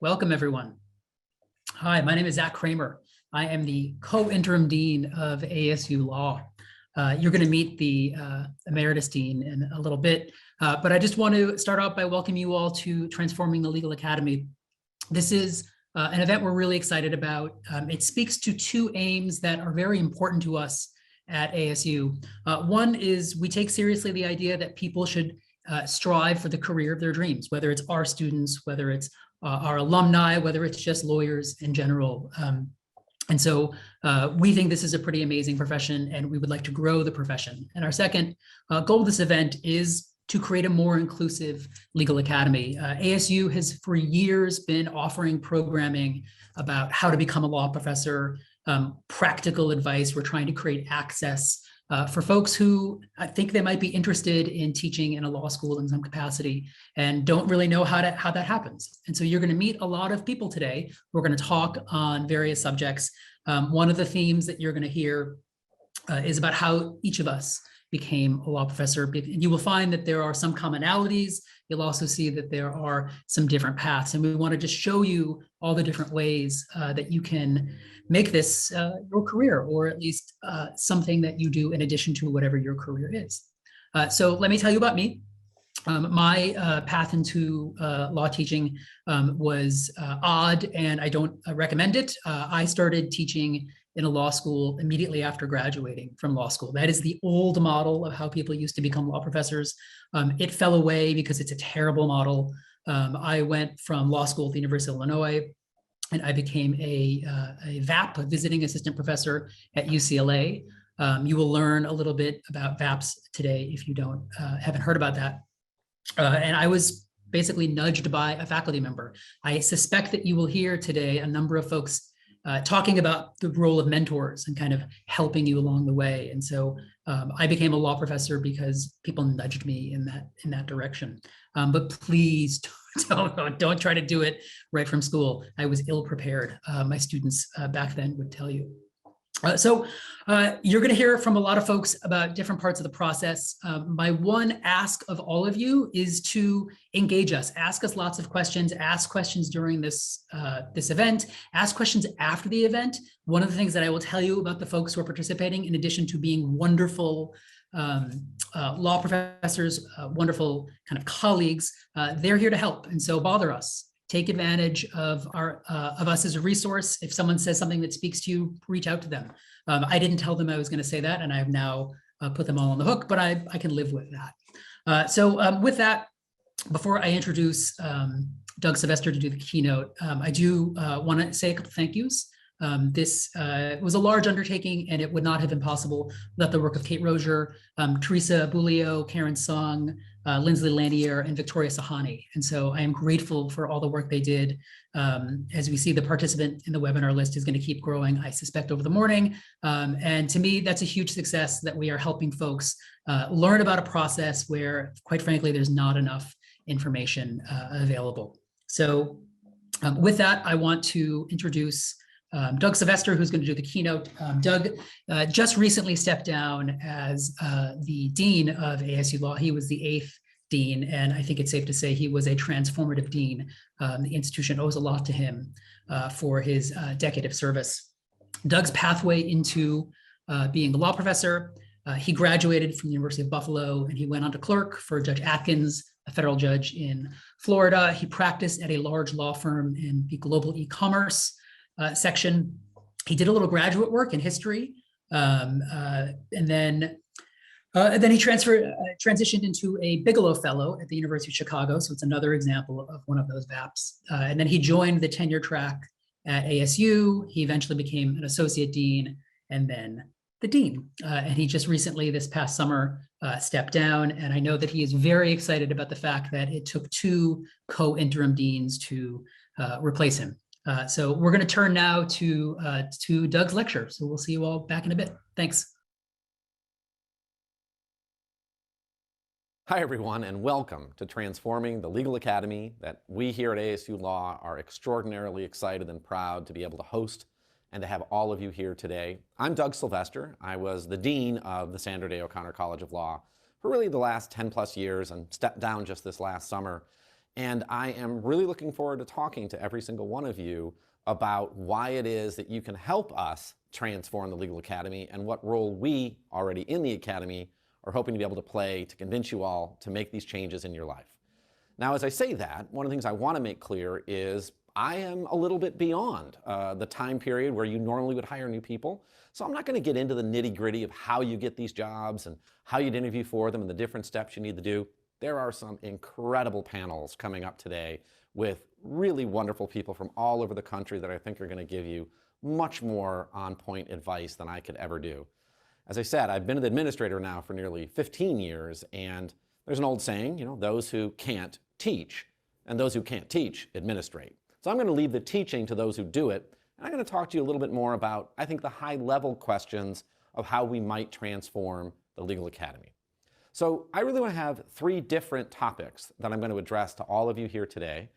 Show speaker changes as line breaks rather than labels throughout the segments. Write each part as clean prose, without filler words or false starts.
Welcome, everyone. Hi, my name is Zach Kramer. I am the co-interim dean of ASU Law. You're going to meet the emeritus dean in a little bit, but I just want to start out by welcoming you all to Transforming the Legal Academy. This is an event we're really excited about. It speaks to two aims that are very important to us at ASU. One is we take seriously the idea that people should strive for the career of their dreams, whether it's our students, whether it's our alumni, whether it's just lawyers in general. And so we think this is a pretty amazing profession, and we would like to grow the profession. And our second goal of this event is to create a more inclusive legal academy. ASU has for years been offering programming about how to become a law professor, practical advice. We're trying to create access for folks who I think they might be interested in teaching in a law school in some capacity and don't really know how that happens. And so you're going to meet a lot of people today. We're going to talk on various subjects. One of the themes that you're going to hear is about how each of us became a law professor. You will find that there are some commonalities. You'll also see that there are some different paths. And we want to just show you all the different ways that you can make this your career, or at least something that you do in addition to whatever your career is. So let me tell you about me. My path into law teaching was odd, and I don't recommend it. I started teaching in a law school immediately after graduating from law school. That is the old model of how people used to become law professors. It fell away because it's a terrible model. I went from law school at the University of Illinois, and I became a VAP, a visiting assistant professor at UCLA. You will learn a little bit about VAPs today if you haven't heard about that. And I was basically nudged by a faculty member. I suspect that you will hear today a number of folks talking about the role of mentors and kind of helping you along the way. And so I became a law professor because people nudged me in that direction. But please don't try to do it right from school. I was ill prepared. My students back then would tell you. So you're going to hear from a lot of folks about different parts of the process. My one ask of all of you is to engage us. Ask us lots of questions. Ask questions during this event. Ask questions after the event. One of the things that I will tell you about the folks who are participating, in addition to being wonderful law professors, wonderful kind of colleagues, they're here to help. And so bother us. Take advantage of us as a resource. If someone says something that speaks to you, reach out to them. I didn't tell them I was going to say that, and I have now put them all on the hook, but I can live with that. So with that, before I introduce Doug Sylvester to do the keynote, I do want to say a couple thank yous. This was a large undertaking, and it would not have been possible without the work of Kate Rozier, Teresa Bulio, Karen Song, Lindsley Lanier, and Victoria Sahani. And so I am grateful for all the work they did. As we see, the participant in the webinar list is going to keep growing, I suspect, over the morning. And to me, that's a huge success that we are helping folks learn about a process where, quite frankly, there's not enough information available. So with that, I want to introduce Doug Sylvester, who's going to do the keynote. Doug just recently stepped down as the dean of ASU Law. He was the 8th dean, and I think it's safe to say he was a transformative dean. The institution owes a lot to him for his decade of service. Doug's pathway into being a law professor, he graduated from the University of Buffalo, and he went on to clerk for Judge Atkins, a federal judge in Florida. He practiced at a large law firm in the global e-commerce section. He did a little graduate work in history, and then he transitioned into a Bigelow Fellow at the University of Chicago. So it's another example of one of those VAPs. And then he joined the tenure track at ASU. He eventually became an associate dean and then the dean. And he just recently, this past summer, stepped down. And I know that he is very excited about the fact that it took 2 co-interim deans to replace him. So we're going to turn now to Doug's lecture. So we'll see you all back in a bit. Thanks.
Hi, everyone, and welcome to Transforming the Legal Academy that we here at ASU Law are extraordinarily excited and proud to be able to host and to have all of you here today. I'm Doug Sylvester. I was the dean of the Sandra Day O'Connor College of Law for really the last 10 plus years and stepped down just this last summer And I am really looking forward to talking to every single one of you about why it is that you can help us transform the Legal Academy and what role we, already in the Academy, are hoping to be able to play to convince you all to make these changes in your life. Now, as I say that, one of the things I want to make clear is I am a little bit beyond the time period where you normally would hire new people. So I'm not going to get into the nitty-gritty of how you get these jobs and how you'd interview for them and the different steps you need to do. There are some incredible panels coming up today with really wonderful people from all over the country that I think are going to give you much more on-point advice than I could ever do. As I said, I've been an administrator now for nearly 15 years, and there's an old saying, those who can't teach, and those who can't teach administrate. So I'm going to leave the teaching to those who do it, and I'm going to talk to you a little bit more about, I think, the high-level questions of how we might transform the Legal Academy. So I really want to have 3 different topics that I'm going to address to all of you here today.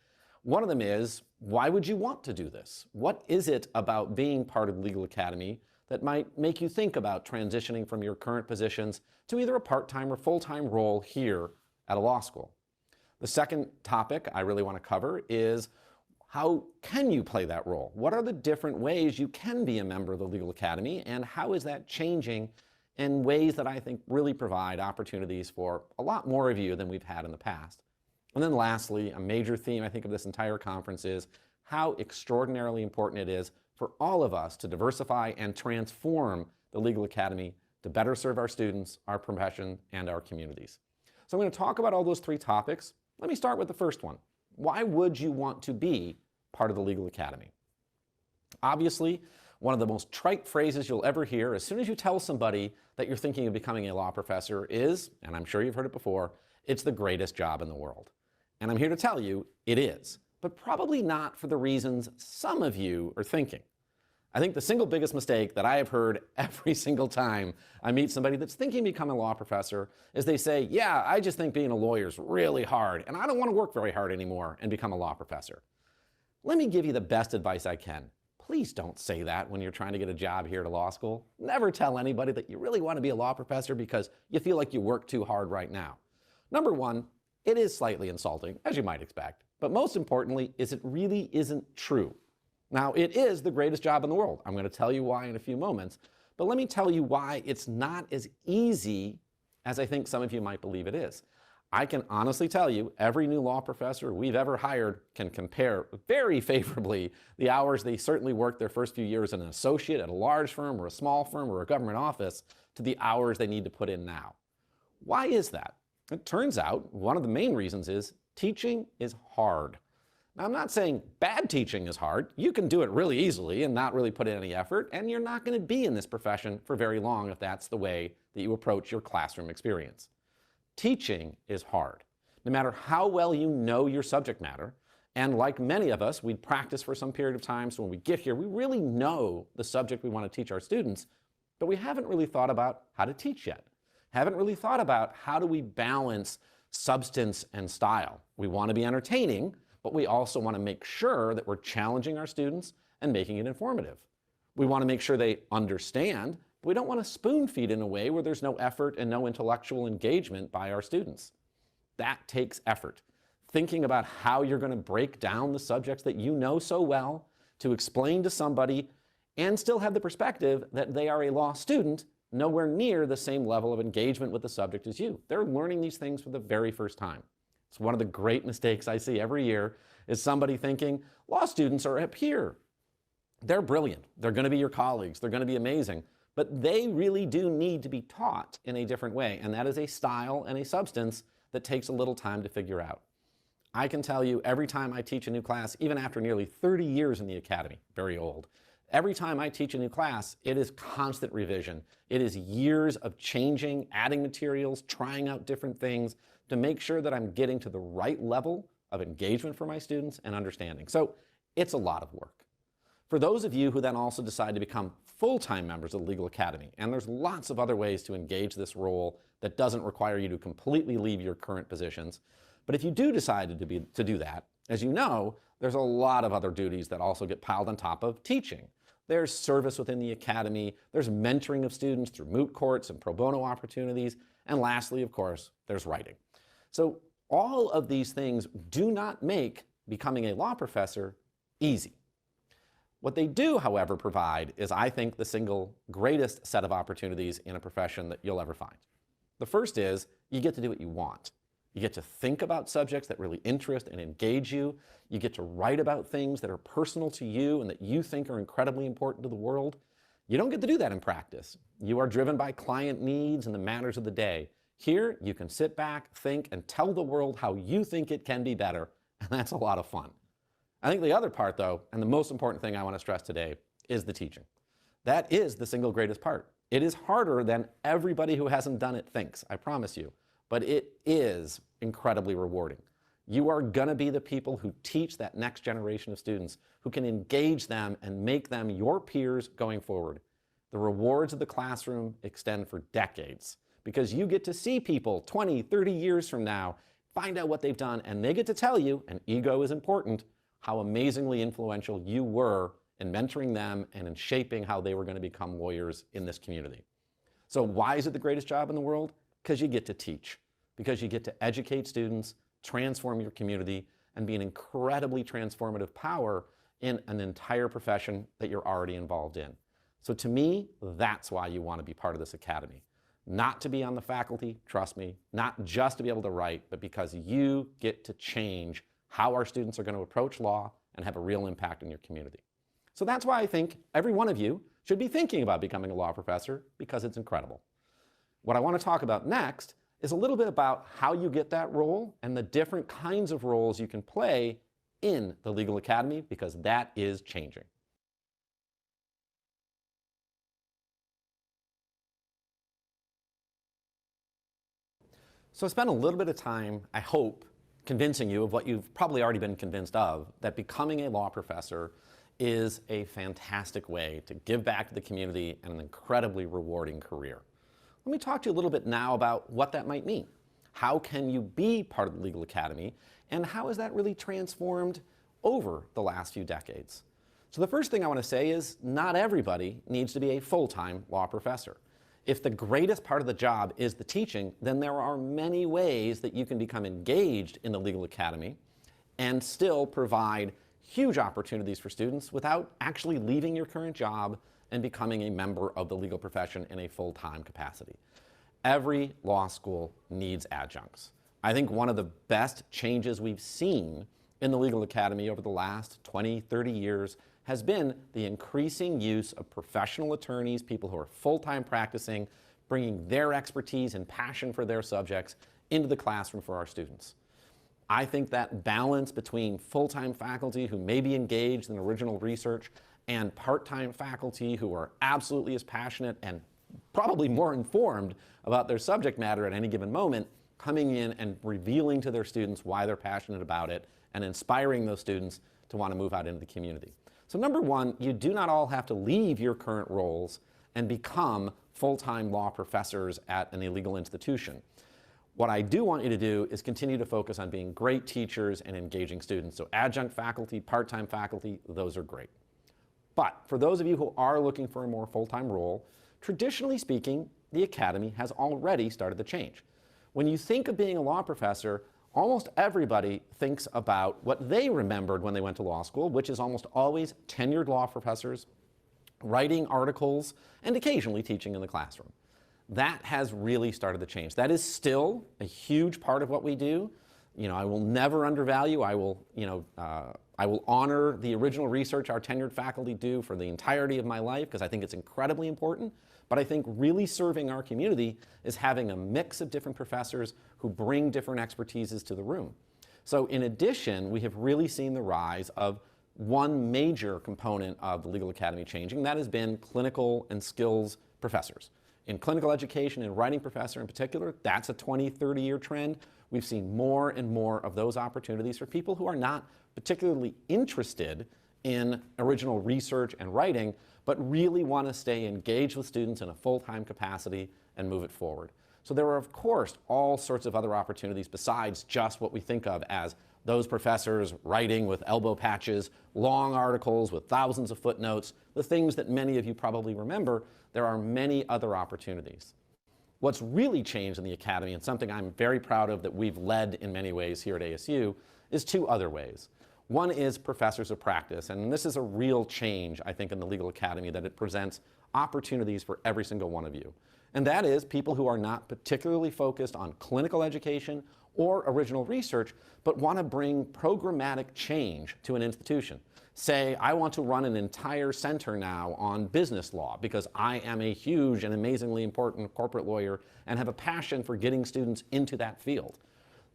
One of them is, why would you want to do this? What is it about being part of the Legal Academy that might make you think about transitioning from your current positions to either a part-time or full-time role here at a law school? The second topic I really want to cover is, how can you play that role? What are the different ways you can be a member of the Legal Academy, and how is that changing in ways that I think really provide opportunities for a lot more of you than we've had in the past? And then lastly, a major theme I think of this entire conference is how extraordinarily important it is for all of us to diversify and transform the Legal Academy to better serve our students, our profession, and our communities. So I'm going to talk about all those 3 topics. Let me start with the first one. Why would you want to be part of the Legal Academy? Obviously, one of the most trite phrases you'll ever hear as soon as you tell somebody that you're thinking of becoming a law professor is, and I'm sure you've heard it before, it's the greatest job in the world. And I'm here to tell you it is, but probably not for the reasons some of you are thinking. I think the single biggest mistake that I have heard every single time I meet somebody that's thinking of becoming a law professor is they say, yeah, I just think being a lawyer is really hard, and I don't want to work very hard anymore and become a law professor. Let me give you the best advice I can. Please don't say that when you're trying to get a job here at a law school. Never tell anybody that you really want to be a law professor because you feel like you work too hard right now. Number one, it is slightly insulting, as you might expect, but most importantly is it really isn't true. Now, it is the greatest job in the world. I'm going to tell you why in a few moments, but let me tell you why it's not as easy as I think some of you might believe it is. I can honestly tell you every new law professor we've ever hired can compare very favorably the hours they certainly worked their first few years as an associate at a large firm or a small firm or a government office to the hours they need to put in now. Why is that? It turns out one of the main reasons is teaching is hard. Now, I'm not saying bad teaching is hard. You can do it really easily and not really put in any effort, and you're not going to be in this profession for very long if that's the way that you approach your classroom experience. Teaching is hard. No matter how well you know your subject matter, and like many of us, we practice for some period of time, so when we get here, we really know the subject we want to teach our students, but we haven't really thought about how to teach yet. Haven't really thought about how do we balance substance and style. We want to be entertaining, but we also want to make sure that we're challenging our students and making it informative. We want to make sure they understand, but we don't want to spoon feed in a way where there's no effort and no intellectual engagement by our students. That takes effort. Thinking about how you're going to break down the subjects that you know so well to explain to somebody and still have the perspective that they are a law student nowhere near the same level of engagement with the subject as you. They're learning these things for the very first time. It's one of the great mistakes I see every year is somebody thinking, law students are up here. They're brilliant. They're going to be your colleagues. They're going to be amazing. But they really do need to be taught in a different way. And that is a style and a substance that takes a little time to figure out. I can tell you every time I teach a new class, even after nearly 30 years in the academy, very old, every time I teach a new class, it is constant revision. It is years of changing, adding materials, trying out different things to make sure that I'm getting to the right level of engagement for my students and understanding. So it's a lot of work. For those of you who then also decide to become full-time members of the Legal Academy, and there's lots of other ways to engage this role that doesn't require you to completely leave your current positions, but if you do decide to do that, as you know, there's a lot of other duties that also get piled on top of teaching. There's service within the academy, there's mentoring of students through moot courts and pro bono opportunities, and lastly, of course, there's writing. So All of these things do not make becoming a law professor easy. What they do, however, provide is, I think, the single greatest set of opportunities in a profession that you'll ever find. The first is you get to do what you want. You get to think about subjects that really interest and engage you. You get to write about things that are personal to you and that you think are incredibly important to the world. You don't get to do that in practice. You are driven by client needs and the matters of the day. Here, you can sit back, think, and tell the world how you think it can be better, and that's a lot of fun. I think the other part, though, and the most important thing I want to stress today, is the teaching. That is the single greatest part. It is harder than everybody who hasn't done it thinks, I promise you, but it is incredibly rewarding. You are going to be the people who teach that next generation of students, who can engage them and make them your peers going forward. The rewards of the classroom extend for decades because you get to see people 20, 30 years from now, find out what they've done, and they get to tell you, and ego is important, how amazingly influential you were in mentoring them and in shaping how they were going to become lawyers in this community. So why is it the greatest job in the world? Because you get to teach, because you get to educate students, transform your community, and be an incredibly transformative power in an entire profession that you're already involved in. So to me, that's why you want to be part of this academy. Not to be on the faculty, trust me, not just to be able to write, but because you get to change how our students are going to approach law and have a real impact in your community. So that's why I think every one of you should be thinking about becoming a law professor, because it's incredible. What I want to talk about next is a little bit about how you get that role and the different kinds of roles you can play in the legal academy, because that is changing. So I spent a little bit of time, I hope, convincing you of what you've probably already been convinced of, that becoming a law professor is a fantastic way to give back to the community and an incredibly rewarding career. Let me talk to you a little bit now about what that might mean. How can you be part of the legal academy, and how has that really transformed over the last few decades? So the first thing I want to say is not everybody needs to be a full-time law professor. If the greatest part of the job is the teaching, then there are many ways that you can become engaged in the legal academy and still provide huge opportunities for students without actually leaving your current job and becoming a member of the legal profession in a full-time capacity. Every law school needs adjuncts. I think one of the best changes we've seen in the legal academy over the last 20, 30 years has been the increasing use of professional attorneys, people who are full-time practicing, bringing their expertise and passion for their subjects into the classroom for our students. I think that balance between full-time faculty who may be engaged in original research and part-time faculty who are absolutely as passionate and probably more informed about their subject matter at any given moment, coming in and revealing to their students why they're passionate about it and inspiring those students to want to move out into the community. So number one, you do not all have to leave your current roles and become full-time law professors at an illegal institution. What I do want you to do is continue to focus on being great teachers and engaging students. So adjunct faculty, part-time faculty, those are great. But for those of you who are looking for a more full-time role, traditionally speaking, the academy has already started to change. When you think of being a law professor, almost everybody thinks about what they remembered when they went to law school, which is almost always tenured law professors, writing articles, and occasionally teaching in the classroom. That has really started to change. That is still a huge part of what we do. I will never undervalue. I will honor the original research our tenured faculty do for the entirety of my life, because I think it's incredibly important. But I think really serving our community is having a mix of different professors who bring different expertises to the room. So in addition, we have really seen the rise of one major component of the legal academy changing. That has been clinical and skills professors. In clinical education and writing professor in particular, that's a 20, 30-year trend. We've seen more and more of those opportunities for people who are not particularly interested in original research and writing, but really want to stay engaged with students in a full-time capacity and move it forward. So there are, of course, all sorts of other opportunities besides just what we think of as those professors writing with elbow patches, long articles with thousands of footnotes, the things that many of you probably remember. There are many other opportunities. What's really changed in the academy, and something I'm very proud of that we've led in many ways here at ASU, is two other ways. One is professors of practice, and this is a real change, I think, in the legal academy, that it presents opportunities for every single one of you. And that is people who are not particularly focused on clinical education or original research, but want to bring programmatic change to an institution. Say, I want to run an entire center now on business law because I am a huge and amazingly important corporate lawyer and have a passion for getting students into that field.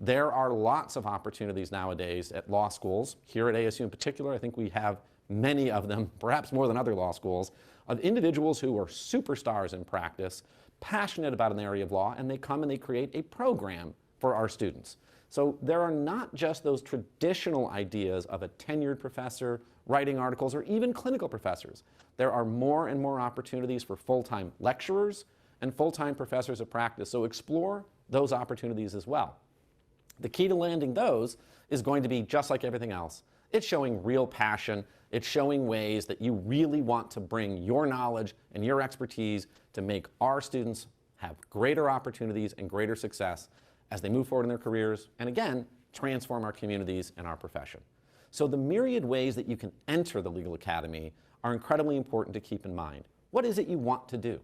There are lots of opportunities nowadays at law schools. Here at ASU in particular, I think we have many of them, perhaps more than other law schools, of individuals who are superstars in practice, passionate about an area of law, and they come and they create a program for our students. So there are not just those traditional ideas of a tenured professor writing articles or even clinical professors. There are more and more opportunities for full-time lecturers and full-time professors of practice. So explore those opportunities as well. The key to landing those is going to be just like everything else. It's showing real passion. It's showing ways that you really want to bring your knowledge and your expertise to make our students have greater opportunities and greater success as they move forward in their careers, and again, transform our communities and our profession. So the myriad ways that you can enter the legal academy are incredibly important to keep in mind. What is it you want to do?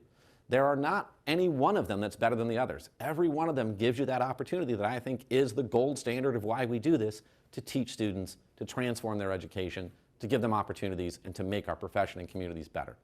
There are not any one of them that's better than the others. Every one of them gives you that opportunity that I think is the gold standard of why we do this, to teach students, to transform their education, to give them opportunities, and to make our profession and communities better.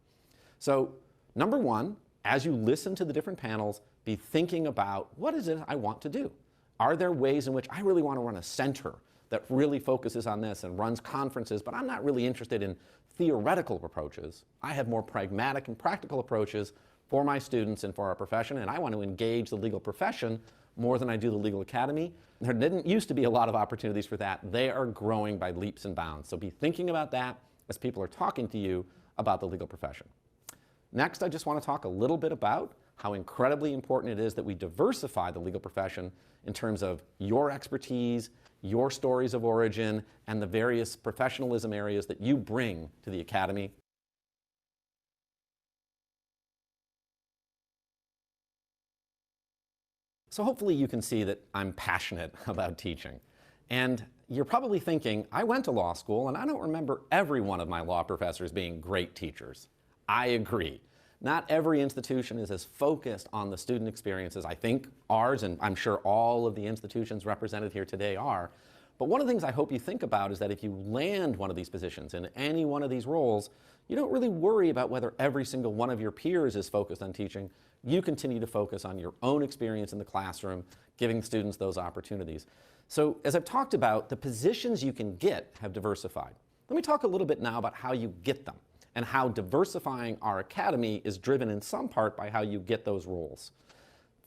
So number one, as you listen to the different panels, be thinking about, what is it I want to do? Are there ways in which I really want to run a center that really focuses on this and runs conferences, but I'm not really interested in theoretical approaches. I have more pragmatic and practical approaches for my students and for our profession, and I want to engage the legal profession more than I do the legal academy. There didn't used to be a lot of opportunities for that. They are growing by leaps and bounds. So be thinking about that as people are talking to you about the legal profession. Next, I just want to talk a little bit about how incredibly important it is that we diversify the legal profession in terms of your expertise, your stories of origin, and the various professionalism areas that you bring to the academy. So hopefully you can see that I'm passionate about teaching. And you're probably thinking, I went to law school and I don't remember every one of my law professors being great teachers. I agree. Not every institution is as focused on the student experience as I think ours, and I'm sure all of the institutions represented here today are. But one of the things I hope you think about is that if you land one of these positions in any one of these roles, you don't really worry about whether every single one of your peers is focused on teaching. You continue to focus on your own experience in the classroom, giving students those opportunities. So as I've talked about, the positions you can get have diversified. Let me talk a little bit now about how you get them, and how diversifying our academy is driven in some part by how you get those roles.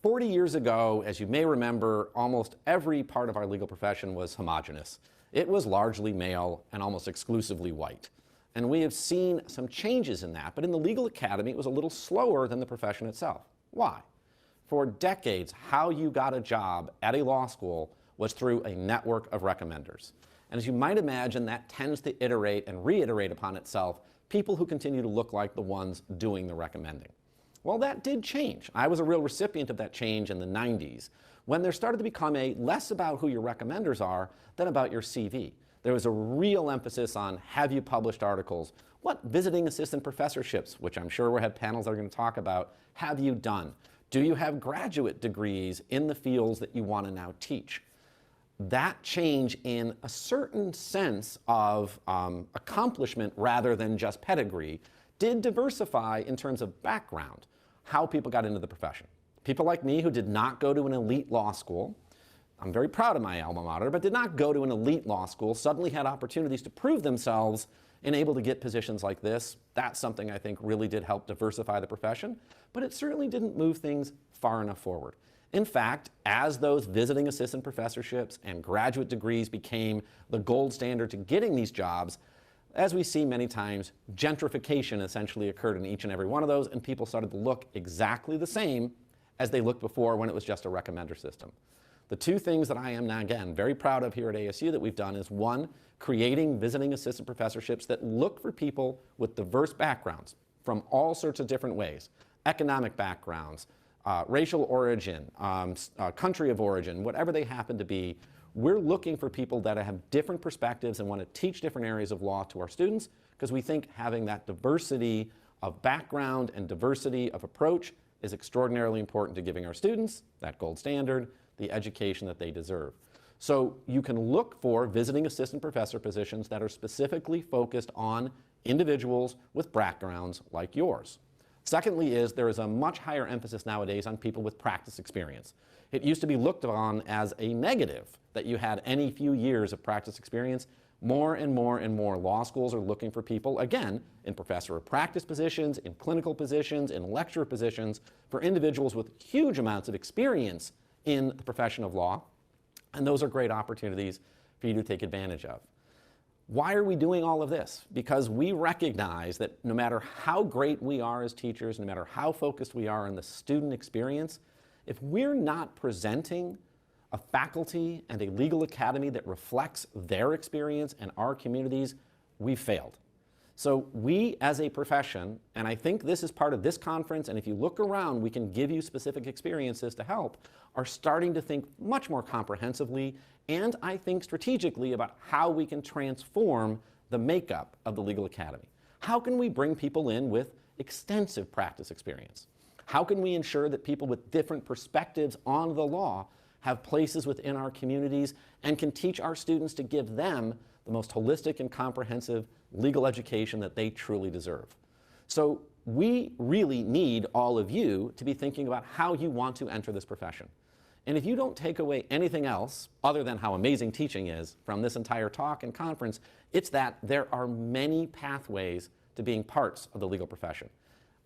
40 years ago, as you may remember, almost every part of our legal profession was homogeneous. It was largely male and almost exclusively white. And we have seen some changes in that, but in the legal academy, it was a little slower than the profession itself. Why? For decades, how you got a job at a law school was through a network of recommenders. And as you might imagine, that tends to iterate and reiterate upon itself people who continue to look like the ones doing the recommending. Well, that did change. I was a real recipient of that change in the 90s, when there started to become less about who your recommenders are than about your CV. There was a real emphasis on, have you published articles? What visiting assistant professorships, which I'm sure we'll have panels that are going to talk about, have you done? Do you have graduate degrees in the fields that you want to now teach? That change in a certain sense of accomplishment rather than just pedigree did diversify in terms of background, how people got into the profession. People like me who did not go to an elite law school, I'm very proud of my alma mater, but did not go to an elite law school, suddenly had opportunities to prove themselves and able to get positions like this. That's something I think really did help diversify the profession, but it certainly didn't move things far enough forward. In fact, as those visiting assistant professorships and graduate degrees became the gold standard to getting these jobs, as we see many times, gentrification essentially occurred in each and every one of those, and people started to look exactly the same as they looked before when it was just a recommender system. The two things that I am now, again, very proud of here at ASU that we've done is, one, creating visiting assistant professorships that look for people with diverse backgrounds from all sorts of different ways, economic backgrounds, racial origin, country of origin, whatever they happen to be. We're looking for people that have different perspectives and want to teach different areas of law to our students, because we think having that diversity of background and diversity of approach is extraordinarily important to giving our students that gold standard, the education that they deserve. So you can look for visiting assistant professor positions that are specifically focused on individuals with backgrounds like yours. Secondly is there is a much higher emphasis nowadays on people with practice experience. It used to be looked on as a negative that you had any few years of practice experience. More and more and more law schools are looking for people, again, in professor of practice positions, in clinical positions, in lecturer positions, for individuals with huge amounts of experience in the profession of law. And those are great opportunities for you to take advantage of. Why are we doing all of this? Because we recognize that no matter how great we are as teachers, no matter how focused we are on the student experience, if we're not presenting a faculty and a legal academy that reflects their experience and our communities, we've failed. So we as a profession, and I think this is part of this conference, and if you look around, we can give you specific experiences to help, are starting to think much more comprehensively and I think strategically about how we can transform the makeup of the legal academy. How can we bring people in with extensive practice experience? How can we ensure that people with different perspectives on the law have places within our communities and can teach our students to give them the most holistic and comprehensive legal education that they truly deserve? So we really need all of you to be thinking about how you want to enter this profession. And if you don't take away anything else other than how amazing teaching is from this entire talk and conference, it's that there are many pathways to being parts of the legal profession.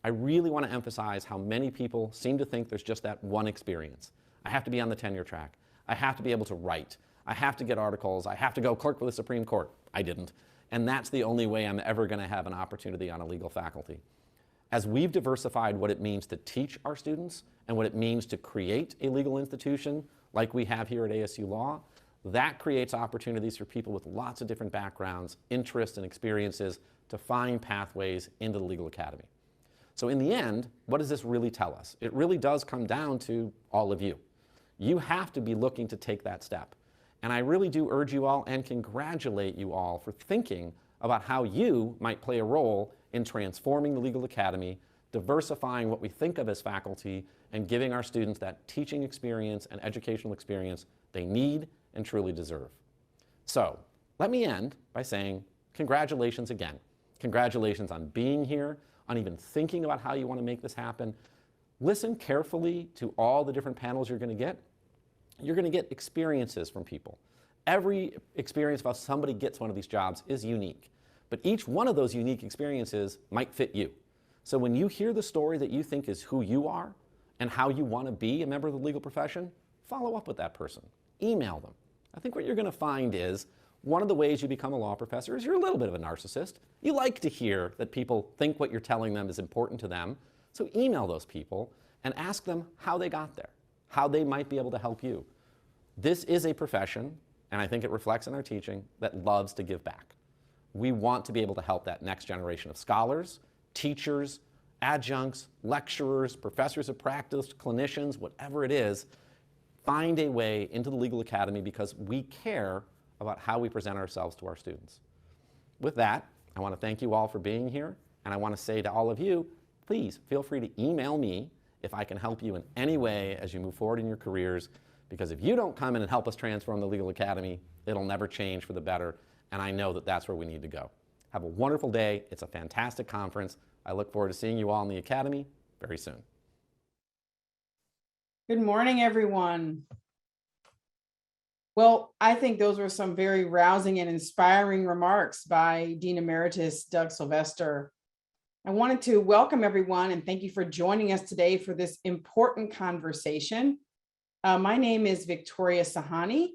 I really want to emphasize how many people seem to think there's just that one experience. I have to be on the tenure track. I have to be able to write. I have to get articles. I have to go clerk for the Supreme Court. I didn't. And that's the only way I'm ever going to have an opportunity on a legal faculty. As we've diversified what it means to teach our students and what it means to create a legal institution like we have here at ASU Law, that creates opportunities for people with lots of different backgrounds, interests, and experiences to find pathways into the legal academy. So in the end, what does this really tell us? It really does come down to all of you. You have to be looking to take that step. And I really do urge you all and congratulate you all for thinking about how you might play a role in transforming the legal academy, diversifying what we think of as faculty, and giving our students that teaching experience and educational experience they need and truly deserve. So let me end by saying congratulations again. Congratulations on being here, on even thinking about how you want to make this happen. Listen carefully to all the different panels you're going to get. You're going to get experiences from people. Every experience of how somebody gets one of these jobs is unique, but each one of those unique experiences might fit you. So when you hear the story that you think is who you are and how you want to be a member of the legal profession, follow up with that person. Email them. I think what you're going to find is one of the ways you become a law professor is you're a little bit of a narcissist. You like to hear that people think what you're telling them is important to them. So email those people and ask them how they got there, how they might be able to help you. This is a profession, and I think it reflects in our teaching, that loves to give back. We want to be able to help that next generation of scholars, teachers, adjuncts, lecturers, professors of practice, clinicians, whatever it is, find a way into the legal academy because we care about how we present ourselves to our students. With that, I want to thank you all for being here, and I want to say to all of you, please feel free to email me if I can help you in any way as you move forward in your careers, because if you don't come in and help us transform the legal academy, it'll never change for the better, and I know that that's where we need to go. Have a wonderful day. It's a fantastic conference. I look forward to seeing you all in the academy very soon.
Good morning, everyone. Well, I think those were some very rousing and inspiring remarks by Dean Emeritus Doug Sylvester. I wanted to welcome everyone and thank you for joining us today for this important conversation. My name is Victoria Sahani.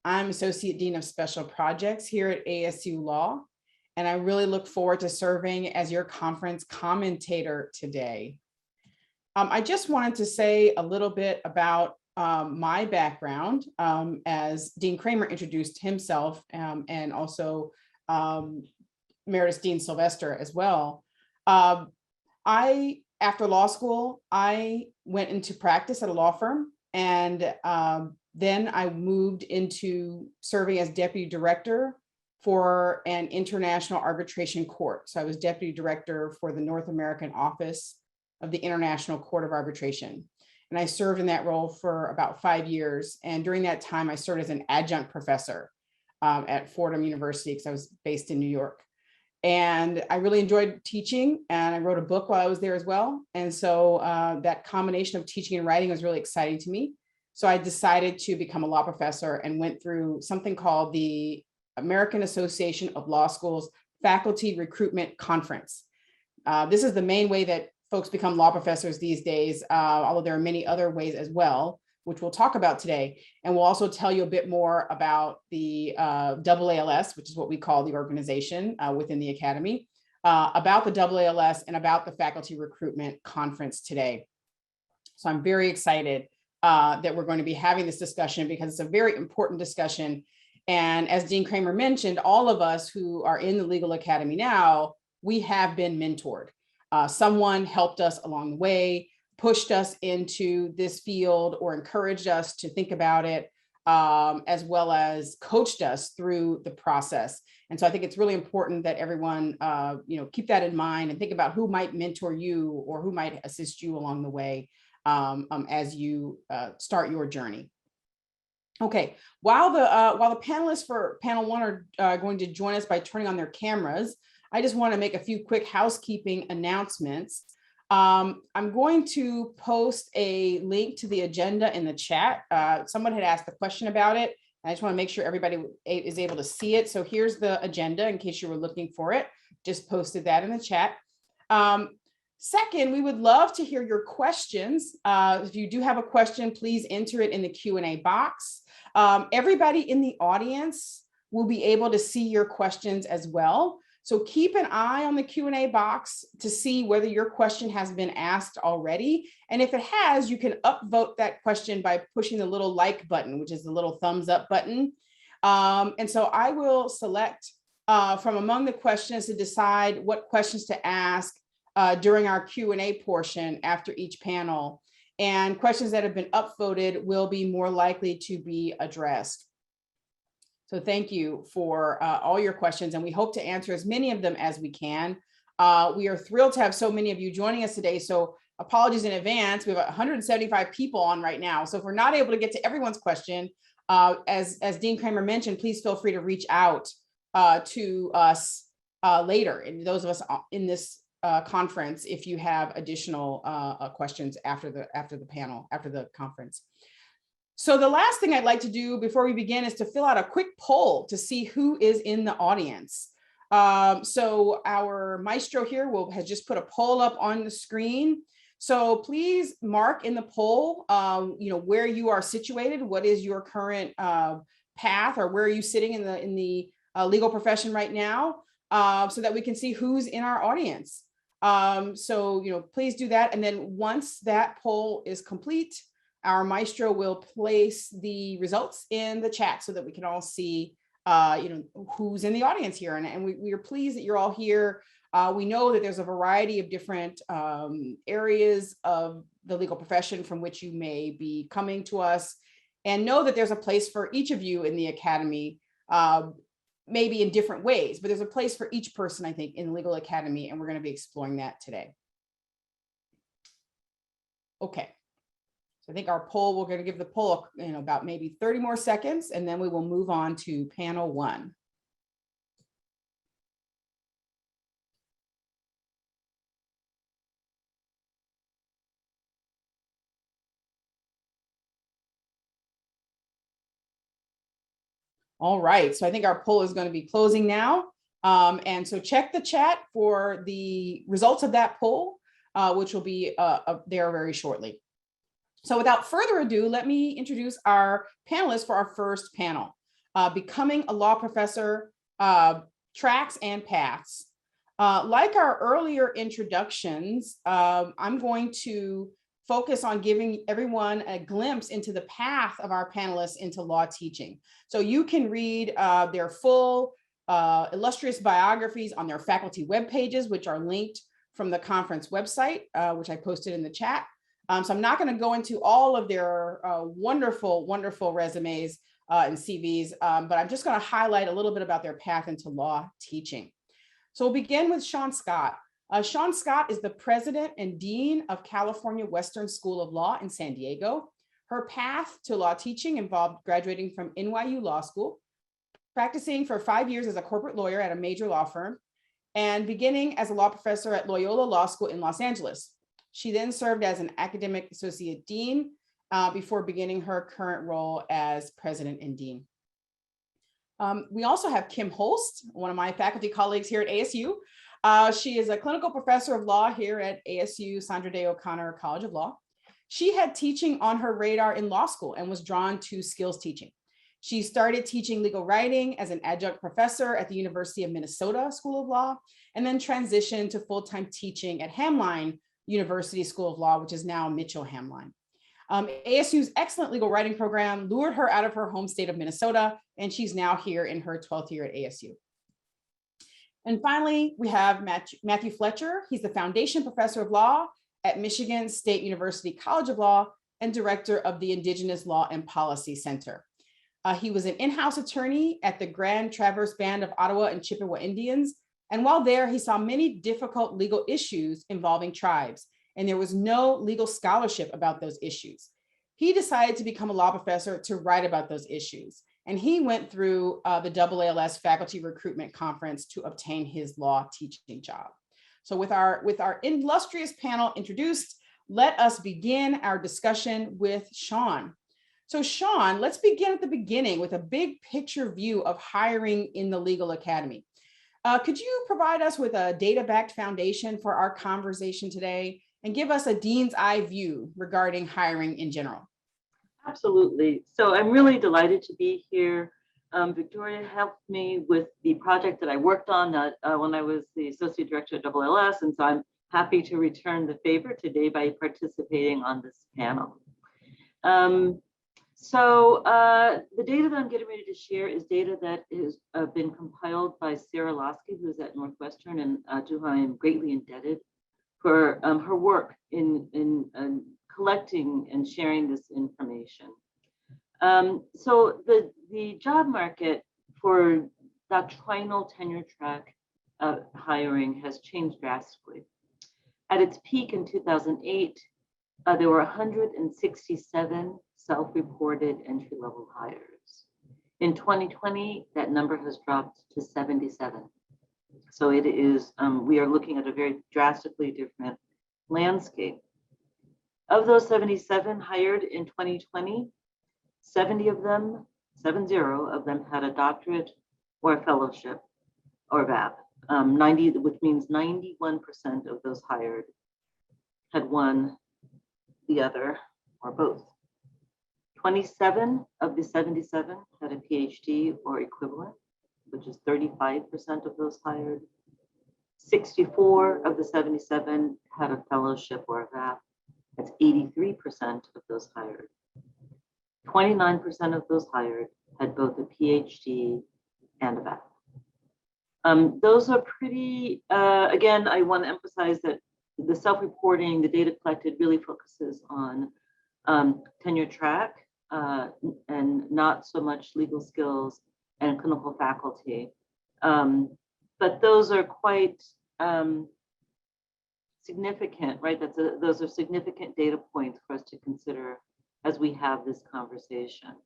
I'm Associate Dean of Special Projects here at ASU Law, and I really look forward to serving as your conference commentator today. I just wanted to say a little bit about my background as Dean Kramer introduced himself and also Emeritus Dean Sylvester as well. I after law school, I went into practice at a law firm, and then I moved into serving as deputy director for an international arbitration court. So I was deputy director for the North American office of the International Court of Arbitration. And I served in that role for about 5 years. And during that time, I served as an adjunct professor at Fordham University, because I was based in New York. And I really enjoyed teaching, and I wrote a book while I was there as well. And so that combination of teaching and writing was really exciting to me. So I decided to become a law professor and went through something called the American Association of Law Schools Faculty Recruitment Conference. This is the main way that folks become law professors these days, although there are many other ways as well, which we'll talk about today. And we'll also tell you a bit more about the AALS, which is what we call the organization within the Academy, about the AALS and about the Faculty Recruitment Conference today. So I'm very excited that we're going to be having this discussion, because it's a very important discussion. And as Dean Kramer mentioned, all of us who are in the Legal Academy now, we have been mentored. Someone helped us along the way, pushed us into this field, or encouraged us to think about it, as well as coached us through the process. And so I think it's really important that everyone, keep that in mind and think about who might mentor you or who might assist you along the way as you start your journey. Okay, while the panelists for panel one are going to join us by turning on their cameras, I just want to make a few quick housekeeping announcements. I'm going to post a link to the agenda in the chat. Someone had asked a question about it. I just want to make sure everybody is able to see it. So here's the agenda in case you were looking for it. Just posted that in the chat. Second, we would love to hear your questions. If you do have a question, please enter it in the Q&A box. Everybody in the audience will be able to see your questions as well. So keep an eye on the Q&A box to see whether your question has been asked already. And if it has, you can upvote that question by pushing the little like button, which is the little thumbs up button. And so I will select from among the questions to decide what questions to ask during our Q&A portion after each panel. And questions that have been upvoted will be more likely to be addressed. So thank you for all your questions, and we hope to answer as many of them as we can. We are thrilled to have so many of you joining us today, so apologies in advance. We have 175 people on right now, so if we're not able to get to everyone's question, as Dean Kramer mentioned, please feel free to reach out to us later, and those of us in this conference, if you have additional questions after the panel, after the conference. So the last thing I'd like to do before we begin is to fill out a quick poll to see who is in the audience. So our maestro here has just put a poll up on the screen. So please mark in the poll, where you are situated. What is your current path, or where are you sitting in the legal profession right now, so that we can see who's in our audience. Please do that. And then once that poll is complete, our maestro will place the results in the chat so that we can all see, who's in the audience here. And we are pleased that you're all here. We know that there's a variety of different areas of the legal profession from which you may be coming to us, and know that there's a place for each of you in the Academy, maybe in different ways, but there's a place for each person, I think, in the Legal Academy, and we're going to be exploring that today. Okay. I think we're going to give the poll, about maybe 30 more seconds, and then we will move on to panel one. All right, so I think our poll is going to be closing now. And so check the chat for the results of that poll, which will be there very shortly. So without further ado, let me introduce our panelists for our first panel, Becoming a Law Professor, Tracks and Paths. Like our earlier introductions, I'm going to focus on giving everyone a glimpse into the path of our panelists into law teaching. So you can read their full illustrious biographies on their faculty web pages, which are linked from the conference website, which I posted in the chat. So I'm not going to go into all of their wonderful, wonderful resumes and CVs, but I'm just going to highlight a little bit about their path into law teaching. So we'll begin with Sean Scott. Sean Scott is the president and dean of California Western School of Law in San Diego. Her path to law teaching involved graduating from NYU Law School, practicing for 5 years as a corporate lawyer at a major law firm, and beginning as a law professor at Loyola Law School in Los Angeles. She then served as an academic associate dean before beginning her current role as president and dean. We also have Kim Holst, one of my faculty colleagues here at ASU. She is a clinical professor of law here at ASU Sandra Day O'Connor College of Law. She had teaching on her radar in law school and was drawn to skills teaching. She started teaching legal writing as an adjunct professor at the University of Minnesota School of Law, and then transitioned to full-time teaching at Hamline University School of Law, which is now Mitchell Hamline. ASU's excellent legal writing program lured her out of her home state of Minnesota, and she's now here in her 12th year at ASU. And finally, we have Matthew Fletcher. He's the foundation professor of law at Michigan State University College of Law and director of the Indigenous Law and Policy Center. He was an in-house attorney at the Grand Traverse Band of Ottawa and Chippewa Indians. And while there, he saw many difficult legal issues involving tribes, and there was no legal scholarship about those issues. He decided to become a law professor to write about those issues. And he went through the AALS Faculty Recruitment Conference to obtain his law teaching job. So with our illustrious panel introduced, let us begin our discussion with Sean. So Sean, let's begin at the beginning with a big picture view of hiring in the legal academy. Could you provide us with a data-backed foundation for our conversation today and give us a dean's eye view regarding hiring in general?
Absolutely. So I'm really delighted to be here. Victoria helped me with the project that I worked on when I was the associate director at AALS, and so I'm happy to return the favor today by participating on this panel. The data that I'm getting ready to share is data that has been compiled by Sarah Lasky, who's at Northwestern, and to whom I am greatly indebted for her work in collecting and sharing this information. So the job market for doctrinal tenure track hiring has changed drastically. At its peak in 2008, there were 167 self-reported entry-level hires. In 2020, that number has dropped to 77. So it is, we are looking at a very drastically different landscape. Of those 77 hired in 2020, 70 of them had a doctorate or a fellowship or VAP, 90, which means 91% of those hired had one, the other, or both. 27 of the 77 had a PhD or equivalent, which is 35% of those hired. 64 of the 77 had a fellowship or a VAP. That's 83% of those hired. 29% of those hired had both a PhD and a VAP. Those are pretty, again, I want to emphasize that the self-reporting, the data collected really focuses on tenure track and not so much legal skills and clinical faculty. But those are quite significant, right? Those are significant data points for us to consider as we have this conversation.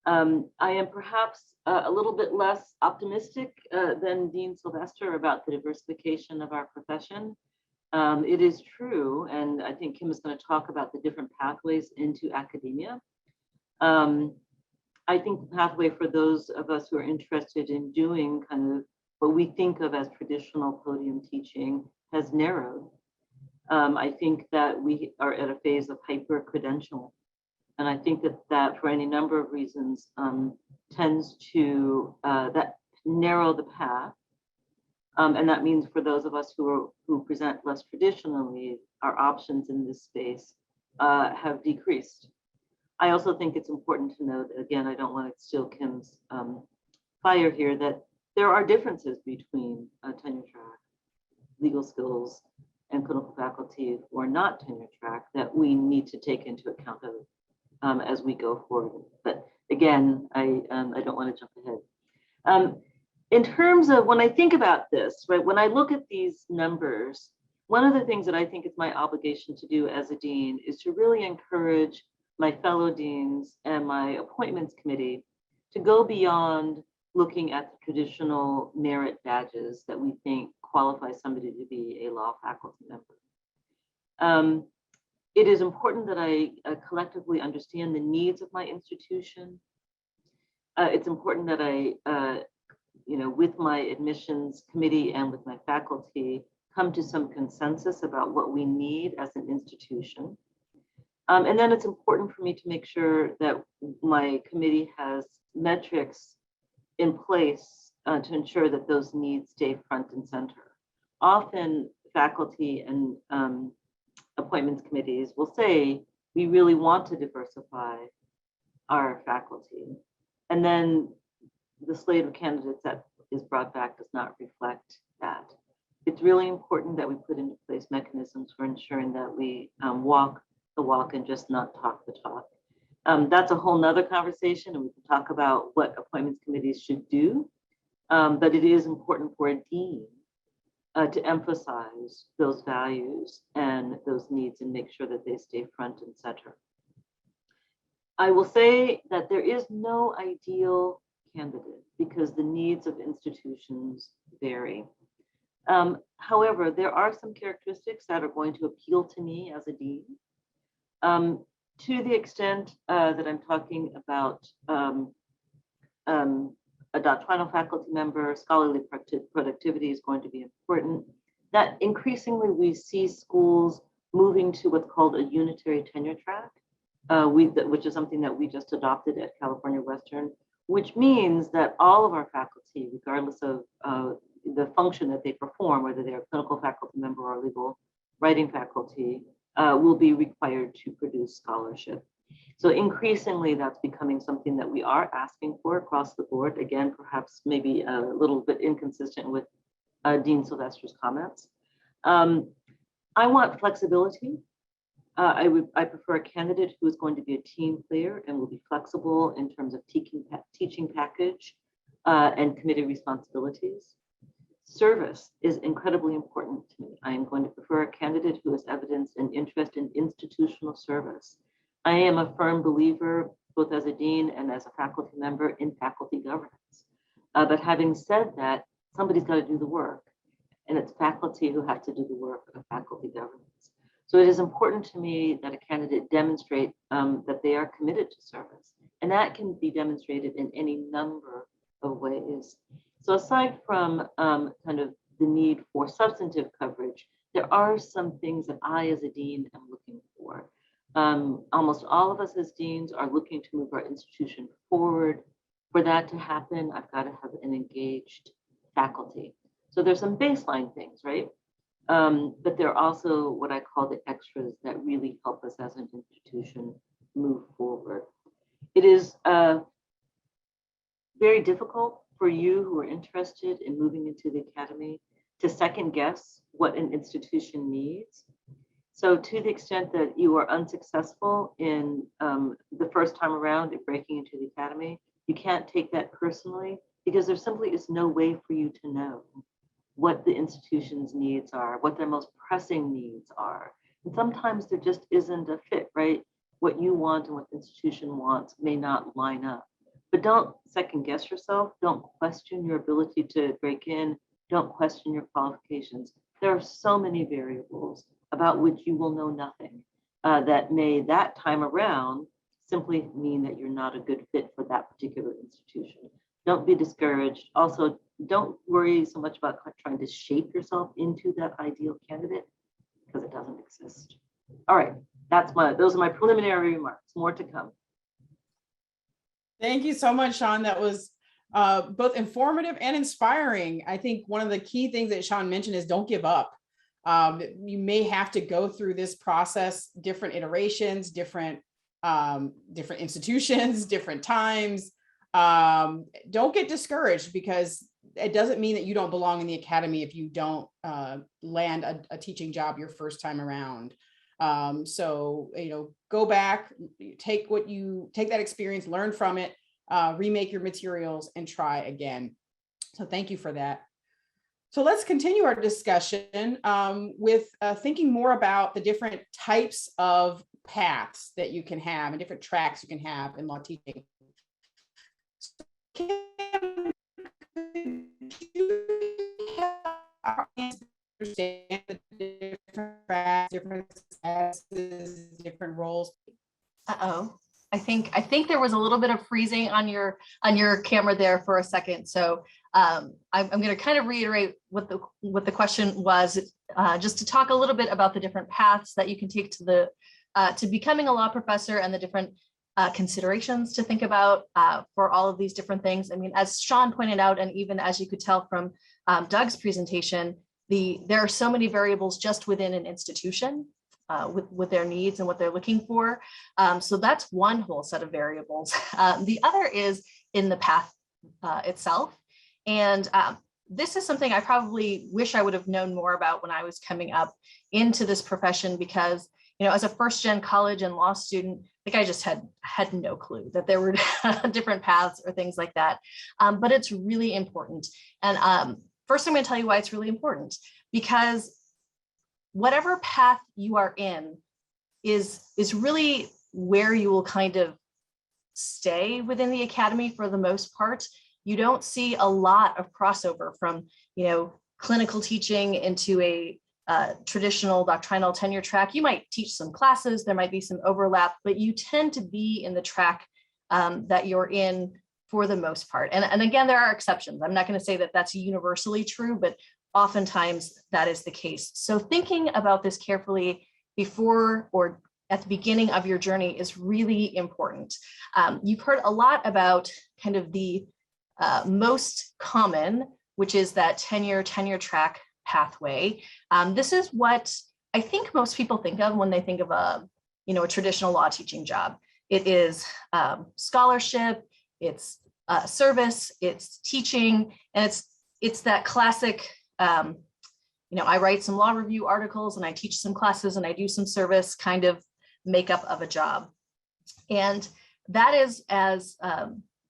I am perhaps a little bit less optimistic than Dean Sylvester about the diversification of our profession. It is true, and I think Kim is going to talk about the different pathways into academia. I think the pathway for those of us who are interested in doing kind of what we think of as traditional podium teaching has narrowed. I think that we are at a phase of hyper-credentialing. And I think that for any number of reasons tends to that narrow the path. And that means for those of us who present less traditionally, our options in this space have decreased. I also think it's important to note, again, I don't want to steal Kim's fire here, that there are differences between tenure track legal skills and clinical faculty who are not tenure track that we need to take into account of as we go forward. But again, I don't want to jump ahead. In terms of when I think about this, right, when I look at these numbers, one of the things that I think it's my obligation to do as a dean is to really encourage my fellow deans and my appointments committee to go beyond looking at the traditional merit badges that we think qualify somebody to be a law faculty member. It is important that I collectively understand the needs of my institution. It's important that I, with my admissions committee and with my faculty, come to some consensus about what we need as an institution. And then it's important for me to make sure that my committee has metrics in place to ensure that those needs stay front and center. Often faculty and appointments committees will say, we really want to diversify our faculty. And then the slate of candidates that is brought back does not reflect that. It's really important that we put into place mechanisms for ensuring that we walk the walk and just not talk the talk. That's a whole nother conversation, and we can talk about what appointments committees should do. But it is important for a dean to emphasize those values and those needs and make sure that they stay front and center. I will say that there is no ideal candidate because the needs of institutions vary. However, there are some characteristics that are going to appeal to me as a dean. To the extent that I'm talking about a doctrinal faculty member, scholarly productivity is going to be important. That increasingly we see schools moving to what's called a unitary tenure track, which is something that we just adopted at California Western, which means that all of our faculty, regardless of the function that they perform, whether they're a clinical faculty member or legal writing faculty, will be required to produce scholarship. So increasingly, that's becoming something that we are asking for across the board. Again, perhaps maybe a little bit inconsistent with Dean Sylvester's comments. I want flexibility. I prefer a candidate who is going to be a team player and will be flexible in terms of teaching package and committee responsibilities. Service is incredibly important to me. I am going to prefer a candidate who has evidenced an interest in institutional service. I am a firm believer, both as a dean and as a faculty member, in faculty governance. But having said that, somebody's got to do the work, and it's faculty who have to do the work of faculty governance. So it is important to me that a candidate demonstrate that they are committed to service, and that can be demonstrated in any number of ways. So aside from kind of the need for substantive coverage, there are some things that I as a dean am looking for. Almost all of us as deans are looking to move our institution forward. For that to happen, I've got to have an engaged faculty. So there's some baseline things, right? But there are also what I call the extras that really help us as an institution move forward. It is very difficult for you who are interested in moving into the academy to second guess what an institution needs. So to the extent that you are unsuccessful in the first time around at breaking into the academy, you can't take that personally because there simply is no way for you to know what the institution's needs are, what their most pressing needs are. And sometimes there just isn't a fit, right? What you want and what the institution wants may not line up. But don't second guess yourself. Don't question your ability to break in. Don't question your qualifications. There are so many variables about which you will know nothing that may that time around simply mean that you're not a good fit for that particular institution. Don't be discouraged. Also, don't worry so much about trying to shape yourself into that ideal candidate because it doesn't exist. All right, those are my preliminary remarks. More to come.
Thank you so much, Sean. That was both informative and inspiring. I think one of the key things that Sean mentioned is don't give up. You may have to go through this process, different iterations, different institutions, different times. Don't get discouraged because it doesn't mean that you don't belong in the academy if you don't land a teaching job your first time around. So, go back, take that experience, learn from it, remake your materials and try again. So thank you for that. So let's continue our discussion with thinking more about the different types of paths that you can have and different tracks you can have in law teaching. So, Kim, could you help our audience understand the different tracks, different classes, different roles?
Uh-oh. I think there was a little bit of freezing on your camera there for a second. So I'm going to kind of reiterate what the question was, just to talk a little bit about the different paths that you can take to becoming a law professor and the different considerations to think about for all of these different things. I mean, as Sean pointed out, and even as you could tell from Doug's presentation, there are so many variables just within an institution. With their needs and what they're looking for. So that's one whole set of variables. The other is in the path itself. And this is something I probably wish I would have known more about when I was coming up into this profession, because, as a first-gen college and law student, like I just had no clue that there were different paths or things like that. But it's really important. And first, I'm going to tell you why it's really important, because whatever path you are in is really where you will kind of stay within the academy for the most part. You don't see a lot of crossover from, clinical teaching into a traditional doctrinal tenure track. You might teach some classes, there might be some overlap, but you tend to be in the track that you're in for the most part. And again, there are exceptions. I'm not going to say that that's universally true, but oftentimes that is the case. So thinking about this carefully before or at the beginning of your journey is really important. You've heard a lot about kind of the most common, which is that tenure track pathway. This is what I think most people think of when they think of a traditional law teaching job. It is scholarship, it's service, it's teaching, and it's that classic, I write some law review articles and I teach some classes and I do some service kind of makeup of a job. And that is, as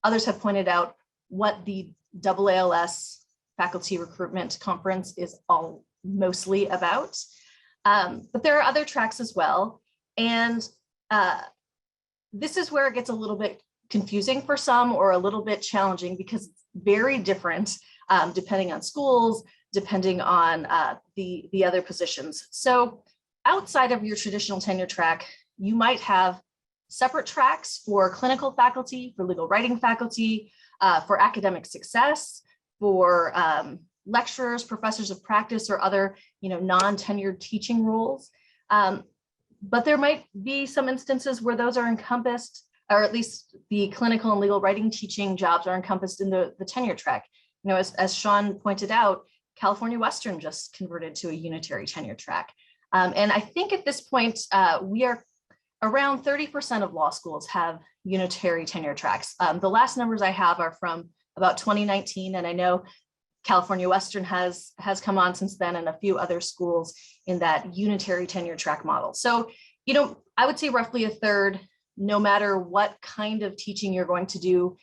others have pointed out, what the AALS Faculty Recruitment Conference is all mostly about. But there are other tracks as well. And this is where it gets a little bit confusing for some, or a little bit challenging, because it's very different depending on schools, depending on the other positions. So outside of your traditional tenure track, you might have separate tracks for clinical faculty, for legal writing faculty, for academic success, for lecturers, professors of practice, or other non-tenured teaching roles. But there might be some instances where those are encompassed, or at least the clinical and legal writing teaching jobs are encompassed in the tenure track. As Sean pointed out, California Western just converted to a unitary tenure track. And I think at this point, we are around 30% of law schools have unitary tenure tracks. The last numbers I have are from about 2019, and I know California Western has come on since then, and a few other schools in that unitary tenure track model. So, I would say roughly a third, no matter what kind of teaching you're going to do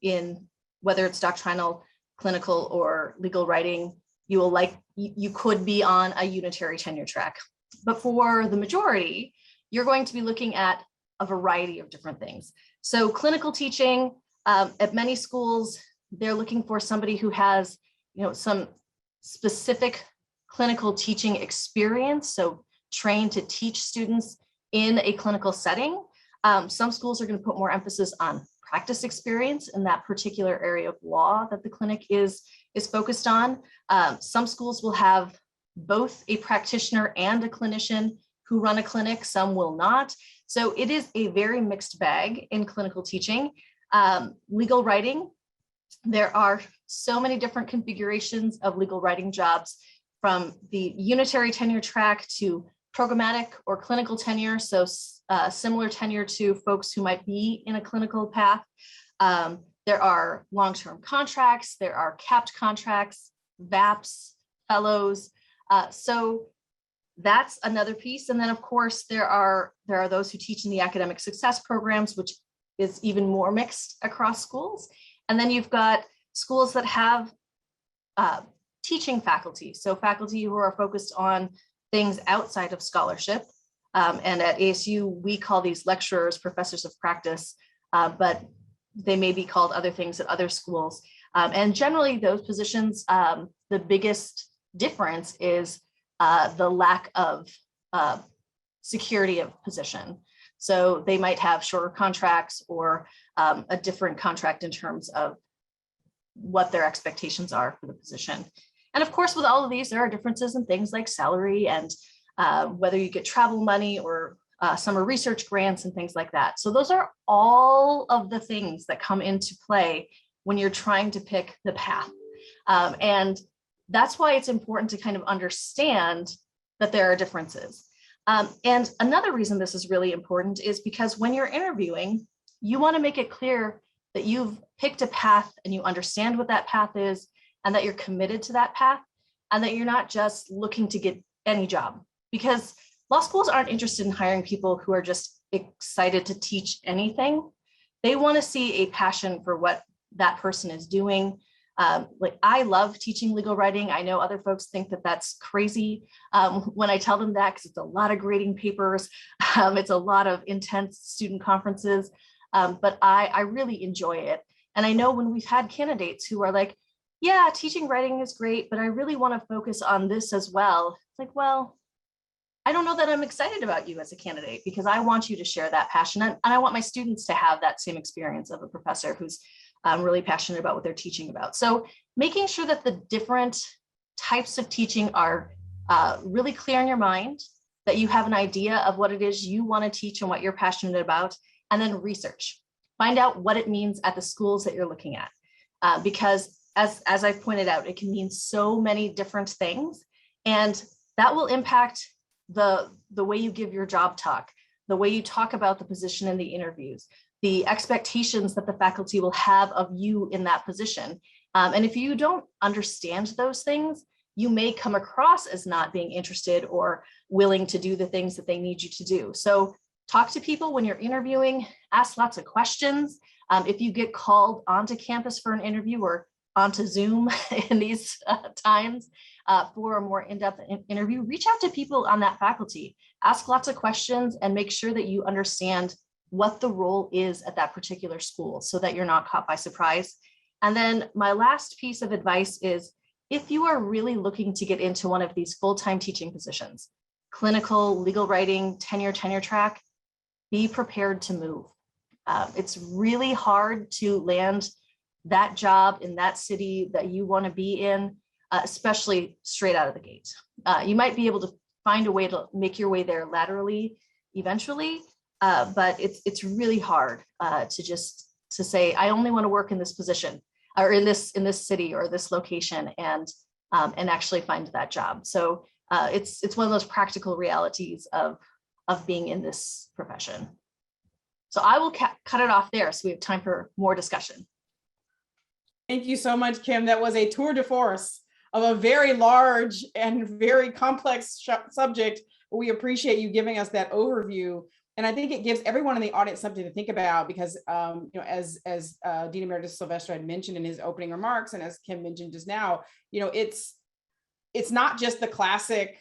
in whether it's doctrinal, clinical, or legal writing, you could be on a unitary tenure track. But for the majority, you're going to be looking at a variety of different things. So clinical teaching, at many schools, they're looking for somebody who has, some specific clinical teaching experience, so trained to teach students in a clinical setting. Some schools are going to put more emphasis on practice experience in that particular area of law that the clinic is focused on. Some schools will have both a practitioner and a clinician who run a clinic, some will not. So it is a very mixed bag in clinical teaching. Legal writing, there are so many different configurations of legal writing jobs, from the unitary tenure track to programmatic or clinical tenure, so similar tenure to folks who might be in a clinical path. There are long-term contracts, there are capped contracts, VAPs, fellows. So that's another piece. And then of course, there are those who teach in the academic success programs, which is even more mixed across schools. And then you've got schools that have teaching faculty. So faculty who are focused on things outside of scholarship. And at ASU, we call these lecturers professors of practice, but they may be called other things at other schools. And generally those positions, the biggest difference is the lack of security of position. So they might have shorter contracts or a different contract in terms of what their expectations are for the position. And of course, with all of these, there are differences in things like salary and whether you get travel money or summer research grants and things like that. So those are all of the things that come into play when you're trying to pick the path. And that's why it's important to kind of understand that there are differences. And another reason this is really important is because when you're interviewing, you want to make it clear that you've picked a path and you understand what that path is and that you're committed to that path and that you're not just looking to get any job. Because law schools aren't interested in hiring people who are just excited to teach anything. They want to see a passion for what that person is doing. Like I love teaching legal writing. I know other folks think that that's crazy when I tell them that, because it's a lot of grading papers. It's a lot of intense student conferences, but I really enjoy it. And I know when we've had candidates who are like, yeah, teaching writing is great, but I really want to focus on this as well. It's like, well, I don't know that I'm excited about you as a candidate because I want you to share that passion. And I want my students to have that same experience of a professor who's really passionate about what they're teaching about. So making sure that the different types of teaching are really clear in your mind, that you have an idea of what it is you want to teach and what you're passionate about, and then research. Find out what it means at the schools that you're looking at. Because as I've pointed out, it can mean so many different things, and that will impact the way you give your job talk, the way you talk about the position in the interviews, the expectations that the faculty will have of you in that position. And if you don't understand those things, you may come across as not being interested or willing to do the things that they need you to do. So talk to people when you're interviewing, ask lots of questions. If you get called onto campus for an interview or onto Zoom in these times for a more in-depth interview, reach out to people on that faculty, ask lots of questions, and make sure that you understand what the role is at that particular school so that you're not caught by surprise. And then my last piece of advice is, if you are really looking to get into one of these full-time teaching positions, clinical, legal writing, tenure track, be prepared to move. It's really hard to land that job in that city that you want to be in, especially straight out of the gate. You might be able to find a way to make your way there laterally eventually, but it's really hard to say, I only want to work in this position or in this city or this location and actually find that job. So it's one of those practical realities of being in this profession. So I will cut it off there so we have time for more discussion.
Thank you so much, Kim. That was a tour de force of a very large and very complex subject. We appreciate you giving us that overview. And I think it gives everyone in the audience something to think about because, as Dean Emeritus Sylvester had mentioned in his opening remarks, and as Kim mentioned just now, it's not just the classic,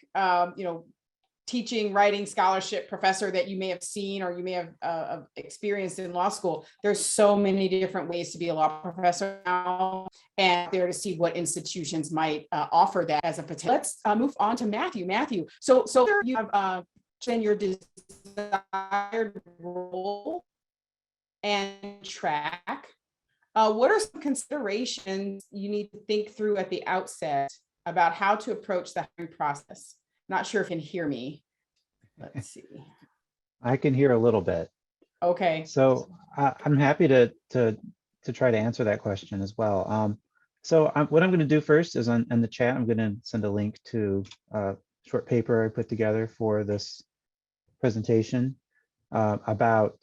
teaching, writing, scholarship professor that you may have seen or you may have experienced in law school. There's so many different ways to be a law professor now, and there to see what institutions might offer that as a potential. Let's move on to Matthew. Matthew, so you have your desired role and track. What are some considerations you need to think through at the outset about how to approach the hiring process? Not sure if you can hear me. Let's see.
I can hear a little bit.
Okay.
So I'm happy to try to answer that question as well. What I'm going to do first is in the chat, I'm going to send a link to a short paper I put together for this presentation about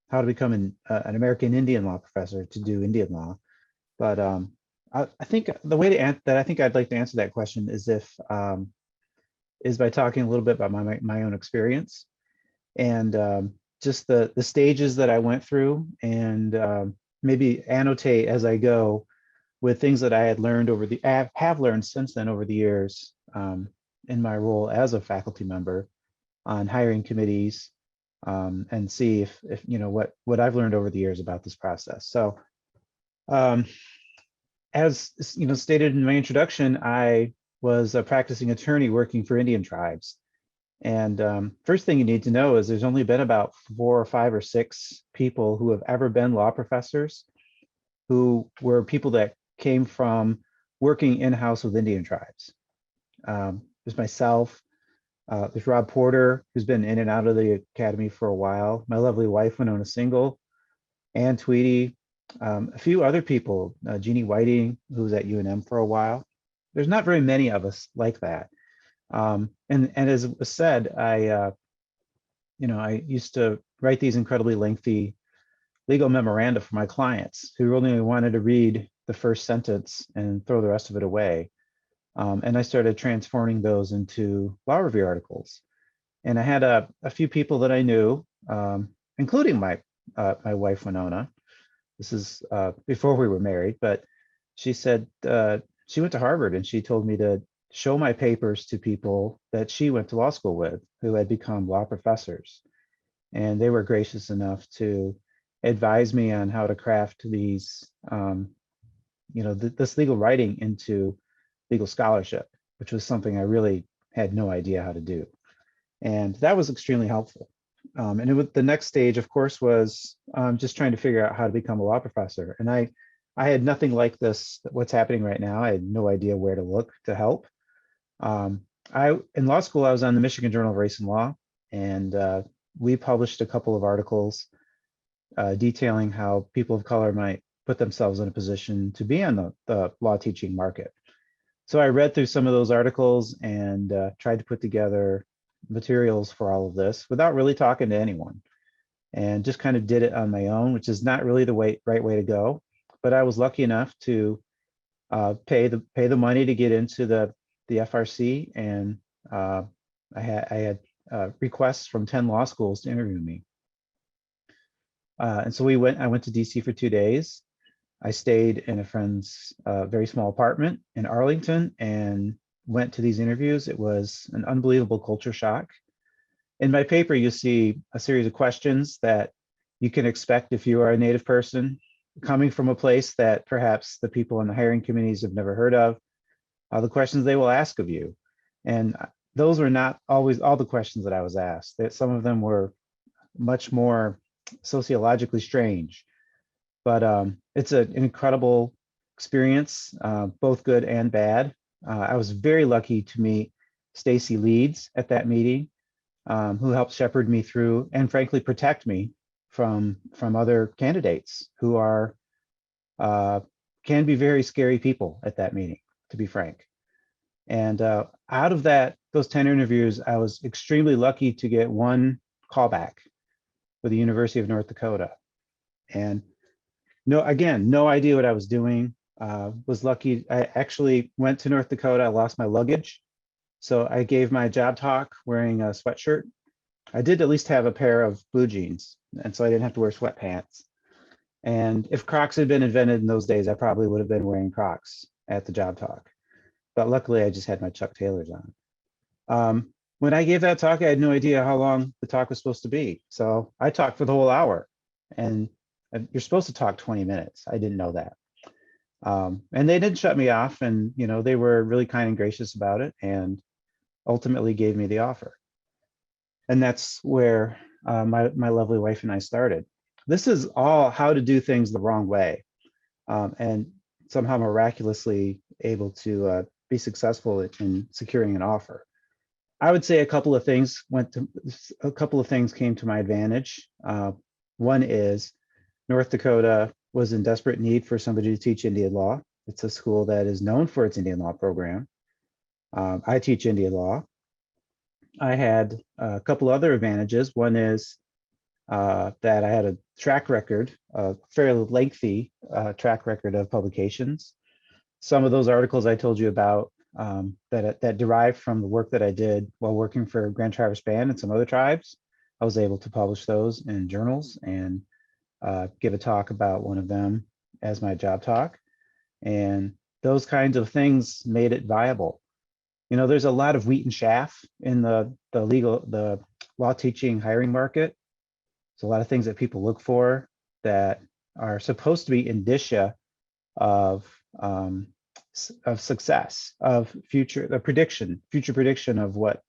how to become an American Indian law professor to do Indian law. But I think the way that I think I'd like to answer that question is by talking a little bit about my own experience and just the stages that I went through, and maybe annotate as I go with things that I had learned have learned since then over the years in my role as a faculty member on hiring committees, and see if what I've learned over the years about this process. So as stated in my introduction, I was a practicing attorney working for Indian tribes. And first thing you need to know is there's only been about 4 or 5 or 6 people who have ever been law professors who were people that came from working in-house with Indian tribes. There's myself, there's Rob Porter, who's been in and out of the academy for a while, my lovely wife, Winona Single, Ann Tweedy, a few other people, Jeannie Whiting, who was at UNM for a while. There's not very many of us like that. And as it was said, I used to write these incredibly lengthy legal memoranda for my clients who only wanted to read the first sentence and throw the rest of it away. And I started transforming those into law review articles. And I had a few people that I knew, including my wife, Winona. This is before we were married, but she said she went to Harvard, and she told me to show my papers to people that she went to law school with who had become law professors. And they were gracious enough to advise me on how to craft these, this legal writing into legal scholarship, which was something I really had no idea how to do. And that was extremely helpful. And the next stage, of course, was just trying to figure out how to become a law professor. And I had nothing like this, what's happening right now. I had no idea where to look to help. In law school, I was on the Michigan Journal of Race and Law, and we published a couple of articles detailing how people of color might put themselves in a position to be on the law teaching market. So I read through some of those articles and tried to put together materials for all of this without really talking to anyone, and just kind of did it on my own, which is not really the right way to go. But I was lucky enough to pay the money to get into the FRC, and I had requests from 10 law schools to interview me. And so I went to DC for 2 days. I stayed in a friend's very small apartment in Arlington and went to these interviews. It was an unbelievable culture shock. In my paper, you see a series of questions that you can expect if you are a Native person coming from a place that perhaps the people in the hiring committees have never heard of, the questions they will ask of you. And those were not always all the questions that I was asked. Some of them were much more sociologically strange, but it's an incredible experience, both good and bad. I was very lucky to meet Stacy Leeds at that meeting, who helped shepherd me through and frankly protect me from other candidates who can be very scary people at that meeting, to be frank. And out of those 10 interviews, I was extremely lucky to get one callback with the University of North Dakota. And no idea what I was doing. Was lucky. I actually went to North Dakota. I lost my luggage, so I gave my job talk wearing a sweatshirt. I did at least have a pair of blue jeans, and so I didn't have to wear sweatpants. And if Crocs had been invented in those days, I probably would have been wearing Crocs at the job talk. But luckily, I just had my Chuck Taylors on. When I gave that talk, I had no idea how long the talk was supposed to be. So I talked for the whole hour, and you're supposed to talk 20 minutes. I didn't know that. And they didn't shut me off, and they were really kind and gracious about it, and ultimately gave me the offer. And that's where my lovely wife and I started. This is all how to do things the wrong way, and somehow miraculously able to be successful in securing an offer. I would say a couple of things came to my advantage. One is North Dakota was in desperate need for somebody to teach Indian law. It's a school that is known for its Indian law program. I teach Indian law. I had a couple other advantages. One is that I had a track record, a fairly lengthy track record of publications. Some of those articles I told you about that derived from the work that I did while working for Grand Traverse Band and some other tribes. I was able to publish those in journals and give a talk about one of them as my job talk. And those kinds of things made it viable. You know, there's a lot of wheat and chaff in the law teaching hiring market. There's a lot of things that people look for that are supposed to be indicia of success, of future prediction of what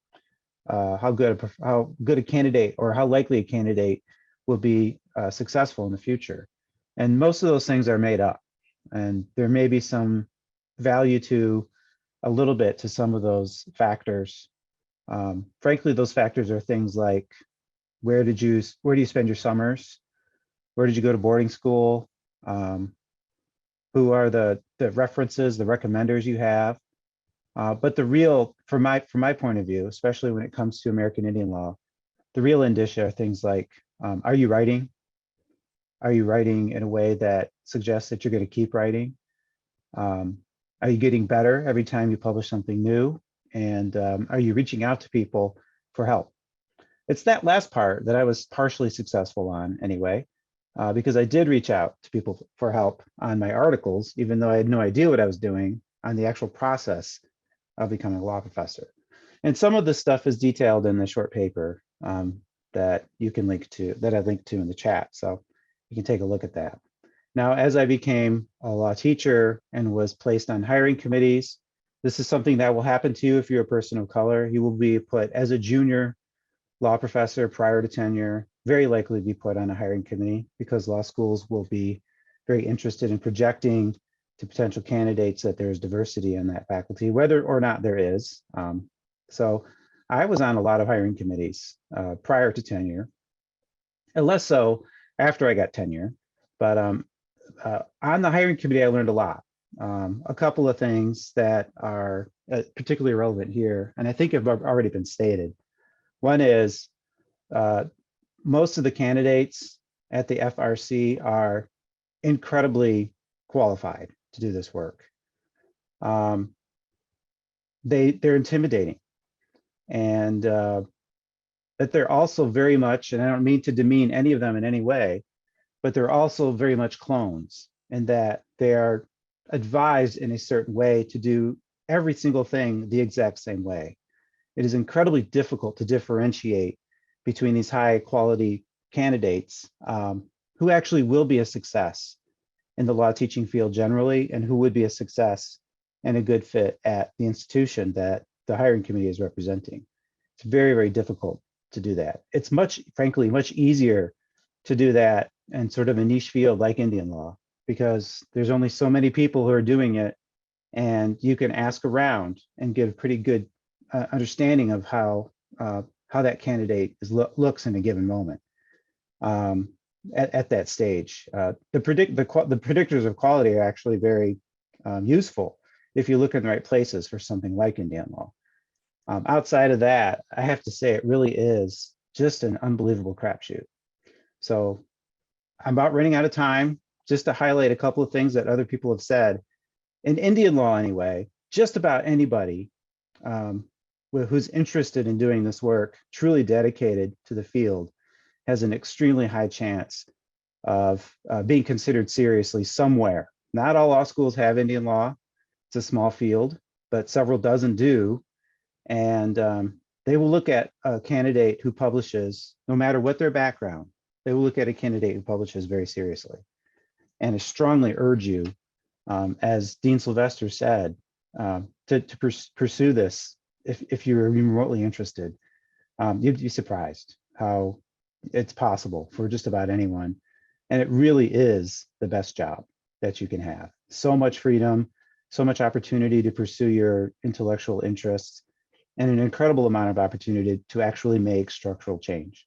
how good a candidate or how likely a candidate will be successful in the future. And most of those things are made up, and there may be some value to a little bit to some of those factors. Frankly, those factors are things like where do you spend your summers? Where did you go to boarding school? Who are the references, the recommenders you have? But the real, from my point of view, especially when it comes to American Indian law, the real indicia are things like, are you writing? Are you writing in a way that suggests that you're going to keep writing? Are you getting better every time you publish something new? And are you reaching out to people for help? It's that last part that I was partially successful on anyway, because I did reach out to people for help on my articles, even though I had no idea what I was doing on the actual process of becoming a law professor. And some of this stuff is detailed in the short paper that you can link to, that I linked to in the chat. So you can take a look at that. Now, as I became a law teacher and was placed on hiring committees, this is something that will happen to you if you're a person of color. You will be put as a junior law professor prior to tenure, very likely be put on a hiring committee because law schools will be very interested in projecting to potential candidates that there's diversity in that faculty, whether or not there is. So I was on a lot of hiring committees prior to tenure, and less so after I got tenure. But on the hiring committee, I learned a lot. A couple of things that are particularly relevant here, and I think have already been stated. One is most of the candidates at the FRC are incredibly qualified to do this work. They're intimidating, and that they're also very much, and I don't mean to demean any of them in any way, but they're also very much clones in that they are advised in a certain way to do every single thing the exact same way. It is incredibly difficult to differentiate between these high quality candidates who actually will be a success in the law teaching field generally, and who would be a success and a good fit at the institution that the hiring committee is representing. It's very, very difficult to do that. It's frankly, much easier to do that in sort of a niche field like Indian law, because there's only so many people who are doing it, and you can ask around and get a pretty good understanding of how that candidate looks in a given moment at that stage. The predictors of quality are actually very useful if you look in the right places for something like Indian law. Outside of that, I have to say it really is just an unbelievable crapshoot. So I'm about running out of time. Just to highlight a couple of things that other people have said. In Indian law anyway, just about anybody who's interested in doing this work, truly dedicated to the field, has an extremely high chance of being considered seriously somewhere. Not all law schools have Indian law. It's a small field, but several dozen do. And they will look at a candidate who publishes, no matter what their background, they will look at a candidate who publishes very seriously. And I strongly urge you, as Dean Sylvester said, to pursue this if you're remotely interested. You'd be surprised how it's possible for just about anyone. And it really is the best job that you can have. So much freedom, so much opportunity to pursue your intellectual interests, and an incredible amount of opportunity to actually make structural change.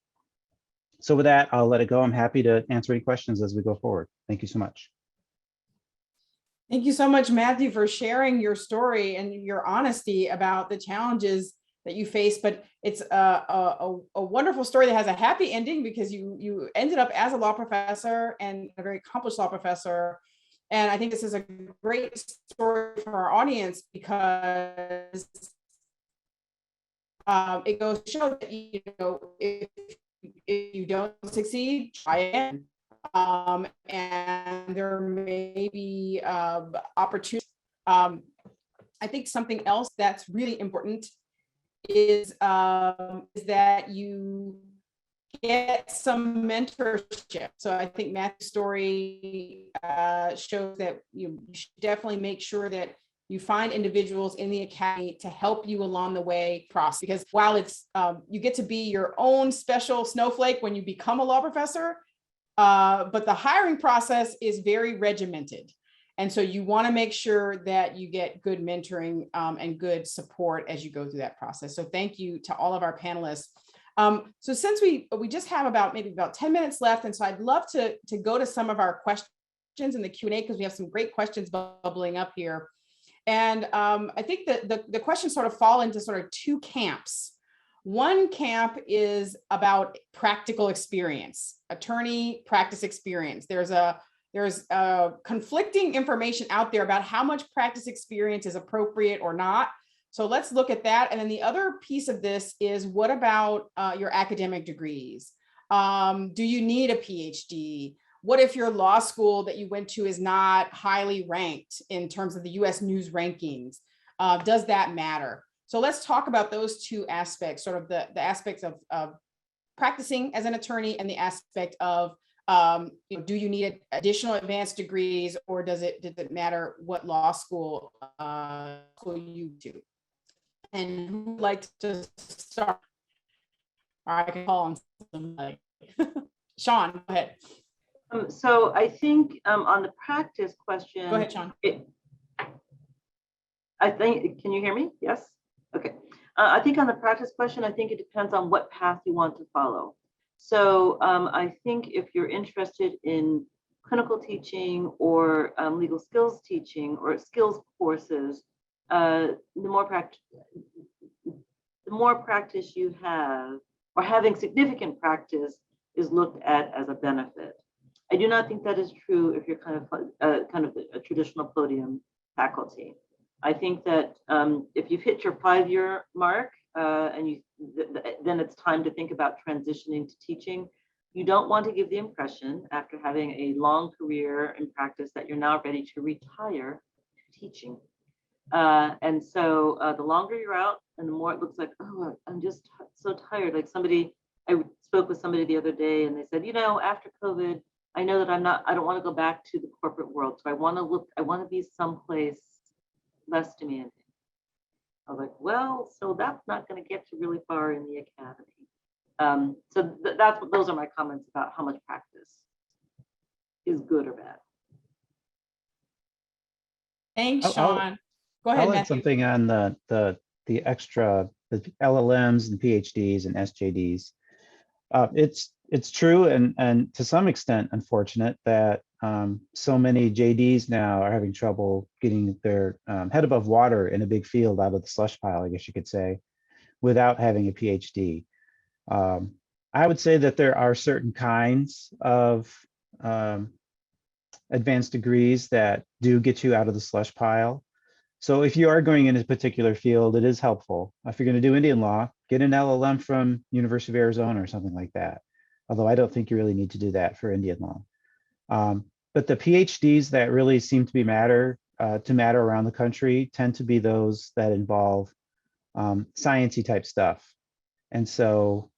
So with that, I'll let it go. I'm happy to answer any questions as we go forward. Thank you so much.
Thank you so much, Matthew, for sharing your story and your honesty about the challenges that you face, but it's a wonderful story that has a happy ending because you ended up as a law professor and a very accomplished law professor. And I think this is a great story for our audience because it goes to show that, you know, if you don't succeed, try again. And there may be opportunities. I think something else that's really important is that you get some mentorship. So I think Matthew's story shows that you should definitely make sure that you find individuals in the academy to help you along the way process. Because while it's you get to be your own special snowflake when you become a law professor, but the hiring process is very regimented. And so you want to make sure that you get good mentoring and good support as you go through that process. So thank you to all of our panelists. So since we just have maybe about 10 minutes left, and so I'd love to go to some of our questions in the Q&A because we have some great questions bubbling up here. And I think that the questions sort of fall into sort of two camps. One camp is about practical experience, attorney practice experience. There's conflicting information out there about how much practice experience is appropriate or not. So let's look at that. And then the other piece of this is, what about your academic degrees? Do you need a PhD? What if your law school that you went to is not highly ranked in terms of the US News rankings? Does that matter? So let's talk about those two aspects, sort of the aspects of practicing as an attorney and the aspect of do you need additional advanced degrees, or does it matter what law school you do? And who would like to start? Or I can call on somebody. Sean, go ahead.
So I think on the practice question.
Go ahead, Sean.
I think, can you hear me? Yes? Okay. I think on the practice question, I think it depends on what path you want to follow. So I think if you're interested in clinical teaching or legal skills teaching or skills courses, the more practice you have, or having significant practice, is looked at as a benefit. I do not think that is true if you're kind of a traditional podium faculty. I think that if you've hit your 5-year mark and then it's time to think about transitioning to teaching. You don't want to give the impression, after having a long career in practice, that you're now ready to retire teaching. And so the longer you're out and the more it looks like, oh, I'm just so tired. Like I spoke with somebody the other day and they said, you know, after COVID, I know that I don't want to go back to the corporate world. So I want to be someplace less demanding. I was like, well, so that's not going to get you really far in the academy. So those are my comments about how much practice is good or bad.
Thanks, Sean. Go ahead,
I'll add
Matthew.
something on the extra, the LLMs and PhDs and SJDs. It's true and to some extent unfortunate that so many JDs now are having trouble getting their head above water in a big field out of the slush pile, I guess you could say, without having a PhD. I would say that there are certain kinds of advanced degrees that do get you out of the slush pile. So if you are going in a particular field, it is helpful. If you're going to do Indian law, get an LLM from University of Arizona or something like that. Although I don't think you really need to do that for Indian law. But the PhDs that really seem to matter around the country tend to be those that involve sciencey type stuff. And so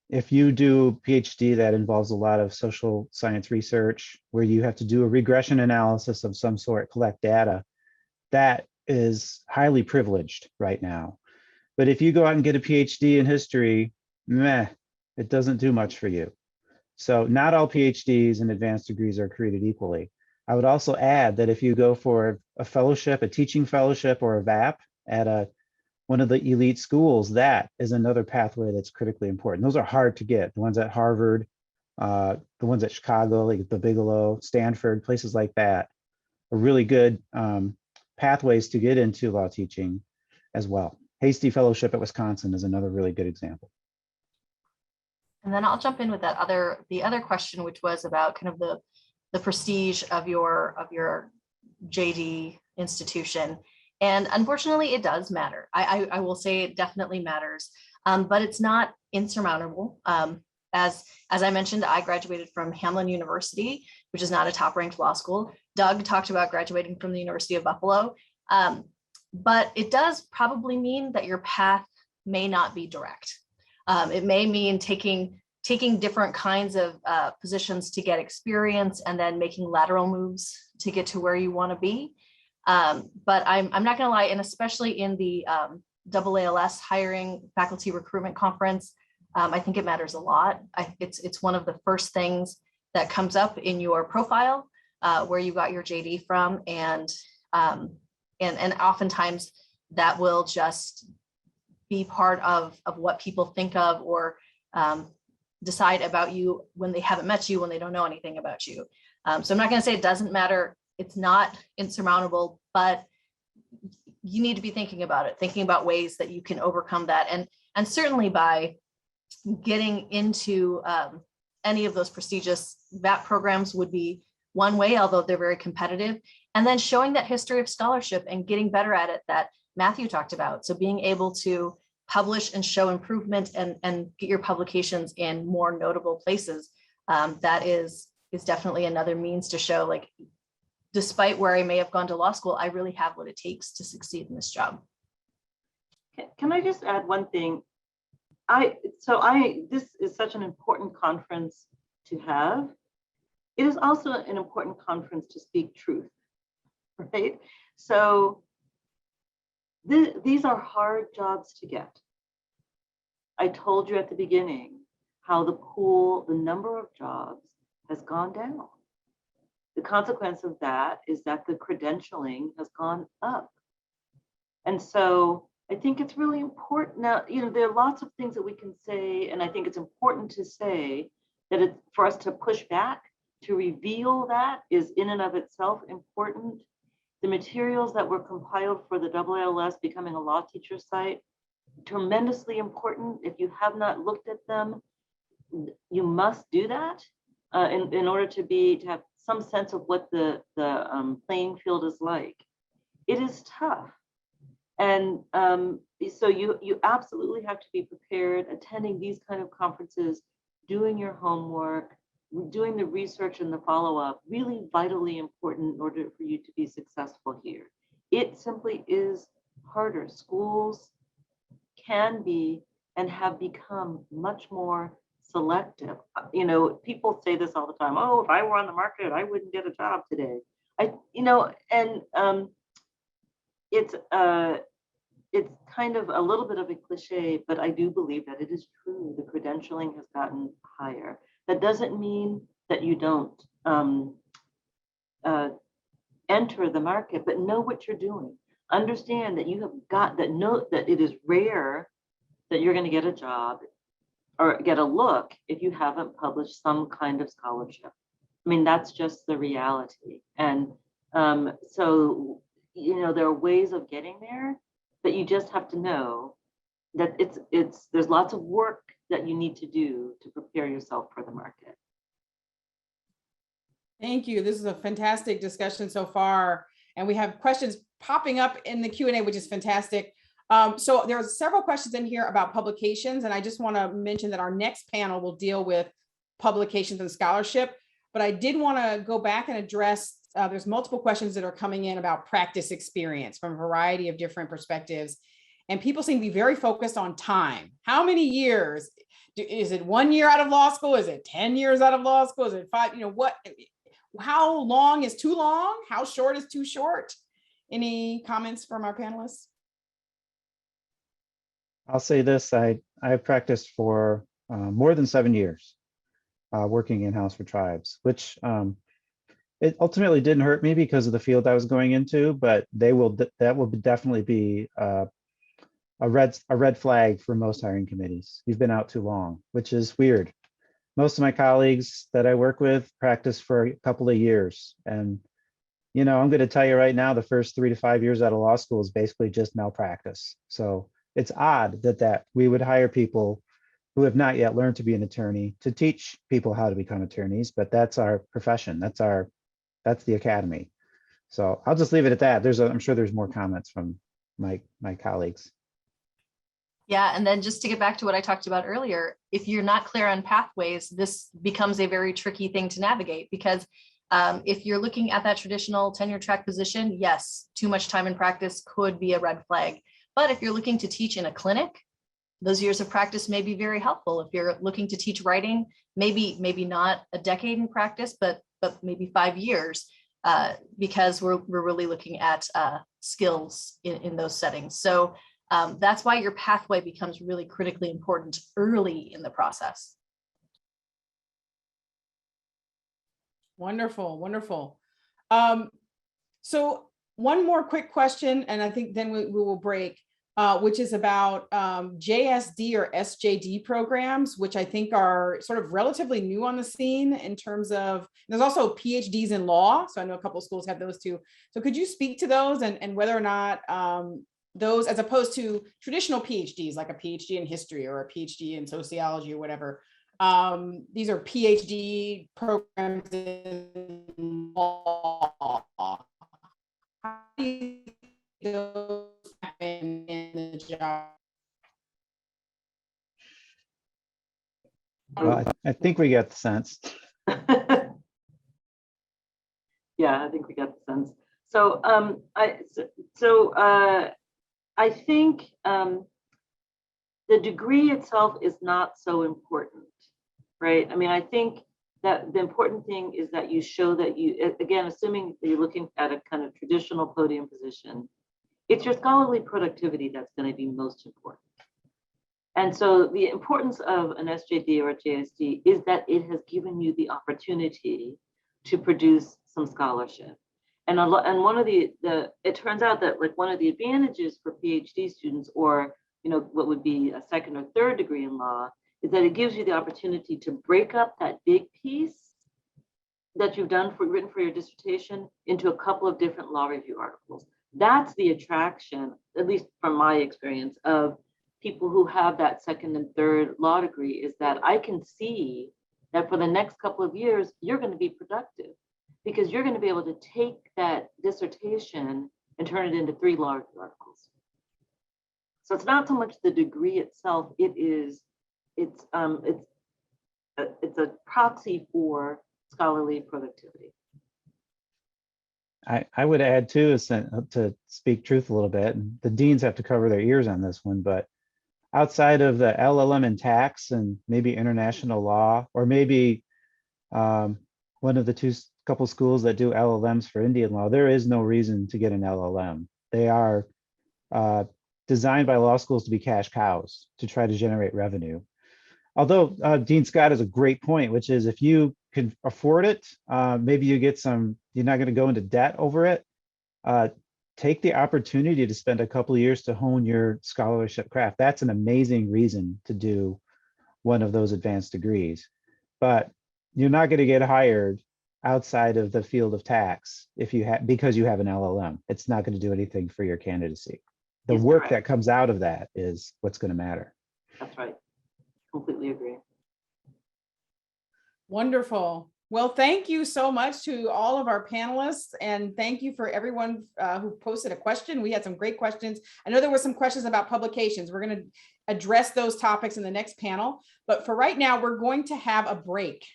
if you do PhD that involves a lot of social science research, where you have to do a regression analysis of some sort, collect data, that is highly privileged right now. But if you go out and get a PhD in history, meh, it doesn't do much for you. So not all PhDs and advanced degrees are created equally. I would also add that if you go for a fellowship, a teaching fellowship or a VAP at one of the elite schools, that is another pathway that's critically important. Those are hard to get. The ones at Harvard, the ones at Chicago, like the Bigelow, Stanford, places like that are really good pathways to get into law teaching as well. hasty fellowship at Wisconsin is another really good example.
And then I'll jump in with the other question, which was about kind of the prestige of your JD institution. And unfortunately, it does matter. I will say it definitely matters, but it's not insurmountable. As I mentioned, I graduated from Hamline University, which is not a top-ranked law school. Doug talked about graduating from the University of Buffalo, but it does probably mean that your path may not be direct. It may mean taking different kinds of positions to get experience and then making lateral moves to get to where you want to be. But I'm not going to lie, and especially in the AALS hiring faculty recruitment conference, I think it matters a lot. It's one of the first things that comes up in your profile, where you got your JD from, and oftentimes that will just be part of what people think of or decide about you when they haven't met you, when they don't know anything about you. So I'm not going to say it doesn't matter. It's not insurmountable, but you need to be thinking about it, thinking about ways that you can overcome that. And certainly by getting into any of those prestigious VAP programs would be one way, although they're very competitive. And then showing that history of scholarship and getting better at it that Matthew talked about. So being able to publish and show improvement and get your publications in more notable places. That is definitely another means to show, like, despite where I may have gone to law school, I really have what it takes to succeed in this job.
Can I just add one thing? This is such an important conference to have. It is also an important conference to speak truth, right? So these are hard jobs to get. I told you at the beginning how the number of jobs has gone down. The consequence of that is that the credentialing has gone up. And so I think it's really important now, there are lots of things that we can say, and I think it's important to say that it's for us to push back, to reveal that is in and of itself important. The materials that were compiled for the AALS Becoming a Law Teacher site, tremendously important. If you have not looked at them, you must do that in order to have some sense of what the playing field is like. It is tough. And so you absolutely have to be prepared, attending these kind of conferences, doing your homework, doing the research and the follow-up, really vitally important in order for you to be successful here. It simply is harder. Schools can be and have become much more selective. People say this all the time, oh, if I were on the market, I wouldn't get a job today. It's kind of a little bit of a cliche, but I do believe that it is true. The credentialing has gotten higher. That doesn't mean that you don't enter the market, but know what you're doing. Understand that you have got that, know that it is rare that you're going to get a job or get a look if you haven't published some kind of scholarship. I mean, that's just the reality. And so, there are ways of getting there, but you just have to know that there's lots of work that you need to do to prepare yourself for the market.
Thank you. This is a fantastic discussion so far. And we have questions popping up in the Q&A, which is fantastic. So there are several questions in here about publications. And I just want to mention that our next panel will deal with publications and scholarship. But I did want to go back and address, there's multiple questions that are coming in about practice experience from a variety of different perspectives. And people seem to be very focused on time. How many years? Is it 1 year out of law school? Is it 10 years out of law school? Is it 5? How long is too long? How short is too short? Any comments from our panelists?
I'll say this, I have practiced for more than 7 years working in-house for tribes, which it ultimately didn't hurt me because of the field I was going into, but that will definitely be a red flag for most hiring committees. You've been out too long, which is weird. Most of my colleagues that I work with practice for a couple of years. And, I'm going to tell you right now, the first 3 to 5 years out of law school is basically just malpractice. So it's odd that we would hire people who have not yet learned to be an attorney to teach people how to become attorneys, but that's our profession. That's the academy. So I'll just leave it at that. I'm sure there's more comments from my colleagues.
Yeah, and then just to get back to what I talked about earlier, if you're not clear on pathways, this becomes a very tricky thing to navigate, because if you're looking at that traditional tenure track position, yes, too much time in practice could be a red flag. But if you're looking to teach in a clinic, those years of practice may be very helpful. If you're looking to teach writing, maybe not a decade in practice, but maybe 5 years, because we're really looking at skills in those settings. So that's why your pathway becomes really critically important early in the process.
Wonderful, wonderful. So one more quick question, and I think then we will break, which is about JSD or SJD programs, which I think are sort of relatively new on the scene in terms of, there's also PhDs in law. So I know a couple of schools have those too. So could you speak to those and whether or not those, as opposed to traditional PhDs, like a PhD in history or a PhD in sociology or whatever, these are PhD programs in law. How do you those happen in the job?
Well, I think we get the sense.
Yeah, I think we got the sense. So I think the degree itself is not so important, right? I mean, I think that the important thing is that you show that you, again, assuming that you're looking at a kind of traditional podium position, it's your scholarly productivity that's going to be most important. And so the importance of an SJD or a JSD is that it has given you the opportunity to produce some scholarship. And one of it turns out that like one of the advantages for PhD students, or what would be a second or third degree in law, is that it gives you the opportunity to break up that big piece that you've written for your dissertation into a couple of different law review articles. That's the attraction, at least from my experience, of people who have that second and third law degree, is that I can see that for the next couple of years, you're going to be productive, because you're going to be able to take that dissertation and turn it into 3 law review articles. So it's not so much the degree itself, it's a proxy for scholarly productivity.
I would add too, to speak truth a little bit, and the deans have to cover their ears on this one, but outside of the LLM in tax and maybe international law, or maybe one of the couple schools that do LLMs for Indian law, there is no reason to get an LLM. They are designed by law schools to be cash cows to try to generate revenue. Although Dean Scott has a great point, which is if you can afford it, maybe you get you're not going to go into debt over it. Take the opportunity to spend a couple of years to hone your scholarship craft. That's an amazing reason to do one of those advanced degrees. But you're not going to get hired outside of the field of tax because you have an LLM. It's not going to do anything for your candidacy. The
Yes,
work
correct.
that comes out of that is what's going to matter.
That's right. Completely agree.
Wonderful. Well, thank you so much to all of our panelists, and thank you for everyone who posted a question. We had some great questions. I know there were some questions about publications. We're going to address those topics in the next panel, but for right now, we're going to have a break.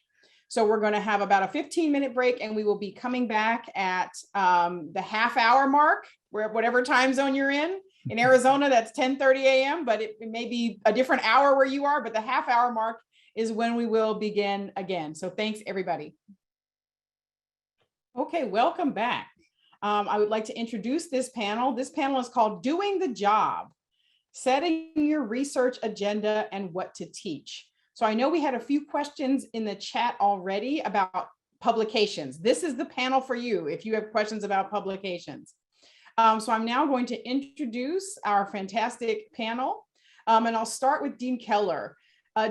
So we're going to have about a 15-minute break, and we will be coming back at the half-hour mark, whatever time zone you're in. In Arizona, that's 10:30 a.m., but it may be a different hour where you are, but the half-hour mark is when we will begin again. So thanks, everybody. Okay, welcome back. I would like to introduce this panel. This panel is called Doing the Job, Setting Your Research Agenda and What to Teach. So I know we had a few questions in the chat already about publications. This is the panel for you if you have questions about publications. So I'm now going to introduce our fantastic panel, and I'll start with Dean Keller.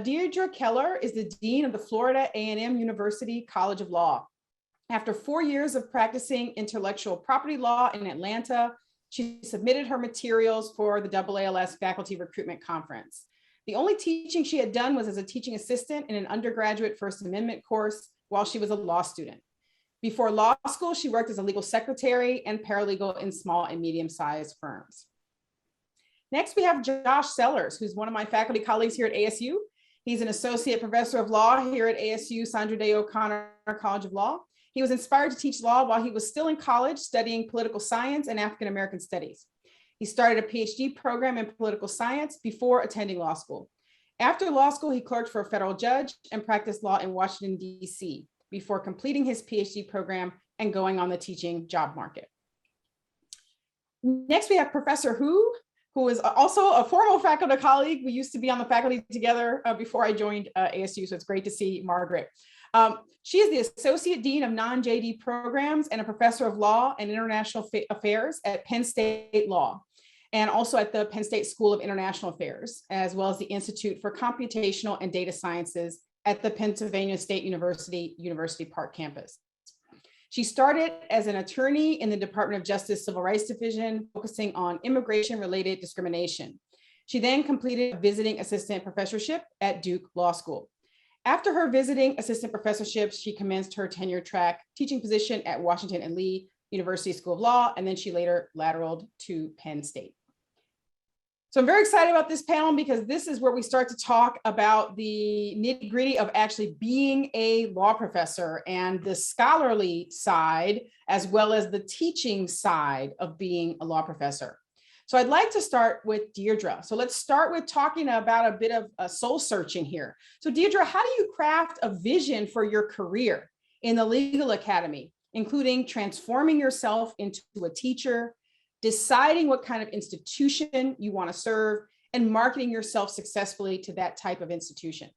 Deirdre Keller is the Dean of the Florida A&M University College of Law. After 4 years of practicing intellectual property law in Atlanta, She submitted her materials for the AALS Faculty Recruitment Conference. The only teaching she had done was as a teaching assistant in an undergraduate First Amendment course while she was a law student. Before law school, she worked as a legal secretary and paralegal in small and medium-sized firms. Next, we have Josh Sellers, who's one of my faculty colleagues here at ASU. He's an associate professor of law here at ASU Sandra Day O'Connor College of Law. He was inspired to teach law while he was still in college studying political science and African American studies. He started a PhD program in political science before attending law school. After law school, he clerked for a federal judge and practiced law in Washington, D.C. before completing his PhD program and going on the teaching job market. Next, we have Professor who is also a former faculty colleague. We used to be on the faculty together before I joined ASU, so it's great to see Margaret. She is the Associate Dean of Non-JD Programs and a Professor of Law and International Affairs at Penn State Law, and also at the Penn State School of International Affairs, as well as the Institute for Computational and Data Sciences at the Pennsylvania State University, University Park campus. She started as an attorney in the Department of Justice Civil Rights Division, focusing on immigration-related discrimination. She then completed a visiting assistant professorship at Duke Law School. After her visiting assistant professorship, she commenced her tenure track teaching position at Washington and Lee University School of Law, and then she later lateraled to Penn State. So I'm very excited about this panel because this is where we start to talk about the nitty-gritty of actually being a law professor and the scholarly side, as well as the teaching side of being a law professor. So I'd like to start with Deirdre. So let's start with talking about a bit of soul searching here. So Deirdre, how do you craft a vision for your career in the legal academy, including transforming yourself into a teacher, deciding what kind of institution you want to serve, and marketing yourself successfully to that type of institution?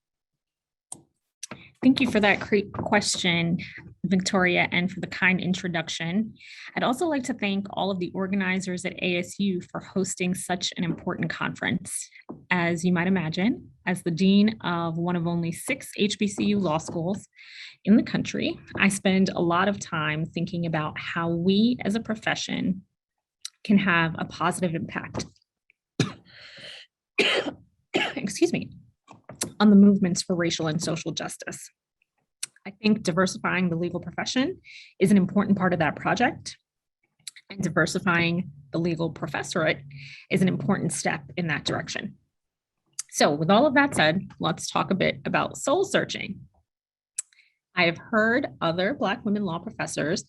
Thank you for that great question, Victoria, and for the kind introduction. I'd also like to thank all of the organizers at ASU for hosting such an important conference. As you might imagine, as the dean of one of only 6 HBCU law schools in the country, I spend a lot of time thinking about how we as a profession can have a positive impact, excuse me, on the movements for racial and social justice. I think diversifying the legal profession is an important part of that project, and diversifying the legal professorate is an important step in that direction. So with all of that said, let's talk a bit about soul searching. I have heard other Black women law professors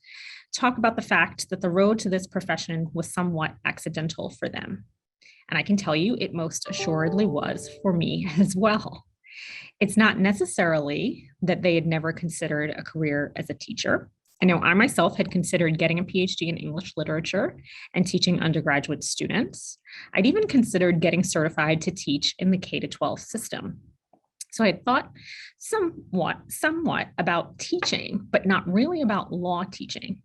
talk about the fact that the road to this profession was somewhat accidental for them. And I can tell you it most assuredly was for me as well. It's not necessarily that they had never considered a career as a teacher. I know I myself had considered getting a PhD in English literature and teaching undergraduate students. I'd even considered getting certified to teach in the K-12 system. So I had thought somewhat about teaching, but not really about law teaching.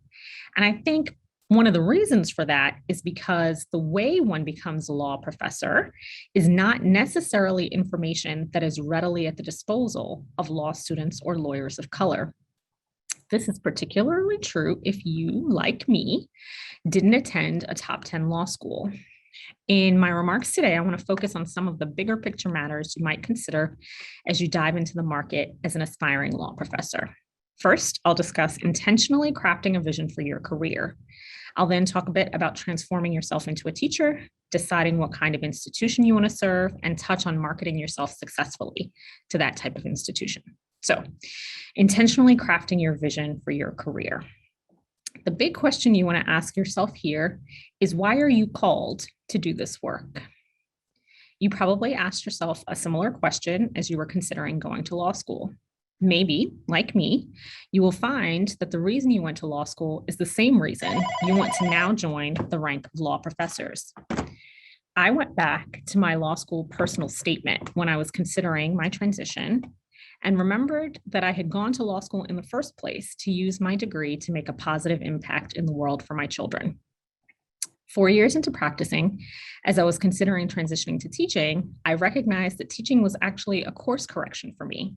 And I think one of the reasons for that is because the way one becomes a law professor is not necessarily information that is readily at the disposal of law students or lawyers of color. This is particularly true if you, like me, didn't attend a top 10 law school. In my remarks today, I want to focus on some of the bigger picture matters you might consider as you dive into the market as an aspiring law professor. First, I'll discuss intentionally crafting a vision for your career. I'll then talk a bit about transforming yourself into a teacher, deciding what kind of institution you want to serve, and touch on marketing yourself successfully to that type of institution. So, intentionally crafting your vision for your career. The big question you want to ask yourself here is, why are you called to do this work? You probably asked yourself a similar question as you were considering going to law school. Maybe, like me, you will find that the reason you went to law school is the same reason you want to now join the rank of law professors. I went back to my law school personal statement when I was considering my transition and remembered that I had gone to law school in the first place to use my degree to make a positive impact in the world for my children. 4 years into practicing, as I was considering transitioning to teaching, I recognized that teaching was actually a course correction for me.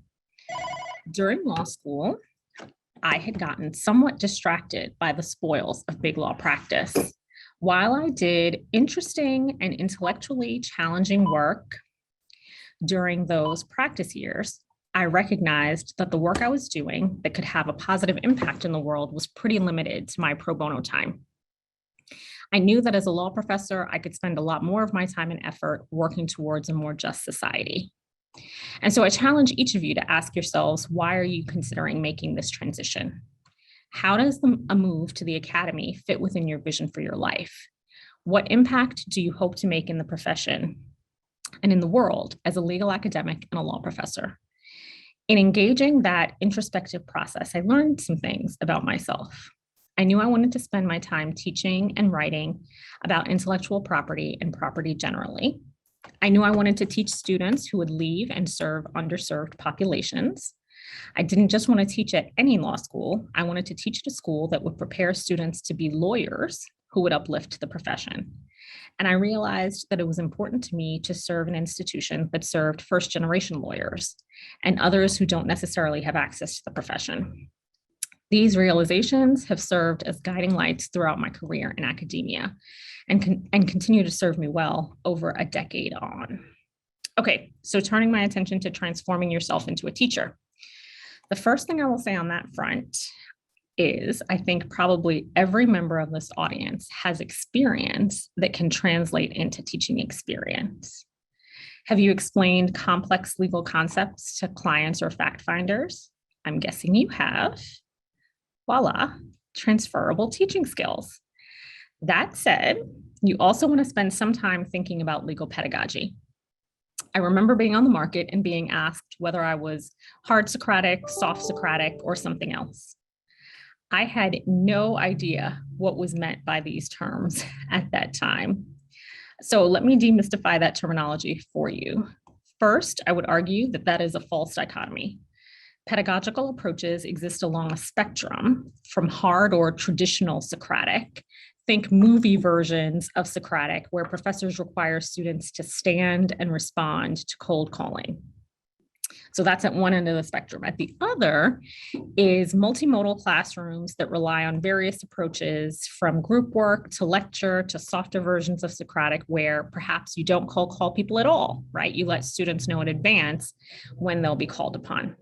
During law school, I had gotten somewhat distracted by the spoils of big law practice. While I did interesting and intellectually challenging work during those practice years, I recognized that the work I was doing that could have a positive impact in the world was pretty limited to my pro bono time. I knew that as a law professor, I could spend a lot more of my time and effort working towards a more just society. And so I challenge each of you to ask yourselves, why are you considering making this transition? How does a move to the academy fit within your vision for your life? What impact do you hope to make in the profession and in the world as a legal academic and a law professor? In engaging that introspective process, I learned some things about myself. I knew I wanted to spend my time teaching and writing about intellectual property and property generally. I knew I wanted to teach students who would leave and serve underserved populations. I didn't just want to teach at any law school. I wanted to teach at a school that would prepare students to be lawyers who would uplift the profession. And I realized that it was important to me to serve an institution that served first-generation lawyers and others who don't necessarily have access to the profession. These realizations have served as guiding lights throughout my career in academia and continue to serve me well over a decade on. Okay, so turning my attention to transforming yourself into a teacher. The first thing I will say on that front is I think probably every member of this audience has experience that can translate into teaching experience. Have you explained complex legal concepts to clients or fact finders? I'm guessing you have. Voila, transferable teaching skills. That said, you also want to spend some time thinking about legal pedagogy. I remember being on the market and being asked whether I was hard Socratic, soft Socratic, or something else. I had no idea what was meant by these terms at that time. So let me demystify that terminology for you. First, I would argue that that is a false dichotomy. Pedagogical approaches exist along a spectrum from hard or traditional Socratic. Think movie versions of Socratic, where professors require students to stand and respond to cold calling. So that's at one end of the spectrum. At the other is multimodal classrooms that rely on various approaches, from group work to lecture to softer versions of Socratic, where perhaps you don't cold call people at all, right? You let students know in advance when they'll be called upon.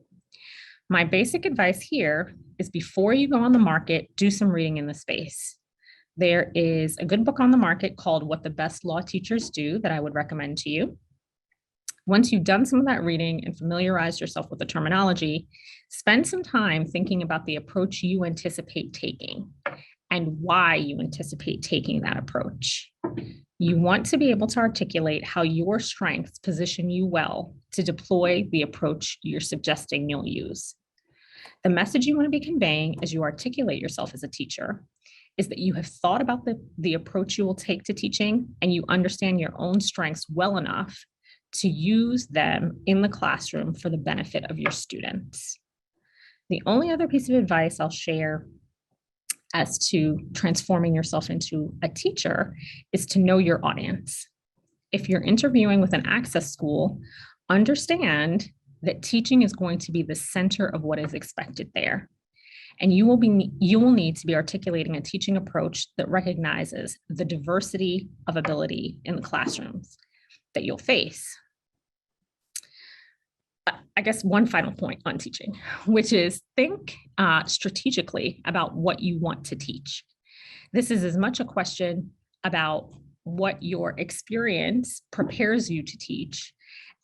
My basic advice here is before you go on the market, do some reading in the space. There is a good book on the market called What the Best Law Teachers Do that I would recommend to you. Once you've done some of that reading and familiarized yourself with the terminology, spend some time thinking about the approach you anticipate taking and why you anticipate taking that approach. You want to be able to articulate how your strengths position you well to deploy the approach you're suggesting you'll use. The message you want to be conveying as you articulate yourself as a teacher is that you have thought about the approach you will take to teaching, and you understand your own strengths well enough to use them in the classroom for the benefit of your students. The only other piece of advice I'll share as to transforming yourself into a teacher is to know your audience. If you're interviewing with an access school, understand that teaching is going to be the center of what is expected there. And you will need to be articulating a teaching approach that recognizes the diversity of ability in the classrooms that you'll face. I guess one final point on teaching, which is think strategically about what you want to teach. This is as much a question about what your experience prepares you to teach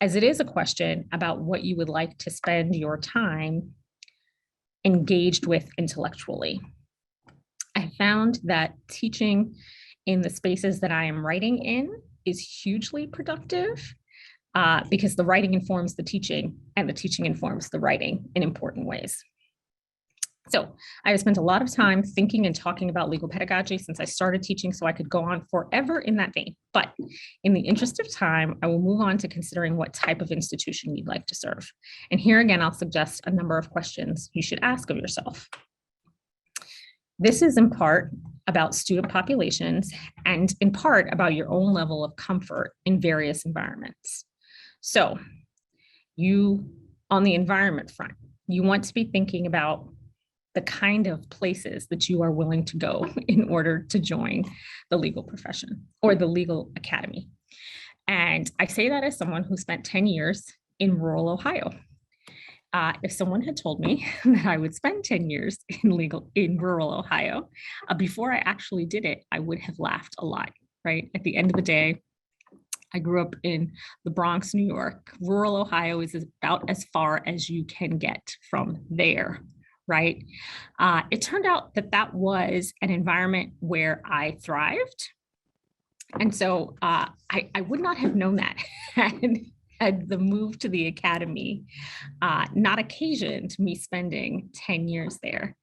as it is a question about what you would like to spend your time engaged with intellectually. I found that teaching in the spaces that I am writing in is hugely productive because the writing informs the teaching and the teaching informs the writing in important ways. So I have spent a lot of time thinking and talking about legal pedagogy since I started teaching, so I could go on forever in that vein. But in the interest of time, I will move on to considering what type of institution you'd like to serve. And here again, I'll suggest a number of questions you should ask of yourself. This is in part about student populations and in part about your own level of comfort in various environments. So on the environment front, you want to be thinking about the kind of places that you are willing to go in order to join the legal profession or the legal academy. And I say that as someone who spent 10 years in rural Ohio. If someone had told me that I would spend 10 years in rural Ohio, before I actually did it, I would have laughed a lot, right? At the end of the day, I grew up in the Bronx, New York. Rural Ohio is about as far as you can get from there, right? It turned out that that was an environment where I thrived. And so I would not have known that had the move to the academy not occasioned me spending 10 years there.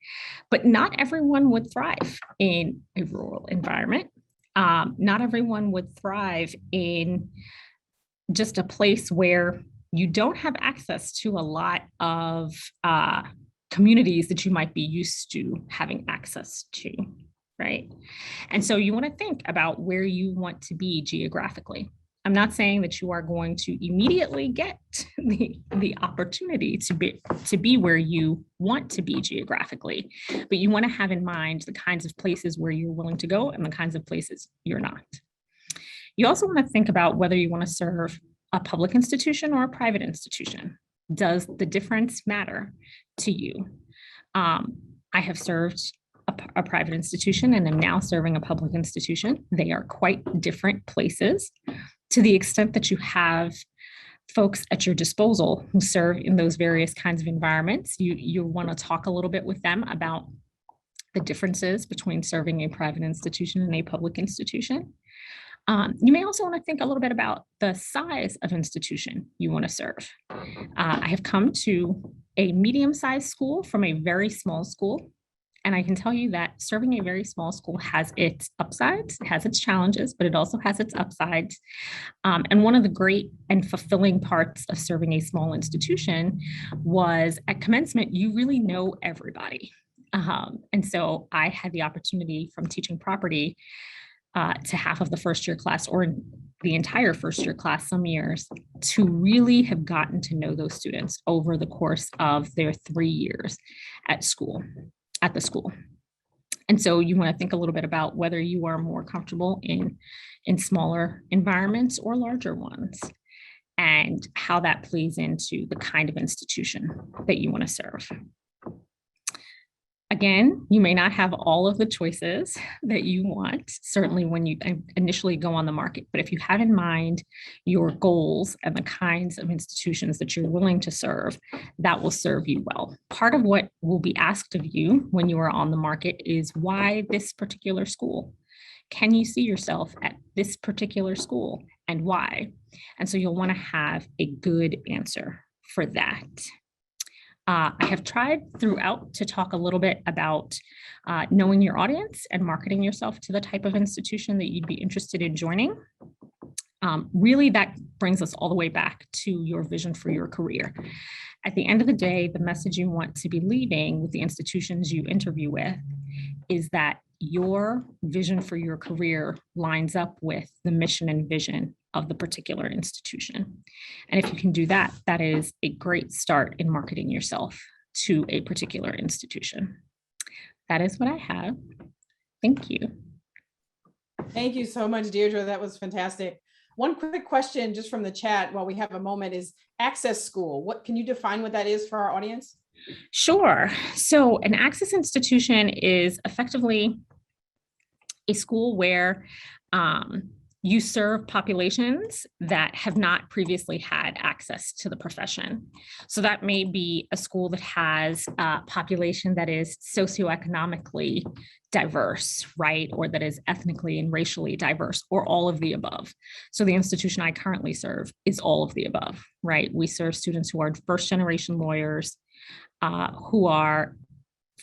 But not everyone would thrive in a rural environment. Not everyone would thrive in just a place where you don't have access to a lot of communities that you might be used to having access to, right? And so you want to think about where you want to be geographically. I'm not saying that you are going to immediately get the opportunity to be where you want to be geographically, but you want to have in mind the kinds of places where you're willing to go and the kinds of places you're not. You also want to think about whether you want to serve a public institution or a private institution. Does the difference matter to you? I have served a private institution and am now serving a public institution. They are quite different places. To the extent that you have folks at your disposal who serve in those various kinds of environments, you want to talk a little bit with them about the differences between serving a private institution and a public institution. You may also want to think a little bit about the size of institution you want to serve. I have come to a medium-sized school from a very small school. And I can tell you that serving a very small school has its upsides, it has its challenges, but it also has its upsides. And one of the great and fulfilling parts of serving a small institution was at commencement, you really know everybody. And so I had the opportunity from teaching property to half of the first year class or the entire first year class some years to really have gotten to know those students over the course of their 3 years at the school. And so you want to think a little bit about whether you are more comfortable in smaller environments or larger ones, and how that plays into the kind of institution that you want to serve. Again, you may not have all of the choices that you want, certainly when you initially go on the market, but if you have in mind your goals and the kinds of institutions that you're willing to serve, that will serve you well. Part of what will be asked of you when you are on the market is why this particular school? Can you see yourself at this particular school and why? And so you'll want to have a good answer for that. I have tried throughout to talk a little bit about knowing your audience and marketing yourself to the type of institution that you'd be interested in joining. Really, that brings us all the way back to your vision for your career. At the end of the day, the message you want to be leaving with the institutions you interview with is that your vision for your career lines up with the mission and vision of the particular institution. And if you can do that, that is a great start in marketing yourself to a particular institution. That is what I have. Thank you.
Thank you so much, Deirdre. That was fantastic. One quick question just from the chat while we have a moment is Access School. What can you define what that is for our audience?
Sure. So an access institution is effectively a school where you serve populations that have not previously had access to the profession. So that may be a school that has a population that is socioeconomically diverse, right? Or that is ethnically and racially diverse, or all of the above. So the institution I currently serve is all of the above, right? We serve students who are first generation lawyers, who are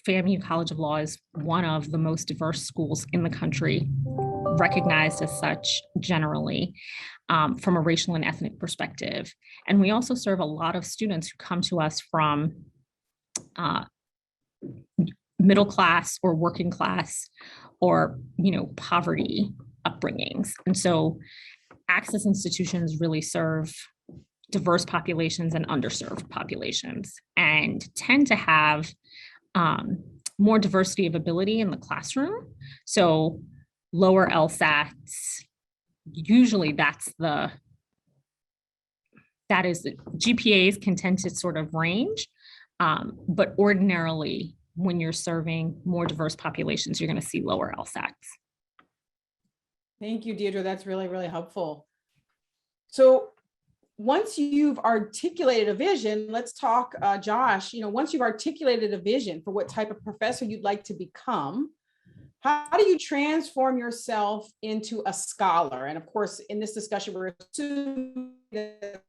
FAMU College of Law is one of the most diverse schools in the country, recognized as such generally from a racial and ethnic perspective. And we also serve a lot of students who come to us from middle class or working class or, poverty upbringings. And so access institutions really serve diverse populations and underserved populations and tend to have more diversity of ability in the classroom. So lower LSATs, usually that is GPAs can tend to sort of range, but ordinarily when you're serving more diverse populations, you're going to see lower LSATs.
Thank you, Deirdre. That's really, really helpful. So once you've articulated a vision, let's talk, Josh, once you've articulated a vision for what type of professor you'd like to become, how do you transform yourself into a scholar? And of course, in this discussion, we're assuming that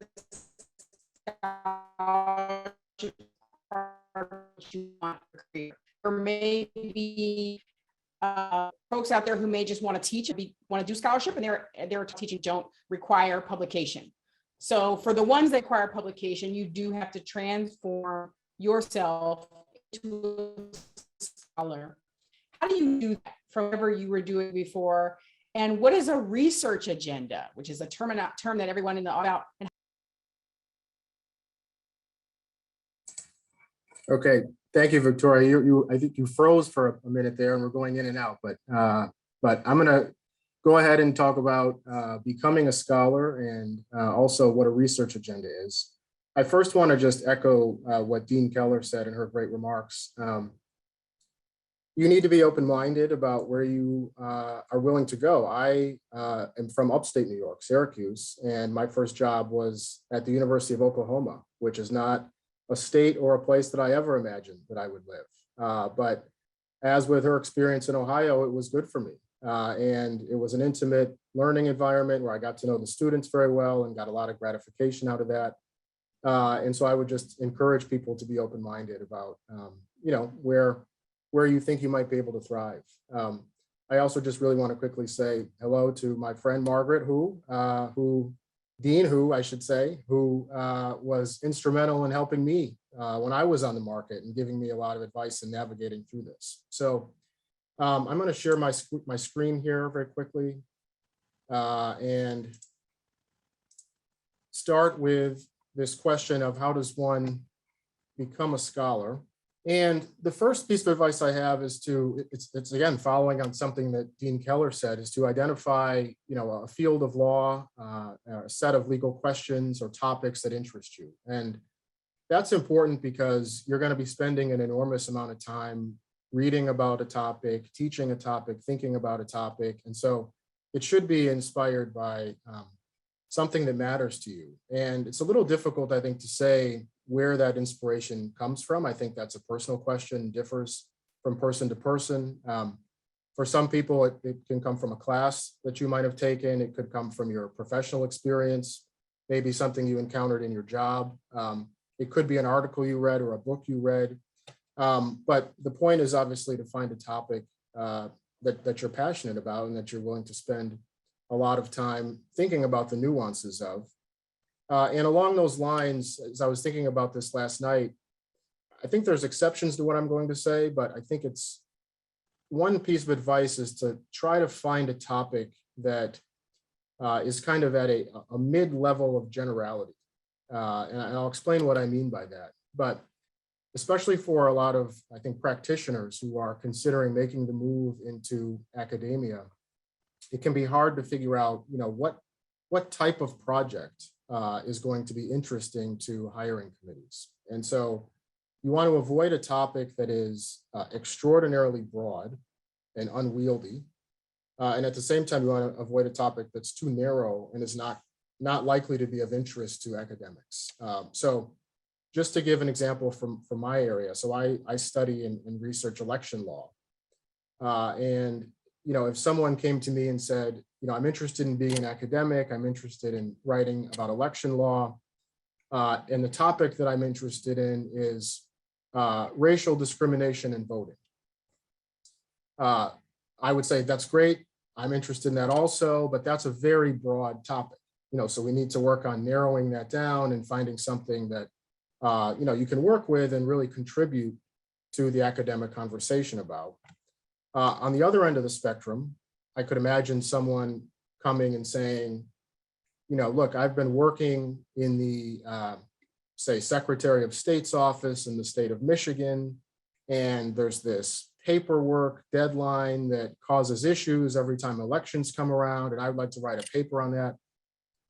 you want to create, or maybe folks out there who may just want to teach, want to do scholarship, and they're teaching don't require publication. So for the ones that require publication, you do have to transform yourself into a scholar. How do you do that from whatever you were doing before? And what is a research agenda, which is a term that everyone in the about.
Okay, thank you, Victoria. I think you froze for a minute there, and we're going in and out. But I'm gonna go ahead and talk about becoming a scholar and also what a research agenda is. I first want to just echo what Dean Keller said in her great remarks. You need to be open-minded about where you are willing to go. I am from upstate New York, Syracuse, and my first job was at the University of Oklahoma, which is not a state or a place that I ever imagined that I would live. But as with her experience in Ohio, it was good for me. And it was an intimate learning environment where I got to know the students very well and got a lot of gratification out of that. And so I would just encourage people to be open-minded about, where you think you might be able to thrive. I also just really want to quickly say hello to my friend Margaret, who was instrumental in helping me when I was on the market and giving me a lot of advice in navigating through this. So I'm going to share my screen here very quickly and start with this question of how does one become a scholar? And the first piece of advice I have is it's again, following on something that Dean Keller said, is to identify, a field of law, a set of legal questions or topics that interest you. And that's important because you're going to be spending an enormous amount of time reading about a topic, teaching a topic, thinking about a topic. And so it should be inspired by something that matters to you. And it's a little difficult, I think, to say where that inspiration comes from. I think that's a personal question, differs from person to person. For some people, it can come from a class that you might have taken. It could come from your professional experience, maybe something you encountered in your job. It could be an article you read or a book you read. But the point is obviously to find a topic that you're passionate about and that you're willing to spend a lot of time thinking about the nuances of. And along those lines, as I was thinking about this last night, I think there's exceptions to what I'm going to say, but I think it's one piece of advice is to try to find a topic that is kind of at a mid-level of generality. And I'll explain what I mean by that. But especially for a lot of, I think, practitioners who are considering making the move into academia, it can be hard to figure out, what type of project is going to be interesting to hiring committees. And so you want to avoid a topic that is extraordinarily broad and unwieldy. And at the same time, you want to avoid a topic that's too narrow and is not likely to be of interest to academics. So just to give an example from my area, so I study and research election law. And if someone came to me and said, I'm interested in being an academic, I'm interested in writing about election law, and the topic that I'm interested in is racial discrimination in voting. I would say that's great. I'm interested in that also, but that's a very broad topic. So we need to work on narrowing that down and finding something that you can work with and really contribute to the academic conversation about. On the other end of the spectrum, I could imagine someone coming and saying, look, I've been working in the, say, Secretary of State's office in the state of Michigan. and there's this paperwork deadline that causes issues every time elections come around, and I would like to write a paper on that.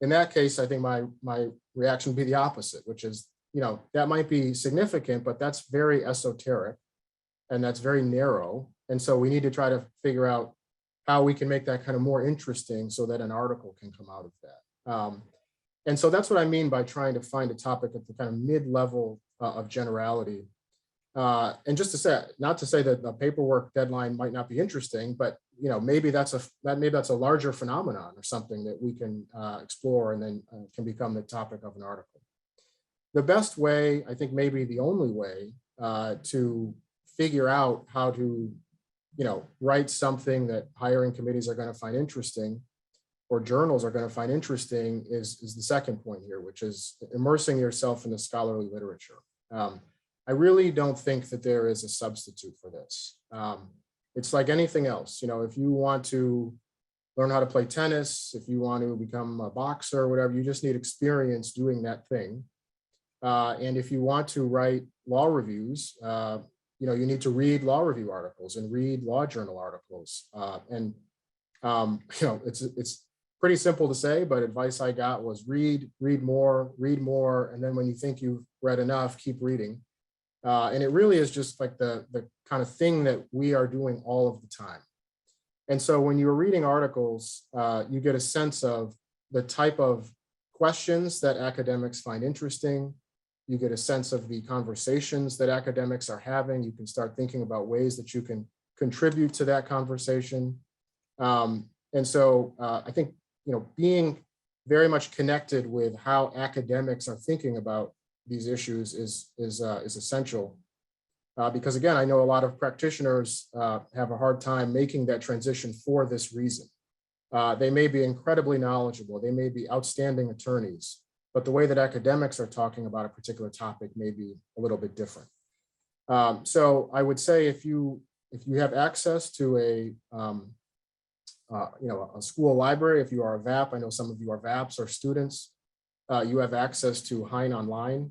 In that case, I think my reaction would be the opposite, which is, that might be significant, but that's very esoteric and that's very narrow. And so we need to try to figure out how we can make that kind of more interesting so that an article can come out of that. And so that's what I mean by trying to find a topic at the kind of mid-level of generality. And just to say, not to say that the paperwork deadline might not be interesting, but maybe that's a larger phenomenon or something that we can explore and then can become the topic of an article. The best way, I think maybe the only way to figure out how to write something that hiring committees are going to find interesting or journals are going to find interesting is the second point here, which is immersing yourself in the scholarly literature. I really don't think that there is a substitute for this. It's like anything else. If you want to learn how to play tennis, if you want to become a boxer or whatever, you just need experience doing that thing. And if you want to write law reviews, you need to read law review articles and read law journal articles. It's pretty simple to say, but advice I got was read more, and then when you think you've read enough, keep reading. And it really is just like the kind of thing that we are doing all of the time. And so when you're reading articles, you get a sense of the type of questions that academics find interesting. You get a sense of the conversations that academics are having. You can start thinking about ways that you can contribute to that conversation. And so I think, being very much connected with how academics are thinking about these issues is essential. Because again, I know a lot of practitioners have a hard time making that transition for this reason. They may be incredibly knowledgeable, they may be outstanding attorneys, but the way that academics are talking about a particular topic may be a little bit different. So I would say if you have access to a school library, if you are a VAP, I know some of you are VAPs or students, you have access to Hein Online.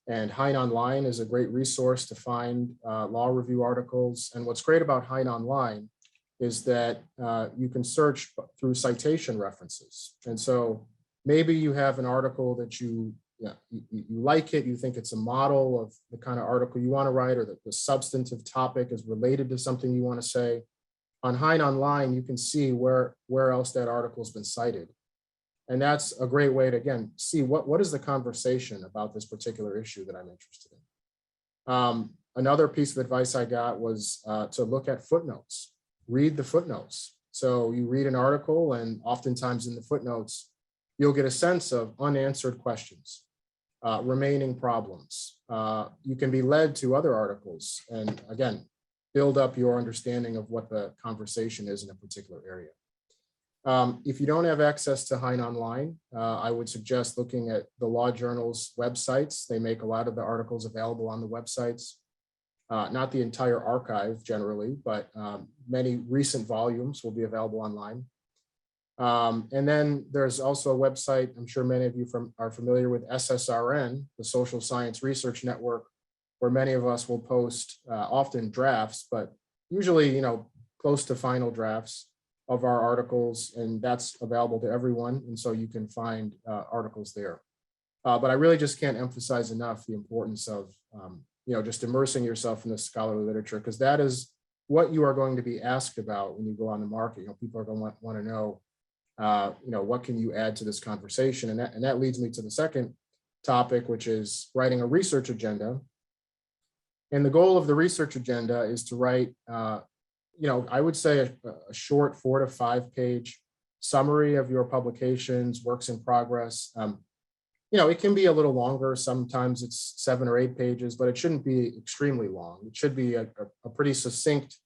And Hein Online is a great resource to find law review articles. And what's great about Hein Online is that you can search through citation references. And so maybe you have an article that you like it, you think it's a model of the kind of article you want to write, or that the substantive topic is related to something you want to say. On Hein Online, you can see where else that article has been cited. And that's a great way to, again, see what is the conversation about this particular issue that I'm interested in. Another piece of advice I got was to look at footnotes, read the footnotes. So you read an article, and oftentimes in the footnotes, you'll get a sense of unanswered questions, remaining problems. You can be led to other articles and, again, build up your understanding of what the conversation is in a particular area. If you don't have access to Hein Online, I would suggest looking at the law journal's websites. They make a lot of the articles available on the websites, not the entire archive generally, but many recent volumes will be available online. And then there's also a website, I'm sure many of you are familiar with, SSRN, the Social Science Research Network, where many of us will post often drafts, but usually, close to final drafts of our articles, and that's available to everyone. And so you can find articles there. But I really just can't emphasize enough the importance of, just immersing yourself in the scholarly literature, because that is what you are going to be asked about when you go on the market. People are going to want to know, what can you add to this conversation? And that leads me to the second topic, which is writing a research agenda. And the goal of the research agenda is to write, I would say a short 4 to 5 page summary of your publications, works in progress. It can be a little longer. Sometimes it's 7 or 8 pages, but it shouldn't be extremely long. It should be a pretty succinct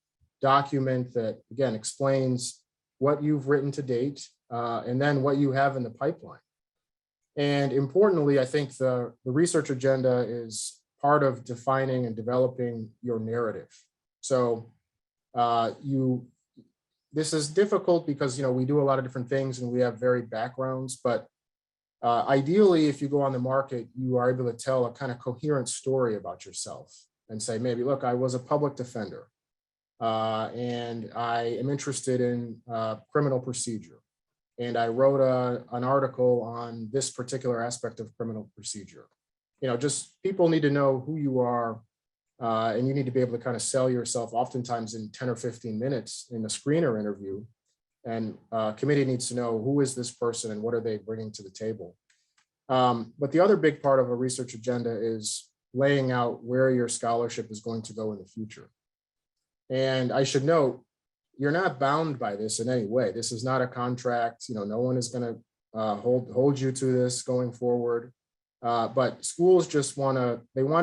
document that, again, explains what you've written to date, and then what you have in the pipeline. And importantly, I think the research agenda is part of defining and developing your narrative. So this is difficult because, we do a lot of different things and we have varied backgrounds, but ideally, if you go on the market, you are able to tell a kind of coherent story about yourself. and say, maybe, look, I was a public defender and I am interested in criminal procedure. And I wrote an article on this particular aspect of criminal procedure. Just people need to know who you are, and you need to be able to kind of sell yourself oftentimes in 10 or 15 minutes in a screener interview. And committee needs to know who is this person and what are they bringing to the table. But the other big part of a research agenda is laying out where your scholarship is going to go in the future. And I should note, you're not bound by this in any way. This is not a contract. No one is going to hold you to this going forward. But schools just want to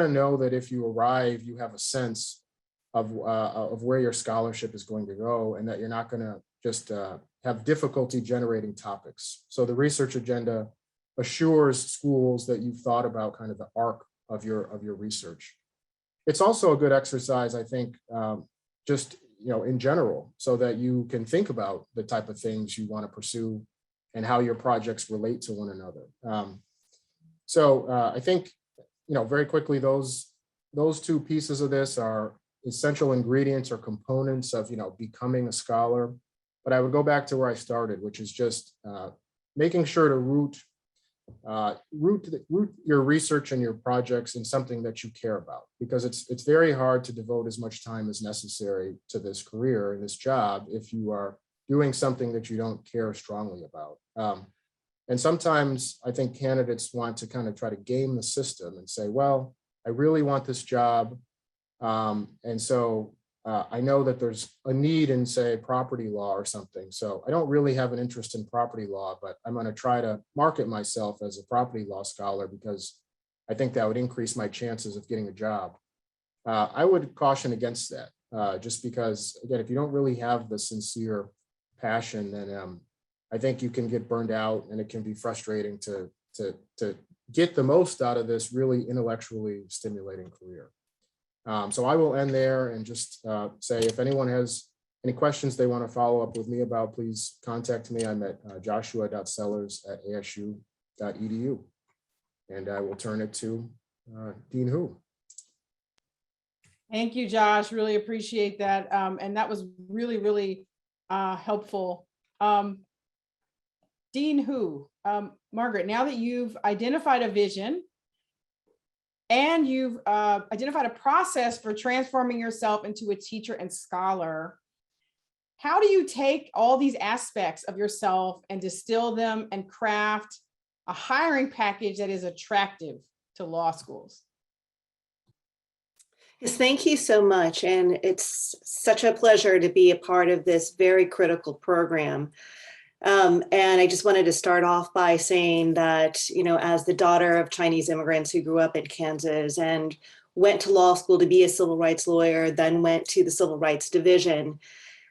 know that if you arrive, you have a sense of where your scholarship is going to go, and that you're not going to just have difficulty generating topics. So the research agenda assures schools that you've thought about kind of the arc of your research. It's also a good exercise, I think, just in general, so that you can think about the type of things you want to pursue and how your projects relate to one another. So I think, very quickly, those two pieces of this are essential ingredients or components of, becoming a scholar. But I would go back to where I started, which is just making sure to root your research and your projects in something that you care about, because it's very hard to devote as much time as necessary to this career and this job if you are doing something that you don't care strongly about. And sometimes I think candidates want to kind of try to game the system and say, well, I really want this job. And so I know that there's a need in, say, property law or something. So I don't really have an interest in property law, but I'm going to try to market myself as a property law scholar because I think that would increase my chances of getting a job. I would caution against that, just because, again, if you don't really have the sincere passion, then I think you can get burned out, and it can be frustrating to get the most out of this really intellectually stimulating career. So I will end there and just say, if anyone has any questions they want to follow up with me about, please contact me. I'm at joshua.sellers@asu.edu. And I will turn it to Dean Hu.
Thank you, Josh. Really appreciate that. And that was really, really helpful. Dean Hu, Margaret, now that you've identified a vision and you've identified a process for transforming yourself into a teacher and scholar, how do you take all these aspects of yourself and distill them and craft a hiring package that is attractive to law schools?
Yes, thank you so much. And it's such a pleasure to be a part of this very critical program. And I just wanted to start off by saying that, as the daughter of Chinese immigrants who grew up in Kansas and went to law school to be a civil rights lawyer, then went to the Civil Rights Division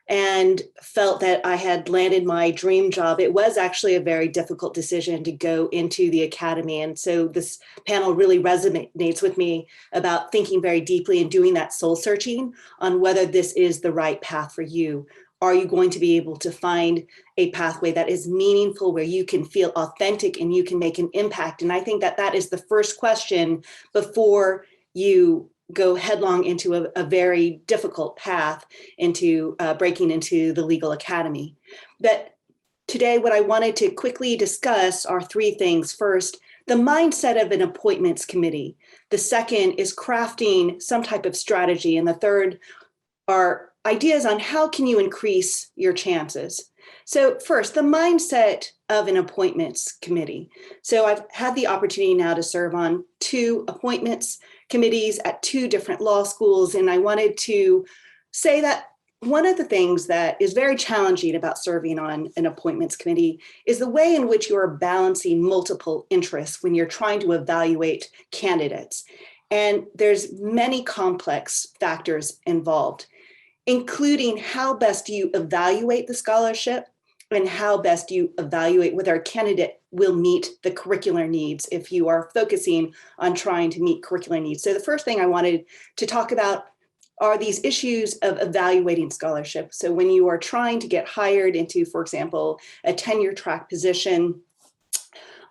and felt that I had landed my dream job, it was actually a very difficult decision to go into the academy. And so this panel really resonates with me about thinking very deeply and doing that soul searching on whether this is the right path for you. Are you going to be able to find a pathway that is meaningful, where you can feel authentic and you can make an impact? And I think that that is the first question before you go headlong into a very difficult path into breaking into the legal academy. But today, what I wanted to quickly discuss are three things. First, the mindset of an appointments committee. The second is crafting some type of strategy. And the third are ideas on how can you increase your chances. So first, the mindset of an appointments committee. So I've had the opportunity now to serve on 2 appointments committees at 2 different law schools. And I wanted to say that one of the things that is very challenging about serving on an appointments committee is the way in which you are balancing multiple interests when you're trying to evaluate candidates. And there's many complex factors involved, including how best you evaluate the scholarship and how best you evaluate whether a candidate will meet the curricular needs if you are focusing on trying to meet curricular needs. So the first thing I wanted to talk about are these issues of evaluating scholarship. So when you are trying to get hired into, for example, a tenure track position,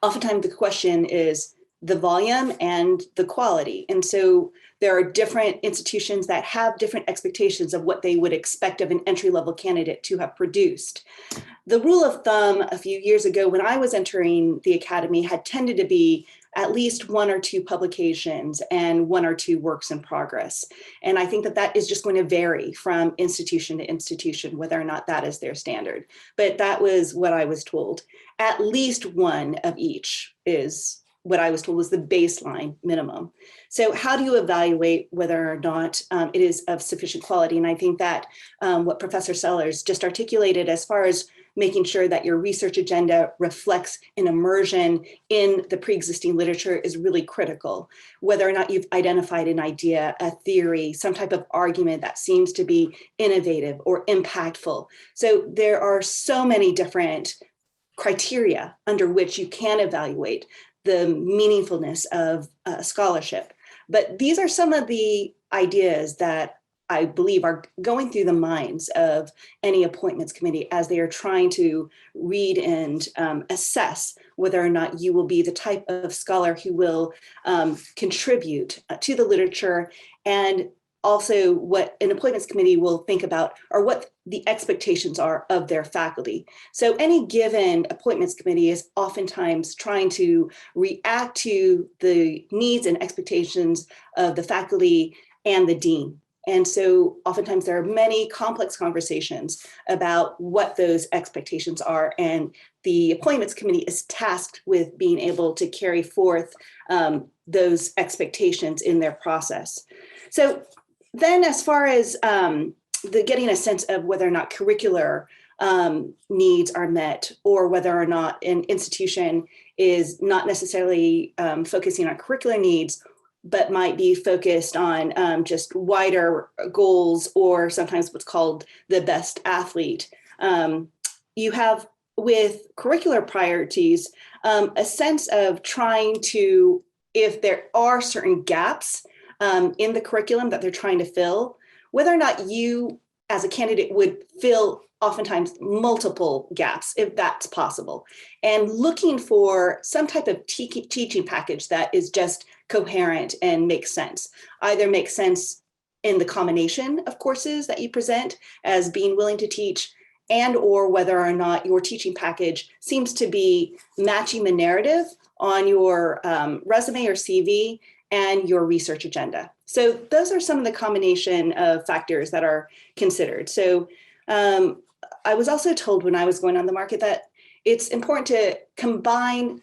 oftentimes the question is, the volume and the quality. And so there are different institutions that have different expectations of what they would expect of an entry-level candidate to have produced. The rule of thumb a few years ago when I was entering the academy had tended to be at least 1 or 2 publications and 1 or 2 works in progress. And I think that that is just going to vary from institution to institution, whether or not that is their standard. But that was what I was told. At least 1 of each is what I was told was the baseline minimum. So how do you evaluate whether or not it is of sufficient quality? And I think that what Professor Sellers just articulated as far as making sure that your research agenda reflects an immersion in the pre-existing literature is really critical. Whether or not you've identified an idea, a theory, some type of argument that seems to be innovative or impactful. So there are so many different criteria under which you can evaluate the meaningfulness of scholarship. But these are some of the ideas that I believe are going through the minds of any appointments committee as they are trying to read and assess whether or not you will be the type of scholar who will contribute to the literature, and also what an appointments committee will think about or what the expectations are of their faculty. So any given appointments committee is oftentimes trying to react to the needs and expectations of the faculty and the dean. And so oftentimes there are many complex conversations about what those expectations are, and the appointments committee is tasked with being able to carry forth those expectations in their process. So then as far as getting a sense of whether or not curricular needs are met, or whether or not an institution is not necessarily focusing on curricular needs, but might be focused on just wider goals, or sometimes what's called the best athlete. You have with curricular priorities, a sense of trying to, if there are certain gaps in the curriculum that they're trying to fill, whether or not you as a candidate would fill oftentimes multiple gaps, if that's possible, and looking for some type of teaching package that is just coherent and makes sense. Either makes sense in the combination of courses that you present as being willing to teach, and or whether or not your teaching package seems to be matching the narrative on your resume or CV and your research agenda. So those are some of the combination of factors that are considered. So I was also told when I was going on the market that it's important to combine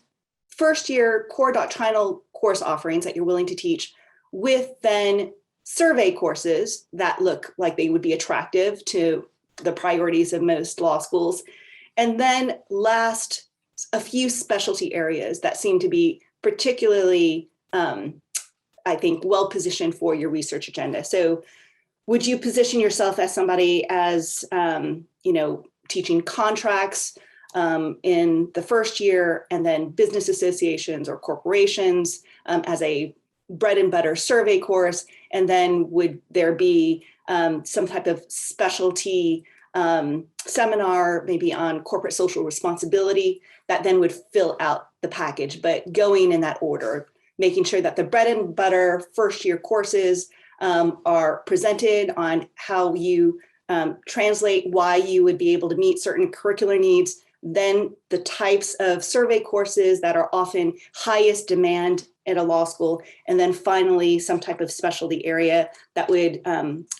first year core doctrinal course offerings that you're willing to teach with then survey courses that look like they would be attractive to the priorities of most law schools. And then last, a few specialty areas that seem to be particularly, I think, well positioned for your research agenda. So would you position yourself as somebody as, teaching contracts in the first year, and then business associations or corporations as a bread and butter survey course? And then would there be some type of specialty seminar, maybe on corporate social responsibility, that then would fill out the package, but going in that order, making sure that the bread and butter first year courses are presented on how you translate why you would be able to meet certain curricular needs, then the types of survey courses that are often highest demand at a law school, and then finally some type of specialty area that would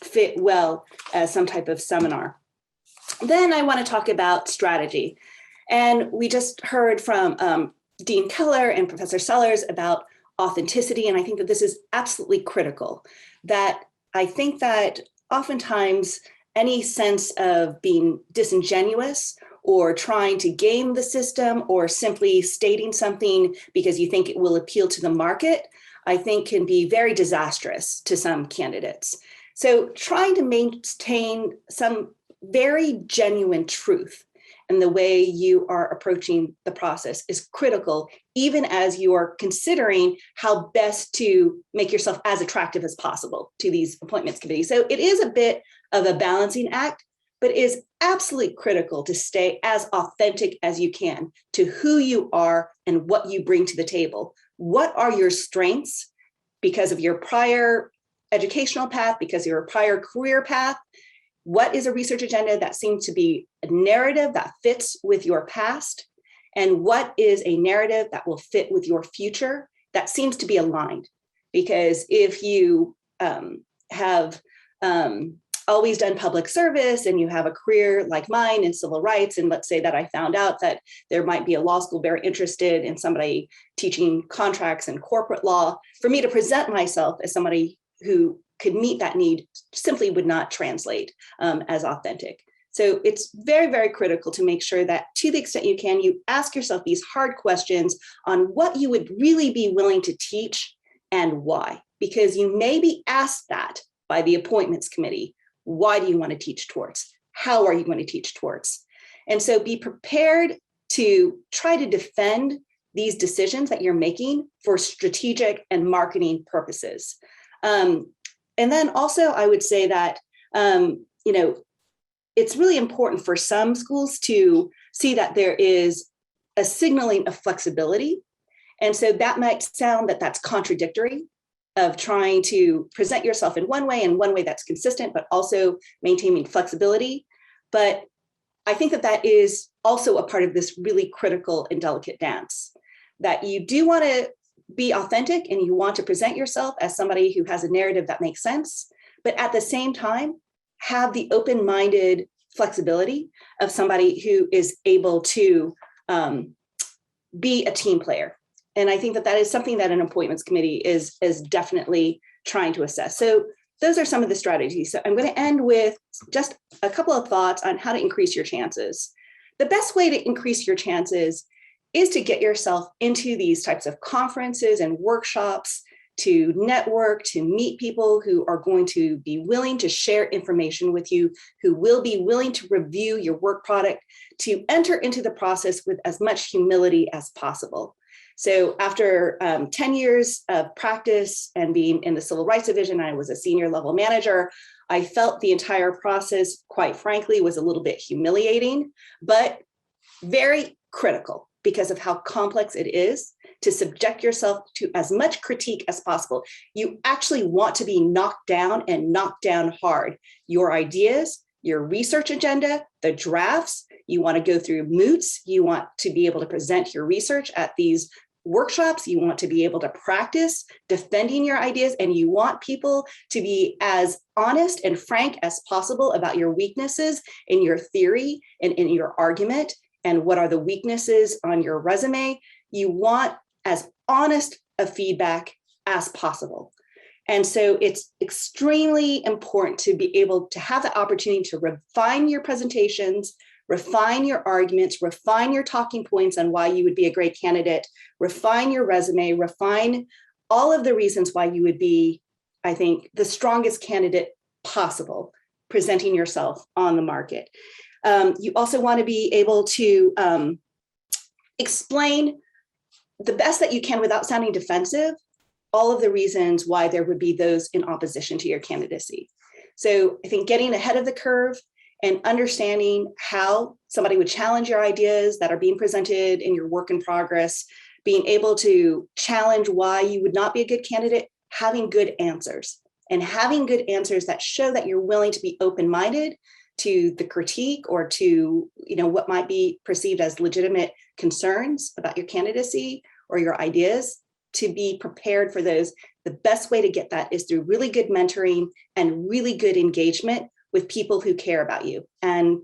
fit well as some type of seminar. Then I want to talk about strategy. And we just heard from Dean Keller and Professor Sellers about authenticity. And I think that this is absolutely critical, that I think that oftentimes any sense of being disingenuous or trying to game the system or simply stating something because you think it will appeal to the market, I think can be very disastrous to some candidates. So trying to maintain some very genuine truth in the way you are approaching the process is critical, even as you are considering how best to make yourself as attractive as possible to these appointments committees. So it is a bit of a balancing act, but it is absolutely critical to stay as authentic as you can to who you are and what you bring to the table, what are your strengths because of your prior educational path, because of your prior career path? What is a research agenda that seems to be a narrative that fits with your past? And what is a narrative that will fit with your future that seems to be aligned? Because if you have always done public service and you have a career like mine in civil rights, and let's say that I found out that there might be a law school very interested in somebody teaching contracts and corporate law, for me to present myself as somebody who could meet that need simply would not translate as authentic. So it's very, very critical to make sure that to the extent you can, you ask yourself these hard questions on what you would really be willing to teach and why, because you may be asked that by the appointments committee. Why do you want to teach torts? How are you going to teach torts? And so be prepared to try to defend these decisions that you're making for strategic and marketing purposes. And then also I would say that, it's really important for some schools to see that there is a signaling of flexibility. And so that might sound that that's contradictory of trying to present yourself in one way and one way that's consistent, but also maintaining flexibility. But I think that that is also a part of this really critical and delicate dance, that you do want to be authentic and you want to present yourself as somebody who has a narrative that makes sense, but at the same time, have the open-minded flexibility of somebody who is able to be a team player. And I think that that is something that an appointments committee is definitely trying to assess. So those are some of the strategies. So I'm going to end with just a couple of thoughts on how to increase your chances. The best way to increase your chances is to get yourself into these types of conferences and workshops, to network, to meet people who are going to be willing to share information with you, who will be willing to review your work product, to enter into the process with as much humility as possible. So after 10 years of practice and being in the civil rights division, I was a senior level manager. I felt the entire process, quite frankly, was a little bit humiliating, but very critical because of how complex it is to subject yourself to as much critique as possible. You actually want to be knocked down and knocked down hard. Your ideas, your research agenda, the drafts, you want to go through moots, you want to be able to present your research at these workshops, you want to be able to practice defending your ideas, and you want people to be as honest and frank as possible about your weaknesses in your theory and in your argument, and what are the weaknesses on your resume. You want as honest a feedback as possible. And so it's extremely important to be able to have the opportunity to refine your presentations, refine your arguments, refine your talking points on why you would be a great candidate, refine your resume, refine all of the reasons why you would be, I think, the strongest candidate possible presenting yourself on the market. You also want to be able to explain the best that you can without sounding defensive, all of the reasons why there would be those in opposition to your candidacy. So I think getting ahead of the curve and understanding how somebody would challenge your ideas that are being presented in your work in progress, being able to challenge why you would not be a good candidate, having good answers, and having good answers that show that you're willing to be open-minded to the critique or to, what might be perceived as legitimate concerns about your candidacy or your ideas, to be prepared for those. The best way to get that is through really good mentoring and really good engagement with people who care about you. And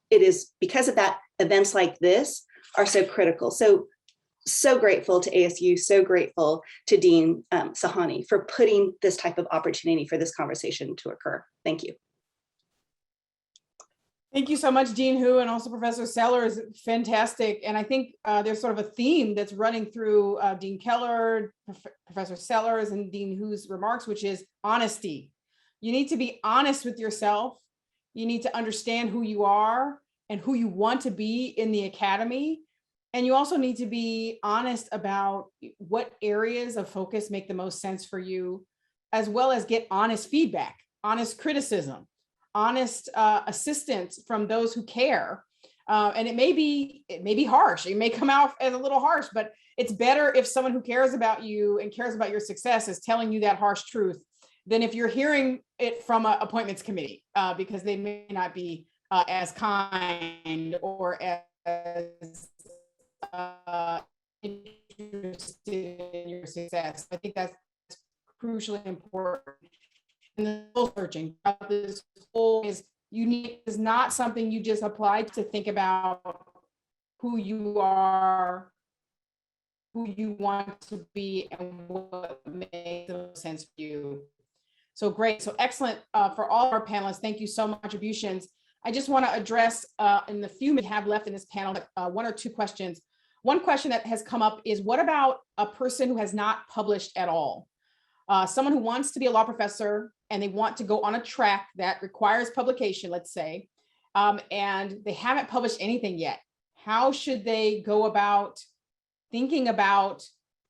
it is because of that, events like this are so critical. So grateful to ASU, so grateful to Dean Sahani for putting this type of opportunity for this conversation to occur. Thank you.
Thank you so much, Dean Hu, and also Professor Sellers. Fantastic. And I think there's sort of a theme that's running through Dean Keller, Professor Sellers, and Dean Hu's remarks, which is honesty. You need to be honest with yourself. You need to understand who you are and who you want to be in the academy. And you also need to be honest about what areas of focus make the most sense for you, as well as get honest feedback, honest criticism, honest assistance from those who care, And it may be harsh. It may come out as a little harsh, but it's better if someone who cares about you and cares about your success is telling you that harsh truth than if you're hearing it from an appointments committee, because they may not be as kind or as interested in your success. I think that's crucially important. And the soul searching about this whole is unique, is not something you just apply to think about who you are, who you want to be, and what makes the most sense for you. So great. So excellent for all our panelists. Thank you so much, contributions. I just want to address in the few we have left in this panel, one or two questions. One question that has come up is, what about a person who has not published at all? Someone who wants to be a law professor and they want to go on a track that requires publication, let's say, and they haven't published anything yet. How should they go about thinking about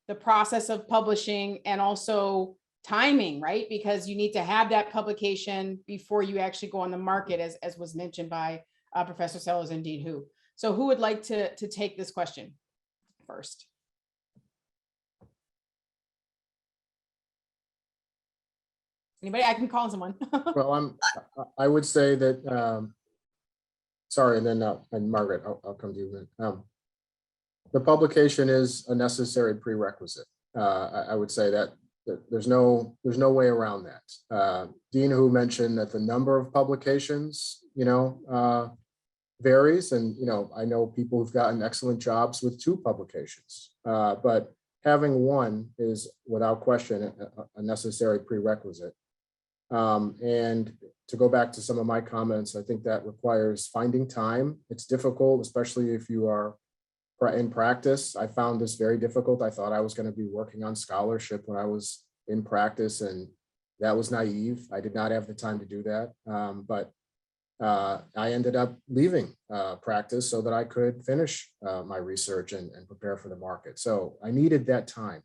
the process of publishing and also timing, right? Because you need to have that publication before you actually go on the market, as was mentioned by Professor Sellers and Dean Hu. So who would like to take this question first? Anybody? I can call someone.
Well, I would say that, sorry, and then and Margaret, I'll come to you then. The publication is a necessary prerequisite. I would say that there's no way around that. Dean Hu mentioned that the number of publications, varies, and I know people who've gotten excellent jobs with 2 publications, but having one is without question a necessary prerequisite. And to go back to some of my comments, I think that requires finding time. It's difficult, especially if you are in practice. I found this very difficult. I thought I was going to be working on scholarship when I was in practice, and that was naive. I did not have the time to do that. But I ended up leaving practice so that I could finish my research and prepare for the market. So I needed that time.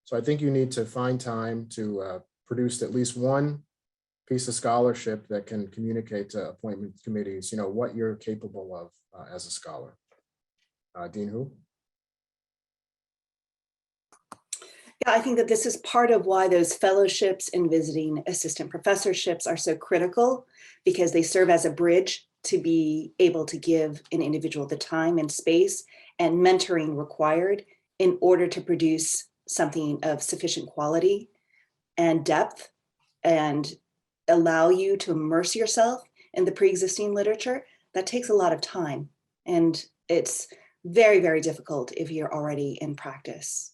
So I think you need to find time to produce at least one piece of scholarship that can communicate to appointment committees, what you're capable of as a scholar. Dean Hu?
Yeah, I think that this is part of why those fellowships and visiting assistant professorships are so critical, because they serve as a bridge to be able to give an individual the time and space and mentoring required in order to produce something of sufficient quality and depth and allow you to immerse yourself in the pre-existing literature. That takes a lot of time, and it's very, very difficult if you're already in practice.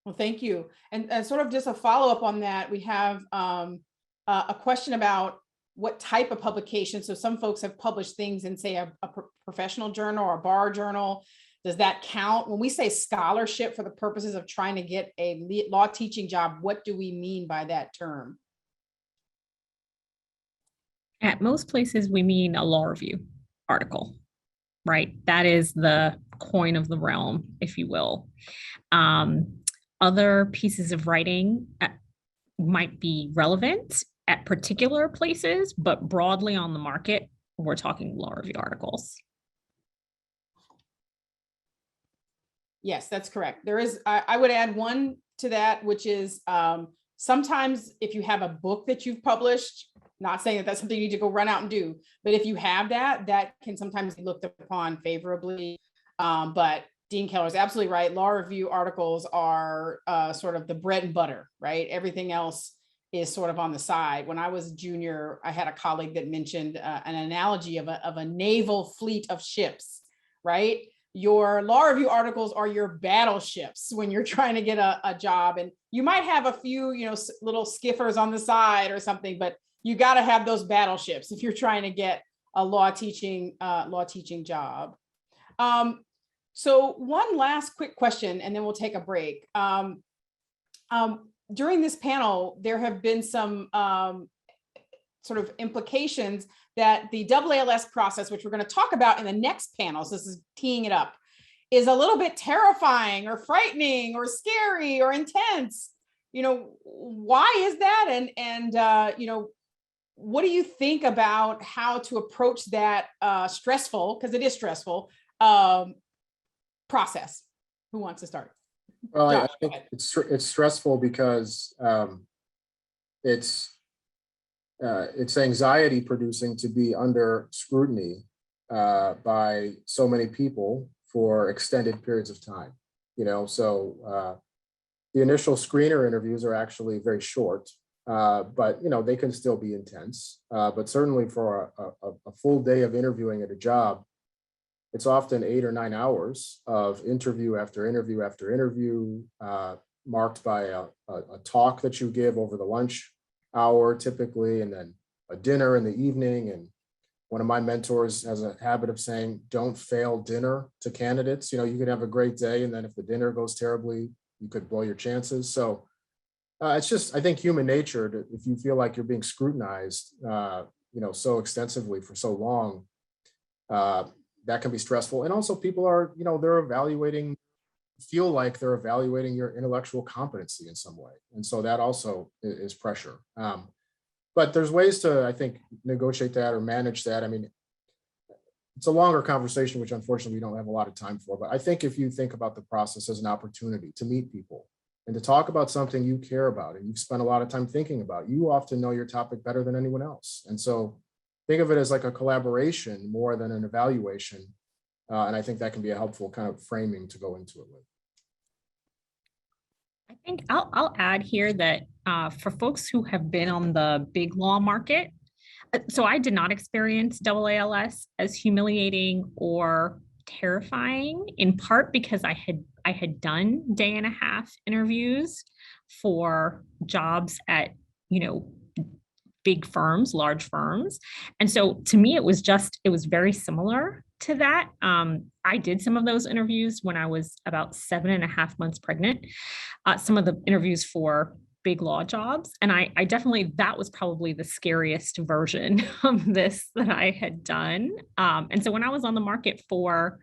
Well, thank you. And sort of just a follow-up on that, we have a question about what type of publication. So some folks have published things in, say, a professional journal or a bar journal. Does that count? When we say scholarship for the purposes of trying to get a law teaching job, what do we mean by that term?
At most places, we mean a law review article, right? That is the coin of the realm, if you will. Other pieces of writing might be relevant at particular places, but broadly on the market, we're talking law review articles.
Yes, that's correct. There is, I would add one to that, which is sometimes if you have a book that you've published, not saying that that's something you need to go run out and do, but if you have that can sometimes be looked upon favorably. But Dean Keller is absolutely right. Law review articles are sort of the bread and butter, right? Everything else is sort of on the side. When I was a junior, I had a colleague that mentioned an analogy of a naval fleet of ships, right? Your law review articles are your battleships when you're trying to get a job, and you might have a few, little skiffers on the side or something, but you got to have those battleships if you're trying to get a law teaching job. So one last quick question, and then we'll take a break. During this panel, there have been some sort of implications that the AALS process, which we're going to talk about in the next panel, so this is teeing it up, is a little bit terrifying or frightening or scary or intense. Why is that? And what do you think about how to approach that stressful, because it is stressful, process? Who wants to start?
Well, I
Josh, go
think
ahead.
it's stressful because it's anxiety producing to be under scrutiny by so many people for extended periods of time. So the initial screener interviews are actually very short, but they can still be intense. But certainly for a full day of interviewing at a job, it's often 8 or 9 hours of interview after interview after interview, marked by a talk that you give over the lunch hour typically, and then a dinner in the evening. And one of my mentors has a habit of saying, don't fail dinner to candidates. You could have a great day, and then if the dinner goes terribly, you could blow your chances. So it's just, I think, human nature if you feel like you're being scrutinized, so extensively for so long, that can be stressful. And also people are, they're feel like they're evaluating your intellectual competency in some way. And so that also is pressure. But there's ways to, I think, negotiate that or manage that. I mean, it's a longer conversation, which unfortunately we don't have a lot of time for. But I think if you think about the process as an opportunity to meet people and to talk about something you care about and you've spent a lot of time thinking about, you often know your topic better than anyone else. And so think of it as like a collaboration more than an evaluation. And I think that can be a helpful kind of framing to go into it with.
I think I'll add here that for folks who have been on the big law market, so I did not experience AALS as humiliating or terrifying, in part because I had done 1.5-day interviews for jobs at, big firms, large firms. And so to me, it was very similar to that. I did some of those interviews when I was about 7.5 months pregnant, some of the interviews for big law jobs. And I definitely, that was probably the scariest version of this that I had done. And so when I was on the market for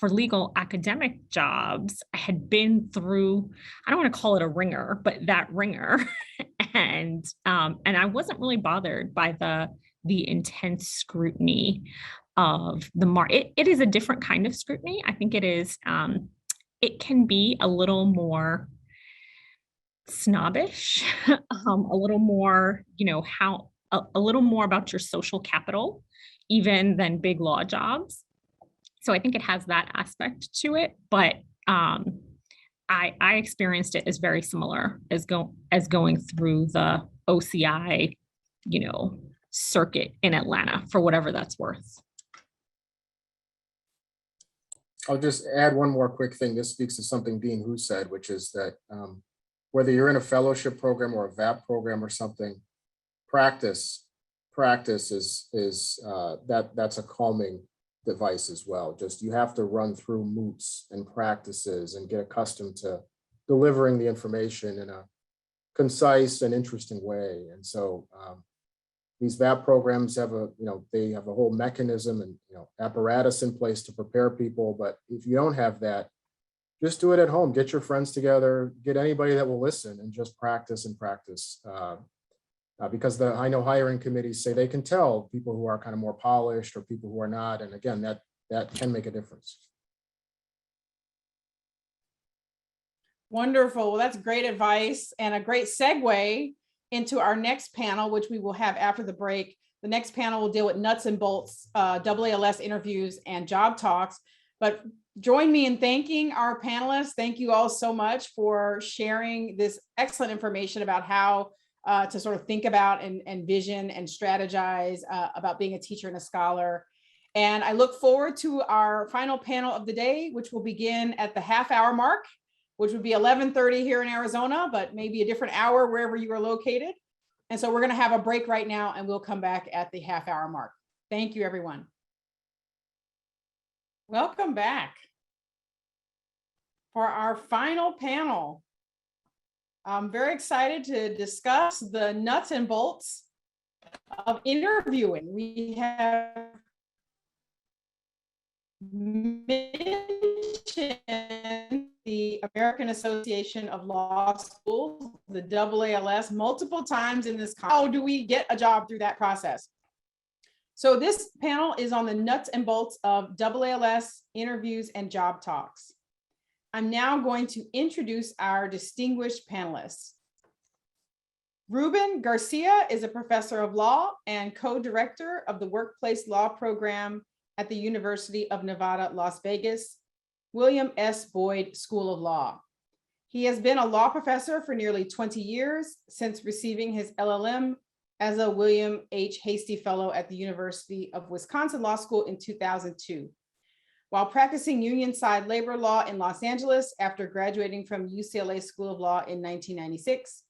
legal academic jobs, I had been through, I don't want to call it a ringer, but that ringer. And I wasn't really bothered by the intense scrutiny of the market. It is a different kind of scrutiny. I think it is, it can be a little more snobbish, a little more, a little more about your social capital, even than big law jobs. So I think it has that aspect to it, but I experienced it as very similar as going through the OCI, circuit in Atlanta, for whatever that's worth.
I'll just add one more quick thing. This speaks to something Dean Hu said, which is that whether you're in a fellowship program or a VAP program or something, practice is that's a calming device as well. Just you have to run through moots and practices and get accustomed to delivering the information in a concise and interesting way. And so these VAP programs have they have a whole mechanism and apparatus in place to prepare people. But if you don't have that, just do it at home. Get your friends together, get anybody that will listen, and just practice and practice. Because I know hiring committees say they can tell people who are kind of more polished or people who are not. And again, that can make a difference.
Wonderful. Well, that's great advice and a great segue into our next panel, which we will have after the break. The next panel will deal with nuts and bolts, AALS interviews and job talks. But join me in thanking our panelists. Thank you all so much for sharing this excellent information about how to sort of think about and vision and strategize about being a teacher and a scholar. And I look forward to our final panel of the day, which will begin at the half-hour mark, which would be 11:30 here in Arizona, but maybe a different hour wherever you are located. And so we're going to have a break right now, and we'll come back at the half-hour mark. Thank you, everyone. Welcome back for our final panel. I'm very excited to discuss the nuts and bolts of interviewing. We have mentioned the American Association of Law Schools, the AALS, multiple times in this. How do we get a job through that process? So this panel is on the nuts and bolts of AALS interviews and job talks. I'm now going to introduce our distinguished panelists. Ruben Garcia is a professor of law and co-director of the Workplace Law Program at the University of Nevada, Las Vegas, William S. Boyd School of Law. He has been a law professor for nearly 20 years since receiving his LLM as a William H. Hastie Fellow at the University of Wisconsin Law School in 2002. While practicing union-side labor law in Los Angeles after graduating from UCLA School of Law in 1996,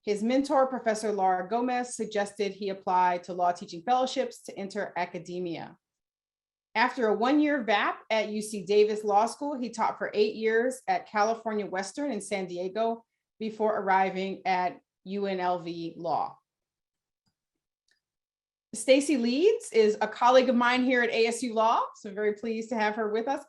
his mentor, Professor Laura Gomez, suggested he apply to law teaching fellowships to enter academia. After a one-year VAP at UC Davis Law School, he taught for 8 years at California Western in San Diego before arriving at UNLV Law. Stacy Leeds is a colleague of mine here at ASU Law, so I'm very pleased to have her with us.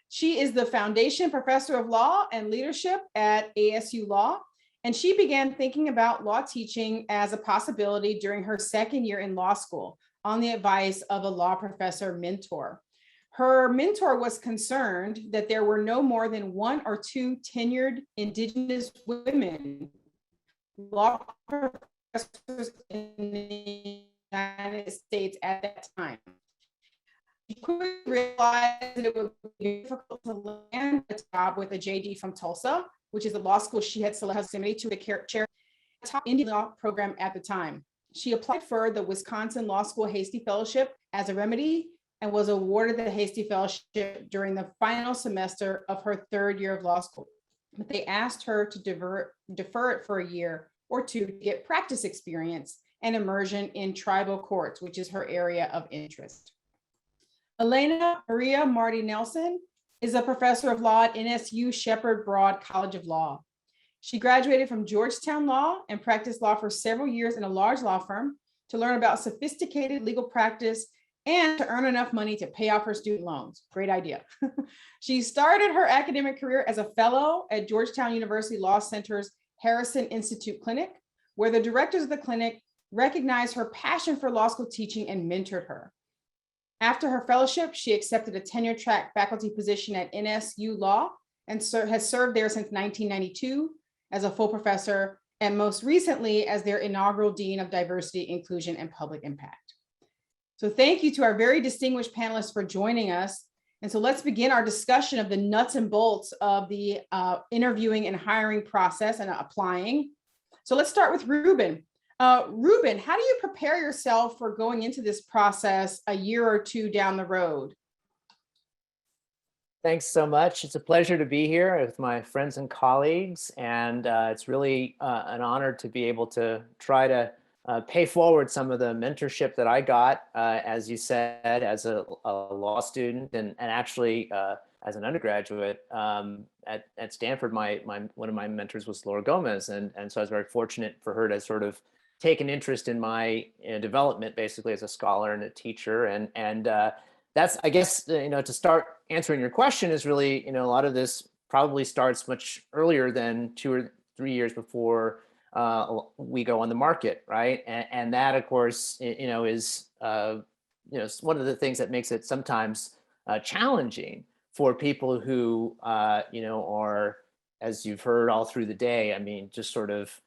She is the Foundation Professor of Law and Leadership at ASU Law, and she began thinking about law teaching as a possibility during her second year in law school on the advice of a law professor mentor. Her mentor was concerned that there were no more than 1 or 2 tenured Indigenous women law professors in the United States at that time. She quickly realized that it would be difficult to land a job with a JD from Tulsa, which is the law school she had selected proximity to the chair top Indian law program at the time. She applied for the Wisconsin Law School Hastie Fellowship as a remedy and was awarded the Hastie Fellowship during the final semester of her 3rd year of law school. But they asked her to defer it for a year or 2 to get practice experience and immersion in tribal courts, which is her area of interest. Elena Maria Marty Nelson is a professor of law at NSU Shepherd Broad College of Law. She graduated from Georgetown Law and practiced law for several years in a large law firm to learn about sophisticated legal practice and to earn enough money to pay off her student loans. Great idea. She started her academic career as a fellow at Georgetown University Law Center's Harrison Institute Clinic, where the directors of the clinic recognized her passion for law school teaching and mentored her. After her fellowship, she accepted a tenure-track faculty position at NSU Law and has served there since 1992 as a full professor, and most recently as their inaugural Dean of Diversity, Inclusion, and Public Impact. So thank you to our very distinguished panelists for joining us. And so let's begin our discussion of the nuts and bolts of the interviewing and hiring process and applying. So let's start with Ruben. Ruben, how do you prepare yourself for going into this process a year or 2 down the road?
Thanks so much. It's a pleasure to be here with my friends and colleagues, and it's really an honor to be able to try to pay forward some of the mentorship that I got, as you said, as a law student and actually as an undergraduate at Stanford. One of my mentors was Laura Gomez, and so I was very fortunate for her to sort of take an interest in my development, basically as a scholar and a teacher, and that's, I guess, to start answering your question is really, a lot of this probably starts much earlier than 2 or 3 years before we go on the market, right? And that, of course, is one of the things that makes it sometimes challenging for people who, are, as you've heard all through the day, I mean, just sort of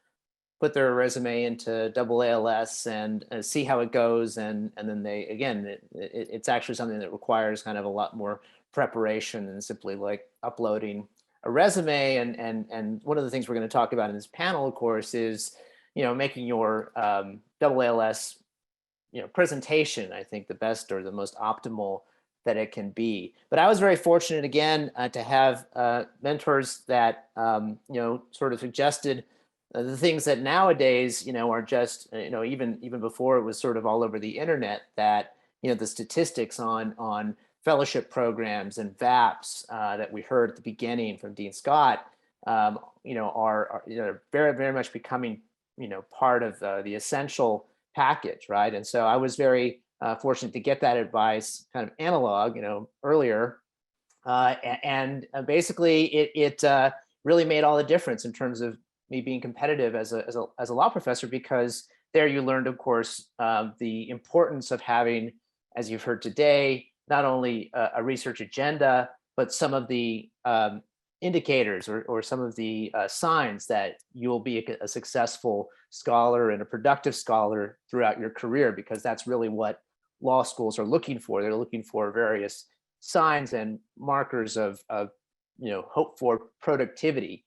put their resume into AALS and see how it goes. And then they, again, it's actually something that requires kind of a lot more preparation than simply like uploading a resume. And one of the things we're going to talk about in this panel, of course, is, making your AALS, presentation, I think the best or the most optimal that it can be. But I was very fortunate, again, to have mentors that, sort of suggested the things that nowadays, are just, even before it was sort of all over the internet, that, the statistics on fellowship programs and VAPs that we heard at the beginning from Dean Scott, are very, very much becoming, part of the essential package, right? And so I was very fortunate to get that advice kind of analog, earlier Basically, it really made all the difference in terms of me being competitive as a law professor, because there you learned, of course, the importance of having, as you've heard today, not only a research agenda, but some of the indicators or some of the signs that you will be a successful scholar and a productive scholar throughout your career, because that's really what law schools are looking for. They're looking for various signs and markers of hope for productivity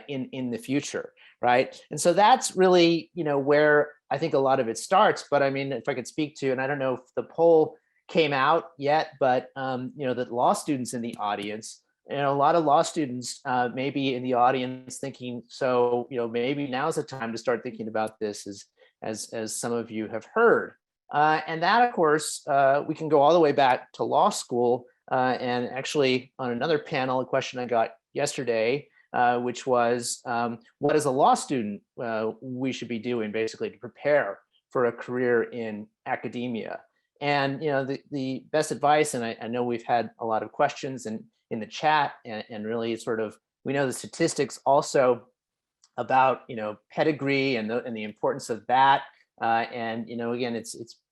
in the future, right? And so that's really where I think a lot of it starts. But I mean, if I could speak to, and I don't know if the poll came out yet, but the law students in the audience, a lot of law students may be in the audience thinking, so maybe now's the time to start thinking about this, as some of you have heard. And that, of course, we can go all the way back to law school. And actually, on another panel, a question I got yesterday, which was, what as a law student we should be doing basically to prepare for a career in academia. And the best advice, and I know we've had a lot of questions in the chat, and really sort of, we know the statistics also about pedigree and the importance of that. And again,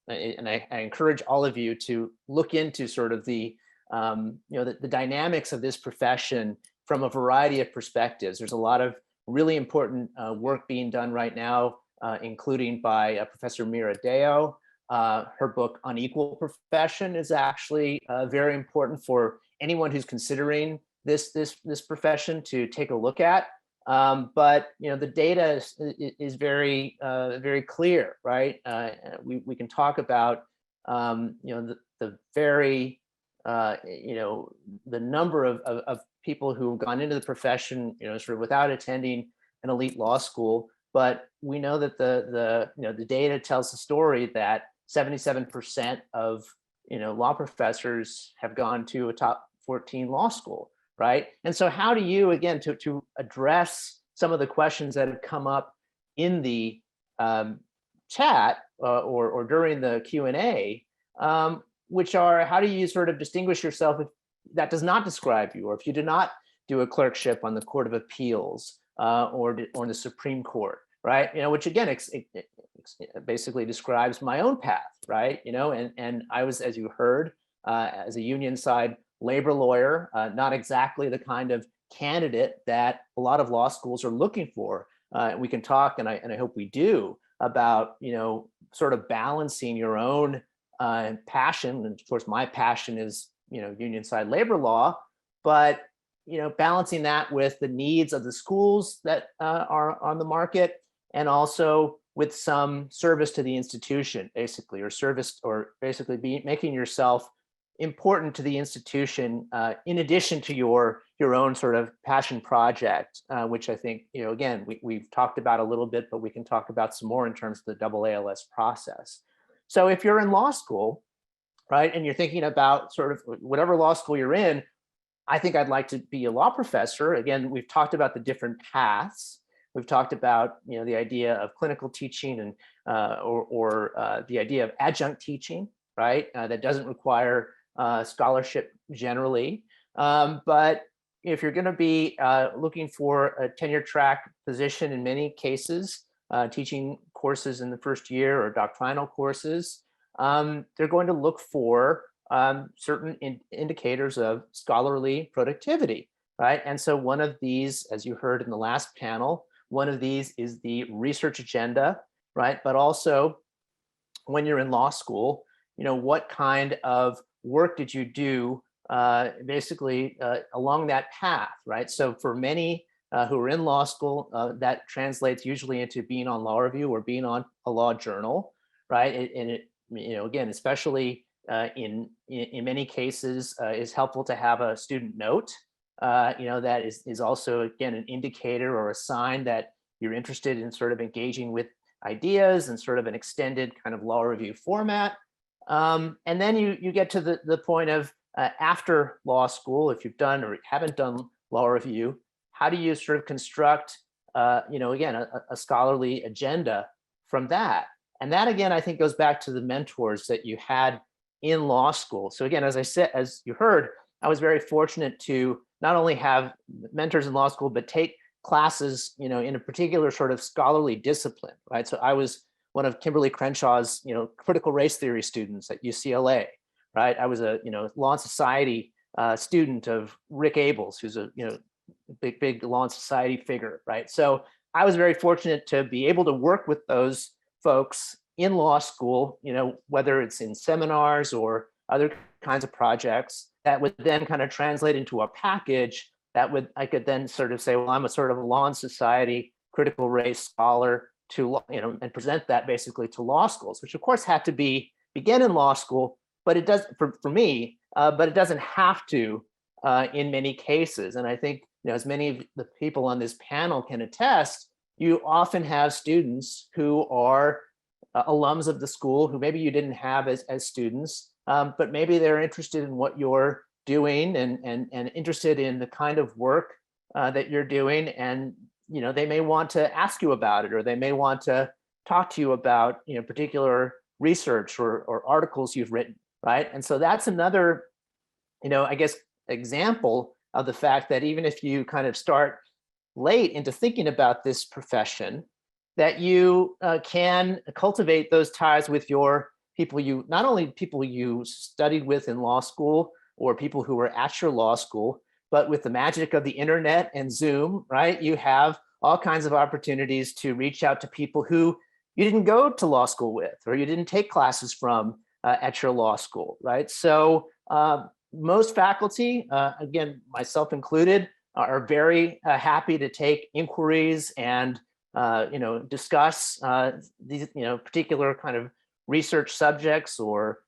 and I encourage all of you to look into sort of the dynamics of this profession from a variety of perspectives. There's a lot of really important work being done right now, including by Professor Mira Deo. Her book Unequal Profession is actually very important for anyone who's considering this profession to take a look at. But the data is very very clear, right? We can talk about the very the number of people who have gone into the profession sort of without attending an elite law school. But we know that the data tells the story that 77% of law professors have gone to a top 14 law school, right? And so how do you, again, to address some of the questions that have come up in the chat or during the Q&A, which are, how do you sort of distinguish yourself if that does not describe you, or if you did not do a clerkship on the Court of Appeals or in the Supreme Court, right? Which again, it basically describes my own path, right? And I was, as you heard, as a union side labor lawyer, not exactly the kind of candidate that a lot of law schools are looking for. We can talk, and I hope we do, about sort of balancing your own passion. And of course, my passion is union side labor law, but balancing that with the needs of the schools that are on the market, and also with some service to the institution, basically, or basically making yourself important to the institution, in addition to your own sort of passion project, which I think, again, we've talked about a little bit, but we can talk about some more in terms of the AALS process. So if you're in law school, right, and you're thinking about sort of whatever law school you're in, I think I'd like to be a law professor. Again, we've talked about the different paths. We've talked about the idea of clinical teaching and or the idea of adjunct teaching, right? That doesn't require scholarship generally, but if you're going to be looking for a tenure track position, in many cases, teaching courses in the first year or doctrinal courses, they're going to look for certain indicators of scholarly productivity, right? And so one of these, as you heard in the last panel, one of these is the research agenda, right? But also, when you're in law school, what kind of work did you do basically along that path, right? So for many who are in law school, that translates usually into being on law review or being on a law journal, right? And it again, especially in many cases, is helpful to have a student note. That is also, again, an indicator or a sign that you're interested in sort of engaging with ideas and sort of an extended kind of law review format. And then you get to the point of after law school, if you've done or haven't done law review, how do you sort of construct, again, a scholarly agenda from that? And that, again, I think goes back to the mentors that you had in law school. So again, as I said, as you heard, I was very fortunate to not only have mentors in law school, but take classes, in a particular sort of scholarly discipline, right? So I was one of Kimberly Crenshaw's, critical race theory students at UCLA, right? I was a, law and society student of Rick Abels, who's a, big law and society figure, right? So I was very fortunate to be able to work with those folks in law school, whether it's in seminars or other kinds of projects that would then kind of translate into a package that I could then sort of say, well, I'm a sort of law and society critical race scholar to, and present that basically to law schools, which of course had to begin in law school, but it does for me, but it doesn't have to in many cases. And I think, as many of the people on this panel can attest, you often have students who are alums of the school who maybe you didn't have as students, but maybe they're interested in what you're doing and interested in the kind of work that you're doing. And, they may want to ask you about it, or they may want to talk to you about, particular research or articles you've written, right? And so that's another, I guess, example of the fact that even if you kind of start late into thinking about this profession, that you can cultivate those ties with your people, not only people you studied with in law school or people who were at your law school, but with the magic of the internet and Zoom, right? You have all kinds of opportunities to reach out to people who you didn't go to law school with, or you didn't take classes from at your law school, right? So most faculty, again, myself included, are very happy to take inquiries and discuss these particular kind of research subjects or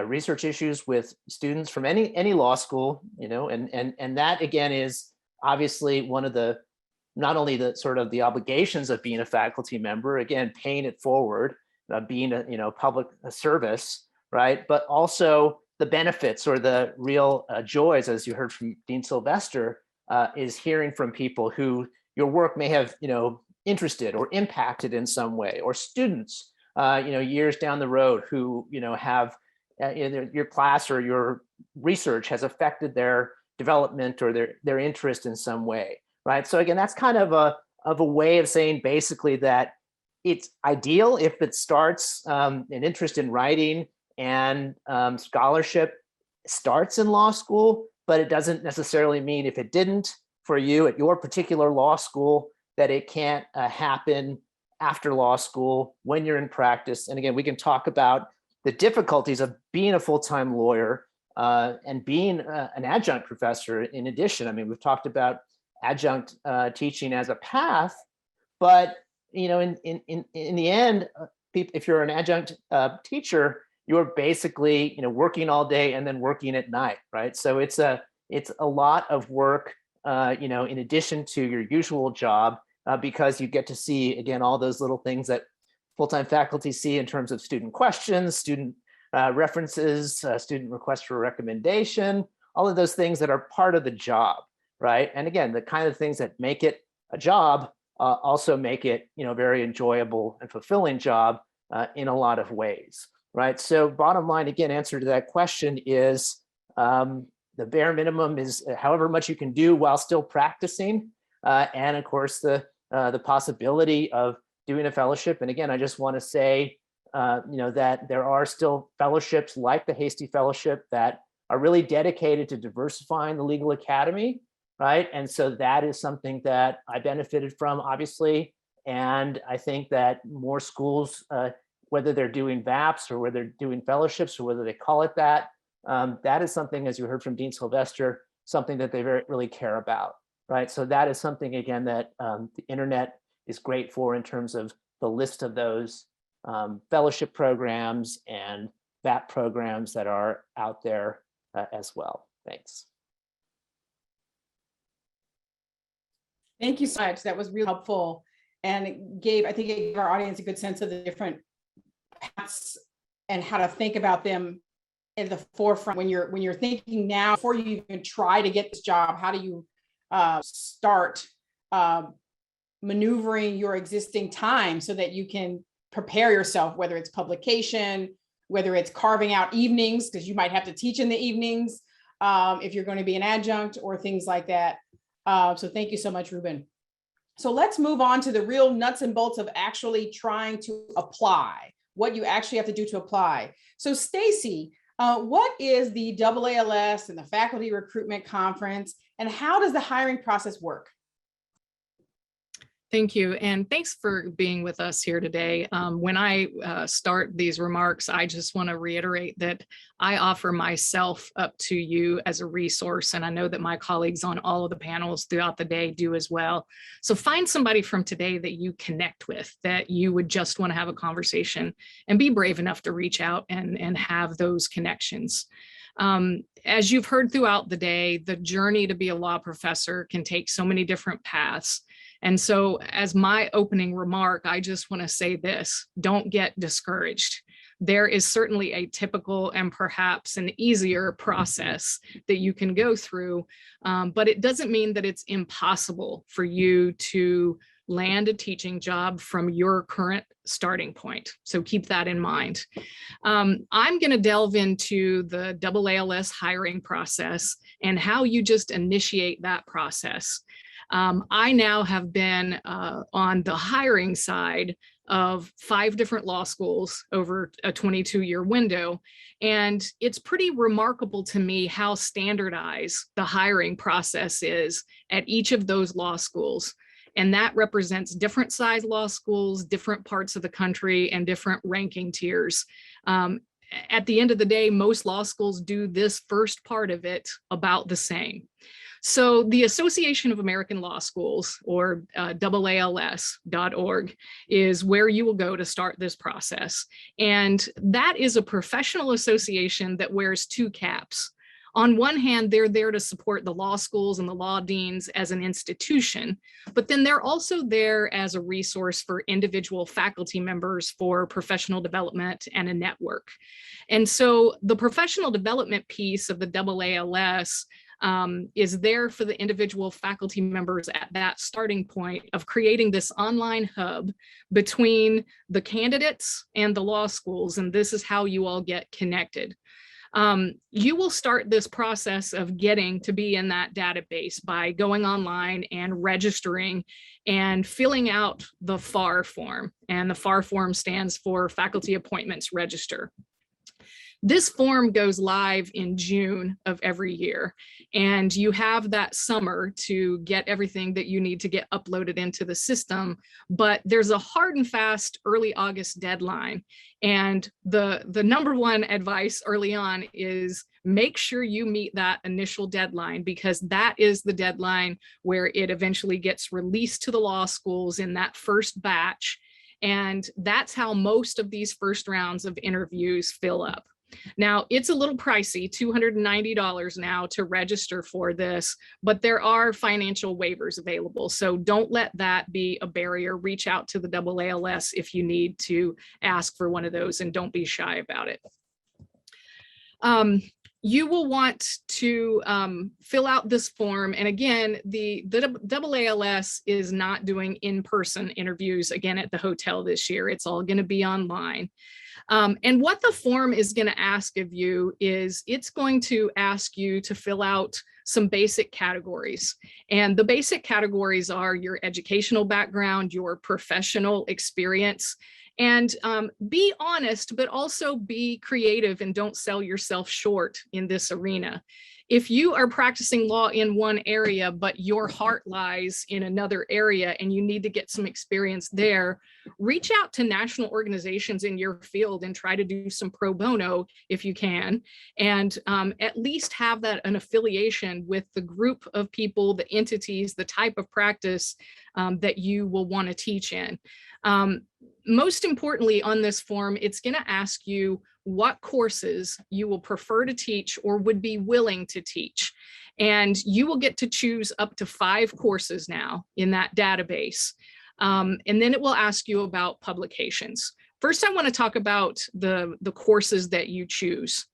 research issues with students from any law school, and that again is obviously one of the, not only the sort of the obligations of being a faculty member, again, paying it forward, being a public service, right? But also the benefits or the real joys, as you heard from Dean Sylvester, is hearing from people who your work may have, interested or impacted in some way, or students, years down the road who, have your class or your research has affected their development or their interest in some way, right? So again, that's kind of a way of saying basically that it's ideal if it starts an interest in writing and scholarship starts in law school, but it doesn't necessarily mean if it didn't for you at your particular law school that it can't happen after law school when you're in practice. And again, we can talk about the difficulties of being a full-time lawyer and being an adjunct professor in addition. I mean, we've talked about adjunct teaching as a path, but in the end, if you're an adjunct teacher, you're basically working all day and then working at night, right? So it's a lot of work, in addition to your usual job, because you get to see again all those little things that full-time faculty see in terms of student questions, student references, student requests for recommendation, all of those things that are part of the job, right? And again, the kind of things that make it a job also make it very enjoyable and fulfilling job in a lot of ways. Right. So bottom line, again, answer to that question is the bare minimum is however much you can do while still practicing. And of course, the possibility of doing a fellowship. And again, I just want to say, that there are still fellowships like the Hasty Fellowship that are really dedicated to diversifying the legal academy. Right. And so that is something that I benefited from, obviously. And I think that more schools, whether they're doing VAPs or whether they're doing fellowships or whether they call it that, that is something, as you heard from Dean Sylvester, something that they really care about, right? So that is something, again, that the internet is great for in terms of the list of those fellowship programs and VAP programs that are out there as well. Thanks.
Thank you so much. That was really helpful. And I think it gave our audience a good sense of the different paths and how to think about them at the forefront when you're thinking now before you even try to get this job. How do you start maneuvering your existing time so that you can prepare yourself, whether it's publication, whether it's carving out evenings because you might have to teach in the evenings, if you're going to be an adjunct or things like that. So thank you so much, Ruben. So let's move on to the real nuts and bolts of actually trying to apply, what you actually have to do to apply. So Stacy, what is the AALS and the Faculty Recruitment Conference, and how does the hiring process work?
Thank you. And thanks for being with us here today. When I start these remarks, I just want to reiterate that I offer myself up to you as a resource. And I know that my colleagues on all of the panels throughout the day do as well. So find somebody from today that you connect with, that you would just want to have a conversation, and be brave enough to reach out and have those connections. As you've heard throughout the day, the journey to be a law professor can take so many different paths. And so as my opening remark, I just want to say this: don't get discouraged. There is certainly a typical and perhaps an easier process that you can go through, but it doesn't mean that it's impossible for you to land a teaching job from your current starting point. So keep that in mind. I'm going to delve into the AALS hiring process and how you just initiate that process. I now have been on the hiring side of 5 different law schools over a 22-year window. And it's pretty remarkable to me how standardized the hiring process is at each of those law schools. And that represents different size law schools, different parts of the country, and different ranking tiers. At the end of the day, most law schools do this first part of it about the same. So the Association of American Law Schools, or AALS.org, is where you will go to start this process. And that is a professional association that wears 2 caps. On one hand, they're there to support the law schools and the law deans as an institution, but then they're also there as a resource for individual faculty members for professional development and a network. And so the professional development piece of the AALS is there for the individual faculty members at that starting point of creating this online hub between the candidates and the law schools. And this is how you all get connected. You will start this process of getting to be in that database by going online and registering and filling out the FAR form. And the FAR form stands for Faculty Appointments Register. This form goes live in June of every year, and you have that summer to get everything that you need to get uploaded into the system, but there's a hard and fast early August deadline. And the number one advice early on is make sure you meet that initial deadline, because that is the deadline where it eventually gets released to the law schools in that first batch. And that's how most of these first rounds of interviews fill up. Now, it's a little pricey, $290 now to register for this, but there are financial waivers available. So don't let that be a barrier. Reach out to the AALS if you need to ask for one of those, and don't be shy about it. You will want to fill out this form. And again, the AALS is not doing in-person interviews again at the hotel this year. It's all going to be online. And what the form is going to ask of you is it's going to ask you to fill out some basic categories. And the basic categories are your educational background, your professional experience, and be honest, but also be creative and don't sell yourself short in this arena. If you are practicing law in one area, but your heart lies in another area and you need to get some experience there, reach out to national organizations in your field and try to do some pro bono if you can, and at least have that an affiliation with the group of people, the entities, the type of practice that you will want to teach in. Most importantly on this form, it's going to ask you what courses you will prefer to teach or would be willing to teach. And you will get to choose up to 5 courses now in that database. And then it will ask you about publications. First, I want to talk about the courses that you choose.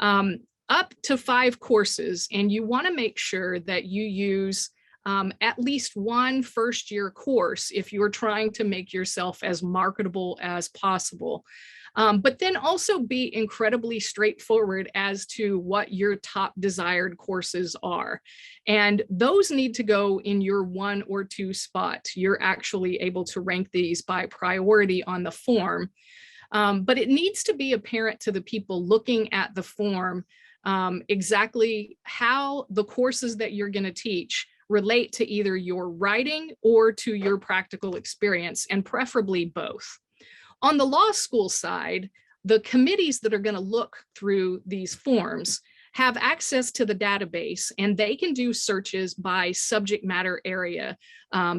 Up to 5 courses, and you want to make sure that you use at least one first-year course if you're trying to make yourself as marketable as possible. But then also be incredibly straightforward as to what your top desired courses are. And those need to go in your 1 or 2 spot. You're actually able to rank these by priority on the form. But it needs to be apparent to the people looking at the form exactly how the courses that you're going to teach relate to either your writing or to your practical experience, and preferably both. On the law school side, the committees that are going to look through these forms have access to the database, and they can do searches by subject matter area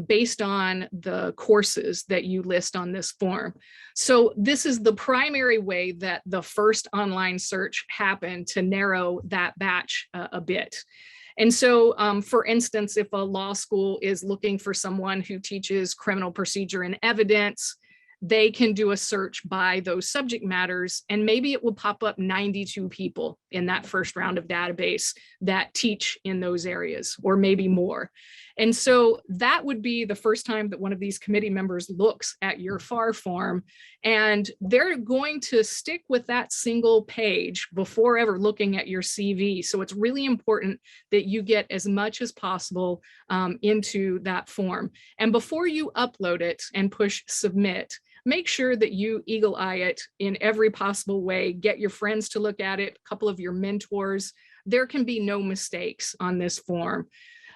based on the courses that you list on this form. So this is the primary way that the first online search happened to narrow that batch a bit. And so, for instance, if a law school is looking for someone who teaches criminal procedure and evidence, they can do a search by those subject matters, and maybe it will pop up 92 people in that first round of database that teach in those areas, or maybe more. And so that would be the first time that one of these committee members looks at your FAR form, and they're going to stick with that single page before ever looking at your CV. So it's really important that you get as much as possible into that form. And before you upload it and push submit, make sure that you eagle eye it in every possible way. Get your friends to look at it, a couple of your mentors. There can be no mistakes on this form.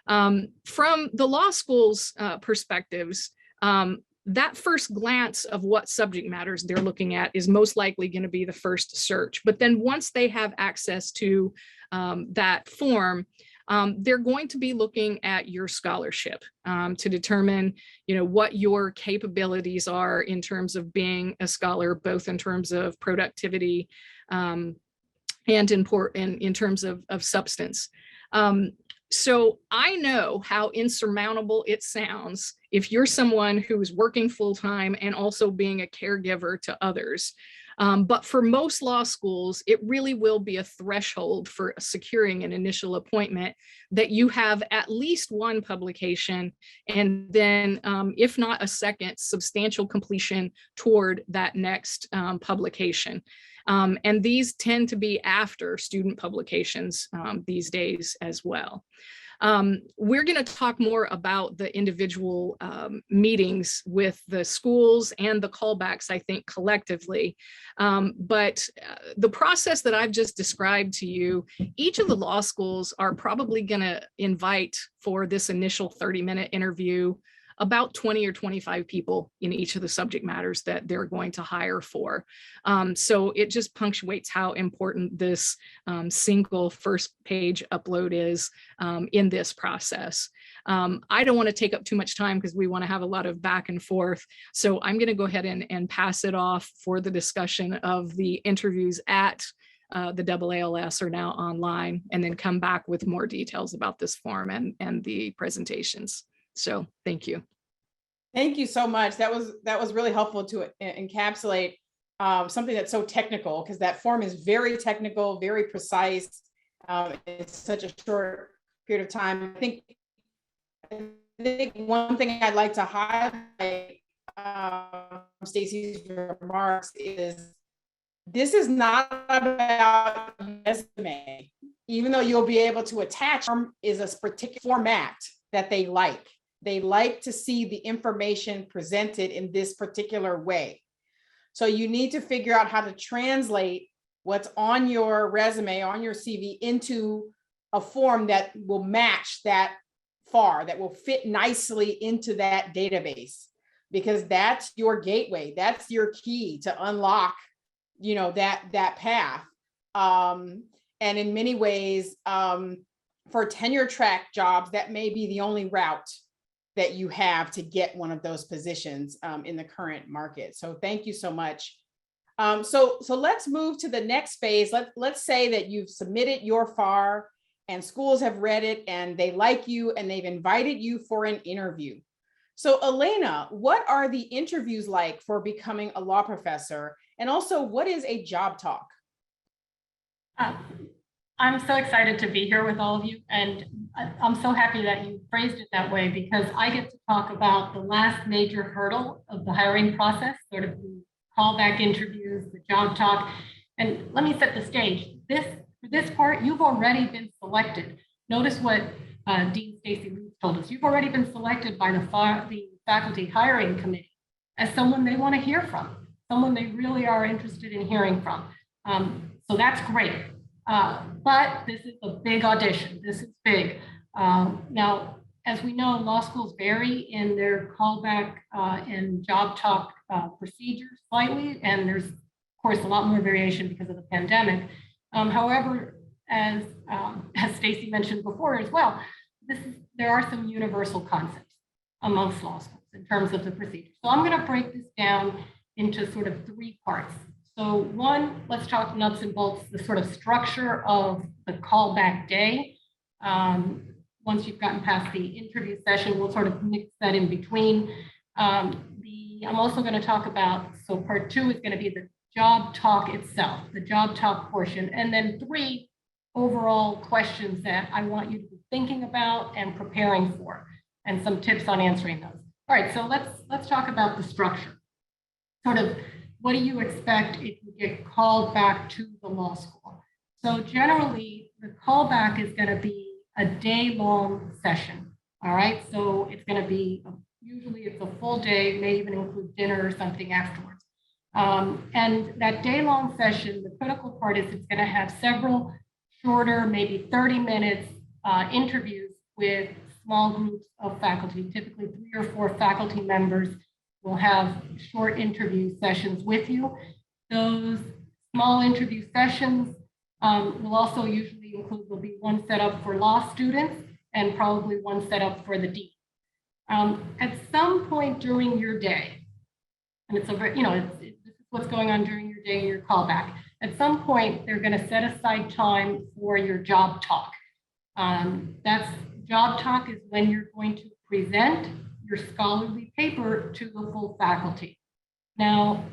From the law school's perspectives, that first glance of what subject matters they're looking at is most likely going to be the first search. But then once they have access to that form, they're going to be looking at your scholarship to determine, what your capabilities are in terms of being a scholar, both in terms of productivity and in terms of substance. So I know how insurmountable it sounds if you're someone who's working full-time and also being a caregiver to others. But for most law schools, it really will be a threshold for securing an initial appointment that you have at least one publication, and then if not a second, substantial completion toward that next publication. And these tend to be after student publications these days as well. We're going to talk more about the individual meetings with the schools and the callbacks, I think, collectively. But the process that I've just described to you, each of the law schools are probably going to invite for this initial 30-minute interview about 20 or 25 people in each of the subject matters that they're going to hire for. So it just punctuates how important this single first page upload is in this process. I don't want to take up too much time because we want to have a lot of back and forth. So I'm going to go ahead and pass it off for the discussion of the interviews at the AALS are now online, and then come back with more details about this form and the presentations. So thank you.
Thank you so much. That was really helpful to encapsulate something that's so technical, because that form is very technical, very precise. It's such a short period of time. I think one thing I'd like to highlight Stacey's remarks is this is not about resume. Even though you'll be able to attach, is a particular format that they like. They like to see the information presented in this particular way. So you need to figure out how to translate what's on your resume, on your CV, into a form that will match that FAR, that will fit nicely into that database, because that's your gateway. That's your key to unlock, that path. And in many ways, for tenure track jobs, that may be the only route that you have to get one of those positions in the current market. So thank you so much. So let's move to the next phase. Let's say that you've submitted your FAR and schools have read it and they like you and they've invited you for an interview. So Elena, what are the interviews like for becoming a law professor? And also, what is a job talk?
I'm so excited to be here with all of you, and I'm so happy that you phrased it that way, because I get to talk about the last major hurdle of the hiring process, sort of the callback interviews interviews, the job talk. And let me set the stage. For this part, you've already been selected. Notice what Dean Stacy Lutz told us. You've already been selected by the faculty hiring committee as someone they want to hear from, someone they really are interested in hearing from. So that's great. But this is a big audition. This is big. Now, as we know, law schools vary in their callback and job talk procedures slightly, and there's, of course, a lot more variation because of the pandemic. However, as Stacy mentioned before as well, there are some universal concepts amongst law schools in terms of the procedure. So I'm going to break this down into sort of 3 parts. So one, let's talk nuts and bolts, the sort of structure of the callback day. Once you've gotten past the interview session, we'll sort of mix that in between. I'm also going to talk about, so part 2 is going to be the job talk itself, the job talk portion, and then 3 overall questions that I want you to be thinking about and preparing for, and some tips on answering those. All right, so let's talk about the structure. Sort of, what do you expect if you get called back to the law school? So generally, the callback is going to be a day-long session. All right, so it's going to be, usually it's a full day, may even include dinner or something afterwards. And that day-long session, the critical part is it's going to have several shorter, maybe 30 minutes interviews with small groups of faculty. Typically 3 or 4 faculty members will have short interview sessions with you. Those small interview sessions will also usually include, there'll be one set up for law students and probably one set up for the dean. At some point during your day, and it's a very, this is what's going on during your day, your callback. At some point, they're going to set aside time for your job talk. That's job talk is when you're going to present your scholarly paper to the full faculty. Now,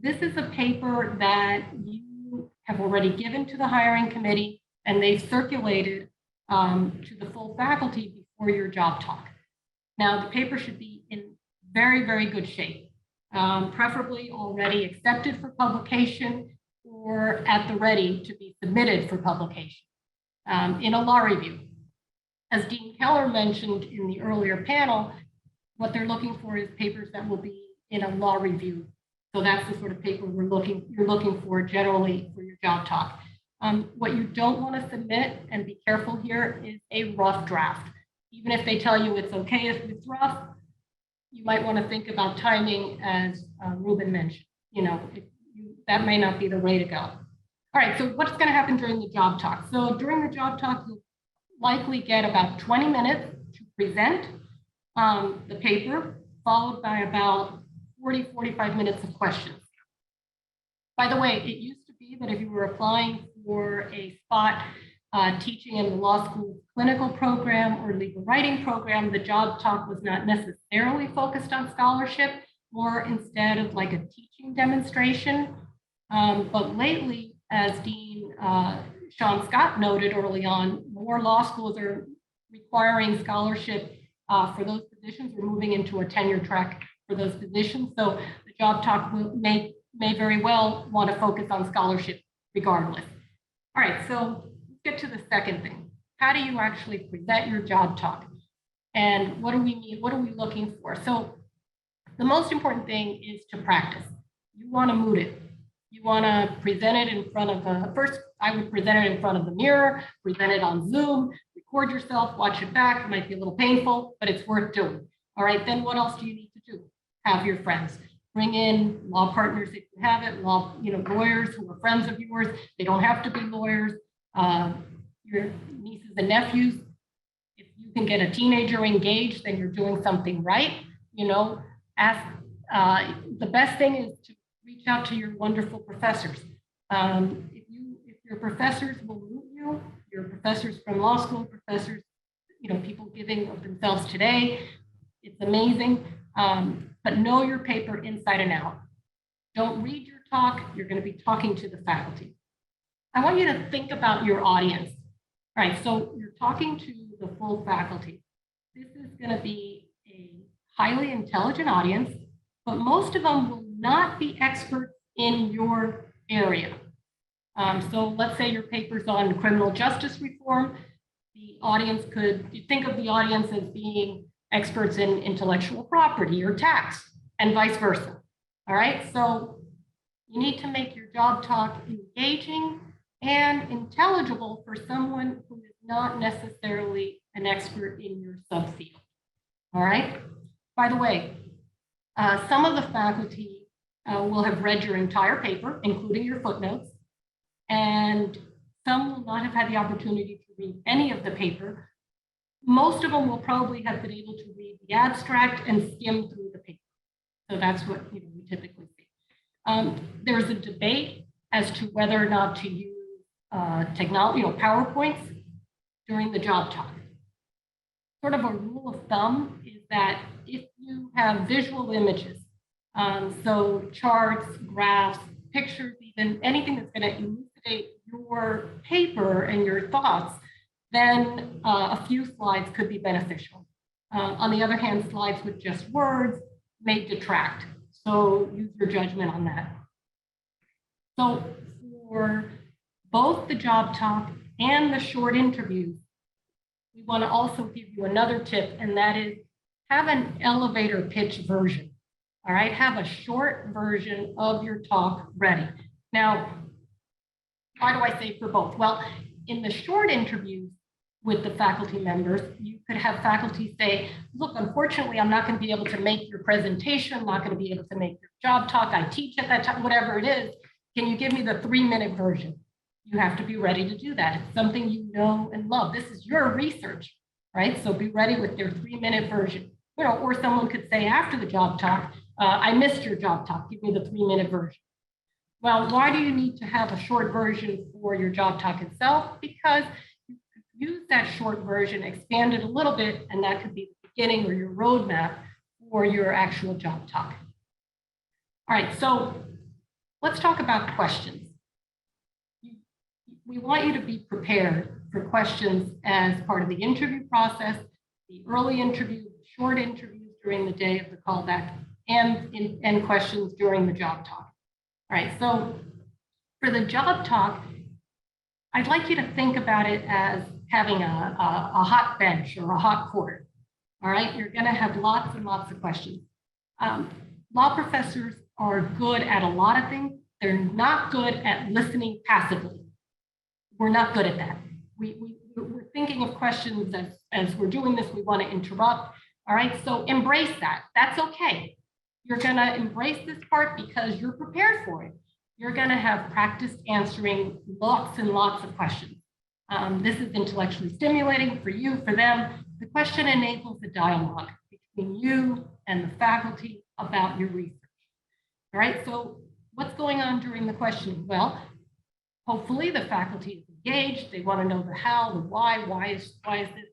this is a paper that you have already given to the hiring committee, and they've circulated to the full faculty before your job talk. Now, the paper should be in very, very good shape, preferably already accepted for publication or at the ready to be submitted for publication in a law review. As Dean Keller mentioned in the earlier panel, what they're looking for is papers that will be in a law review. So that's the sort of paper you're looking for generally for your job talk. What you don't want to submit, and be careful here, is a rough draft. Even if they tell you it's okay if it's rough, you might want to think about timing, as Ruben mentioned. That may not be the way to go. All right, so what's going to happen during the job talk? So during the job talk, you'll likely get about 20 minutes to present the paper, followed by about 45 minutes of questions. By the way, it used to be that if you were applying for a spot teaching in the law school clinical program or legal writing program, the job talk was not necessarily focused on scholarship, or instead of like a teaching demonstration. But lately, as Dean Sean Scott noted early on, more law schools are requiring scholarship for those positions. We're moving into a tenure track for those positions. So the job talk may very well want to focus on scholarship regardless. All right, so let's get to the second thing. How do you actually present your job talk? And what do we need? What are we looking for? So the most important thing is to practice. You want to mood it. You want to present it in front of first, I would present it in front of the mirror, present it on Zoom, record yourself, watch it back. It might be a little painful, but it's worth doing. All right, then what else do you need to do? Have your friends. Bring in law partners if you have it, lawyers who are friends of yours. They don't have to be lawyers. Your nieces and nephews. If you can get a teenager engaged, then you're doing something right. Ask. The best thing is to reach out to your wonderful professors. If your professors will root you, your professors from law school, professors, people giving of themselves today, it's amazing. But know your paper inside and out. Don't read your talk. You're going to be talking to the faculty. I want you to think about your audience. All right, so you're talking to the full faculty. This is going to be a highly intelligent audience, but most of them will not be experts in your area. So let's say your paper's on criminal justice reform. The audience you think of the audience as being experts in intellectual property or tax and vice versa. All right, so you need to make your job talk engaging and intelligible for someone who is not necessarily an expert in your subfield. All right, by the way, some of the faculty will have read your entire paper, including your footnotes, and some will not have had the opportunity to read any of the paper. Most of them will probably have been able to read the abstract and skim through the paper. So that's what we typically see. There's a debate as to whether or not to use technology, PowerPoints during the job talk. Sort of a rule of thumb is that if you have visual images, so charts, graphs, pictures, even anything that's going to elucidate your paper and your thoughts, then a few slides could be beneficial. On the other hand, slides with just words may detract. So use your judgment on that. So for both the job talk and the short interviews, we want to also give you another tip, and that is have an elevator pitch version. All right, have a short version of your talk ready. Now, why do I say for both? Well, in the short interviews with the faculty members, you could have faculty say, look, unfortunately, I'm not going to be able to make your presentation. I'm not going to be able to make your job talk. I teach at that time, whatever it is. Can you give me the 3-minute version? You have to be ready to do that. It's something you know and love. This is your research, right? So be ready with your 3-minute version. Or someone could say after the job talk, I missed your job talk. Give me the 3-minute version. Well, why do you need to have a short version for your job talk itself? Because you could use that short version, expand it a little bit, and that could be the beginning or your roadmap for your actual job talk. All right, so let's talk about questions. We want you to be prepared for questions as part of the interview process, the early interview, short interviews during the day of the callback, and questions during the job talk. All right, so for the job talk, I'd like you to think about it as having a hot bench or a hot court. All right, you're gonna have lots and lots of questions. Law professors are good at a lot of things. They're not good at listening passively. We're not good at that. We're thinking of questions as we're doing this, we want to interrupt. All right, so embrace that. That's okay. You're going to embrace this part because you're prepared for it. You're going to have practiced answering lots and lots of questions. This is intellectually stimulating for you, for them. The question enables a dialogue between you and the faculty about your research. All right, so what's going on during the questioning? Well, hopefully the faculty is engaged. They want to know the how, the why is this,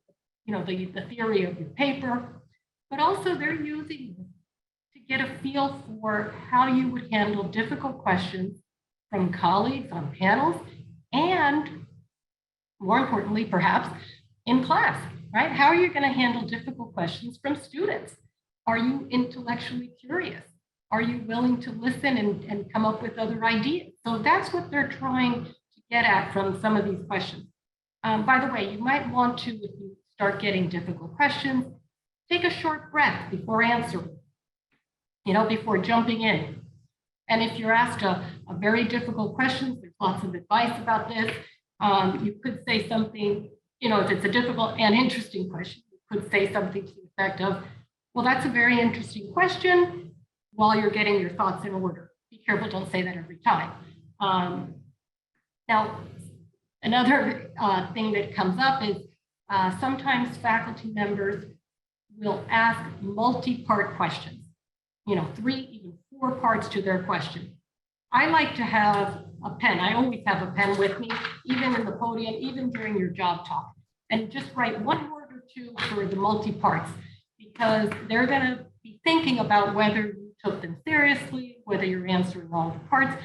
the theory of your paper, but also they're using this to get a feel for how you would handle difficult questions from colleagues on panels and, more importantly, perhaps in class, right? How are you going to handle difficult questions from students? Are you intellectually curious? Are you willing to listen and come up with other ideas? So that's what they're trying to get at from some of these questions. By the way, you might want to, if you start getting difficult questions, take a short breath before answering, before jumping in. And if you're asked a very difficult question, there's lots of advice about this. You could say something, if it's a difficult and interesting question, you could say something to the effect of, well, that's a very interesting question, while you're getting your thoughts in order. Be careful, don't say that every time. Now, another thing that comes up is sometimes faculty members will ask multi-part questions, 3, even 4 parts to their question. I like to have a pen. I always have a pen with me, even in the podium, even during your job talk, and just write 1 word or 2 for the multi-parts, because they're gonna be thinking about whether you took them seriously, whether you're answering all the parts.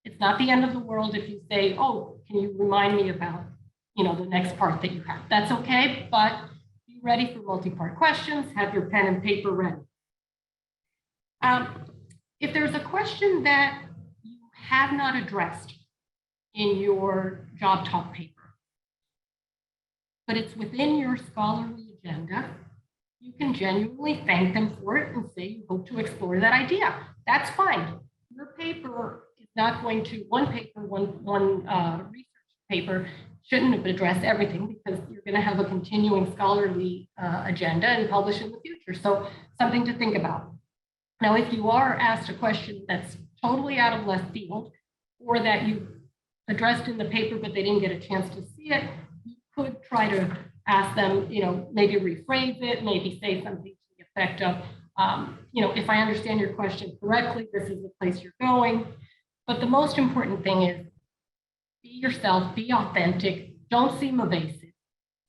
It's not the end of the world if you say, oh, can you remind me about, the next part that you have? That's okay, but be ready for multi-part questions, have your pen and paper ready. If there's a question that have not addressed in your job talk paper, but it's within your scholarly agenda, you can genuinely thank them for it and say you hope to explore that idea. That's fine. Your paper is not going to, one research paper shouldn't have addressed everything, because you're going to have a continuing scholarly agenda and publish in the future. So something to think about. Now, if you are asked a question that's totally out of left field, or that you addressed in the paper but they didn't get a chance to see it, you could try to ask them, maybe rephrase it, maybe say something to the effect of, if I understand your question correctly, this is the place you're going. But the most important thing is be yourself, be authentic, don't seem evasive,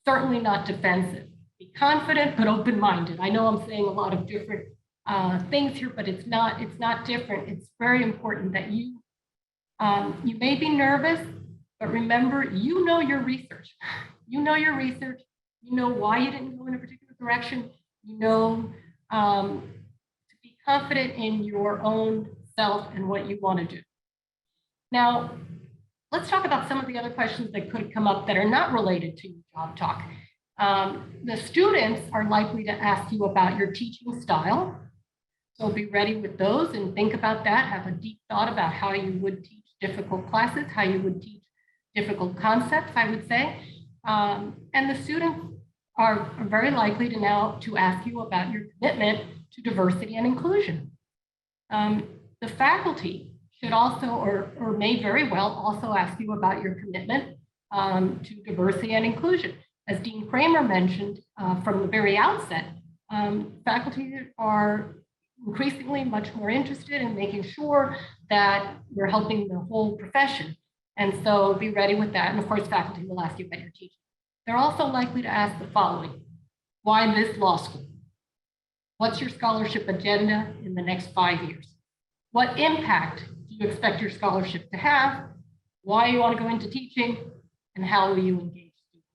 certainly not defensive. Be confident, but open-minded. I know I'm saying a lot of different things here, but it's not different. It's very important that you may be nervous, but remember, you know your research. You know your research. You know why you didn't go in a particular direction. You know to be confident in your own self and what you want to do. Now, let's talk about some of the other questions that could come up that are not related to your job talk. The students are likely to ask you about your teaching style. So be ready with those and think about that. Have a deep thought about how you would teach difficult classes, how you would teach difficult concepts, I would say. And the students are very likely to ask you about your commitment to diversity and inclusion. The faculty should also, or may very well also ask you about your commitment to diversity and inclusion. As Dean Kramer mentioned from the very outset, faculty are increasingly much more interested in making sure that we're helping the whole profession. And so be ready with that. And of course, faculty will ask you about your teaching. They're also likely to ask the following: why this law school? What's your scholarship agenda in the next 5 years? What impact do you expect your scholarship to have? Why you want to go into teaching? And how will you engage students?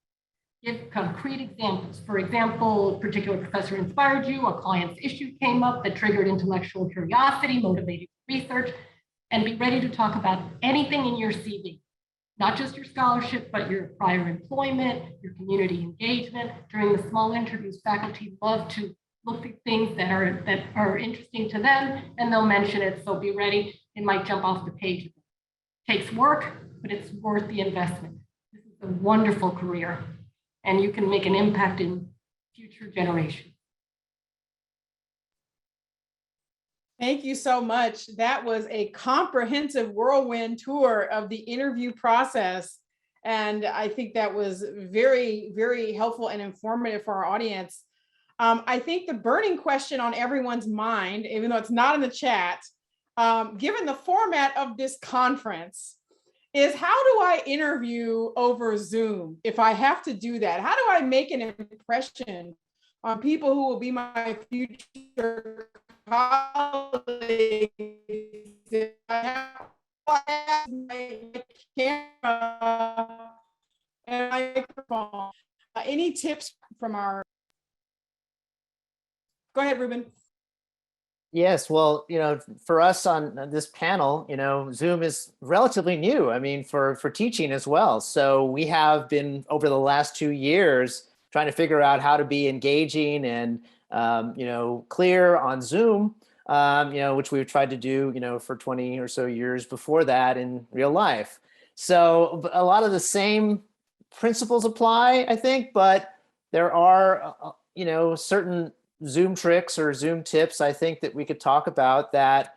Give concrete examples. For example, a particular professor inspired you, a client's issue came up that triggered intellectual curiosity, motivated research, and be ready to talk about anything in your CV. Not just your scholarship, but your prior employment, your community engagement. During the small interviews, faculty love to look at things that are interesting to them, and they'll mention it. So be ready. It might jump off the page. It takes work, but it's worth the investment. This is a wonderful career, and you can make an impact in future generations.
Thank you so much. That was a comprehensive whirlwind tour of the interview process. And I think that was very, very helpful and informative for our audience. I think the burning question on everyone's mind, even though it's not in the chat, given the format of this conference, is how do I interview over Zoom if I have to do that? How do I make an impression on people who will be my future colleagues if I have my camera and microphone? Any tips from our... Go ahead, Ruben.
Yes, well, for us on this panel, Zoom is relatively new. I mean, for teaching as well. So we have been over the last 2 years trying to figure out how to be engaging and clear on Zoom, which we've tried to do, for 20 or so years before that in real life. So a lot of the same principles apply, I think, but there are, certain Zoom tricks or Zoom tips, I think, that we could talk about that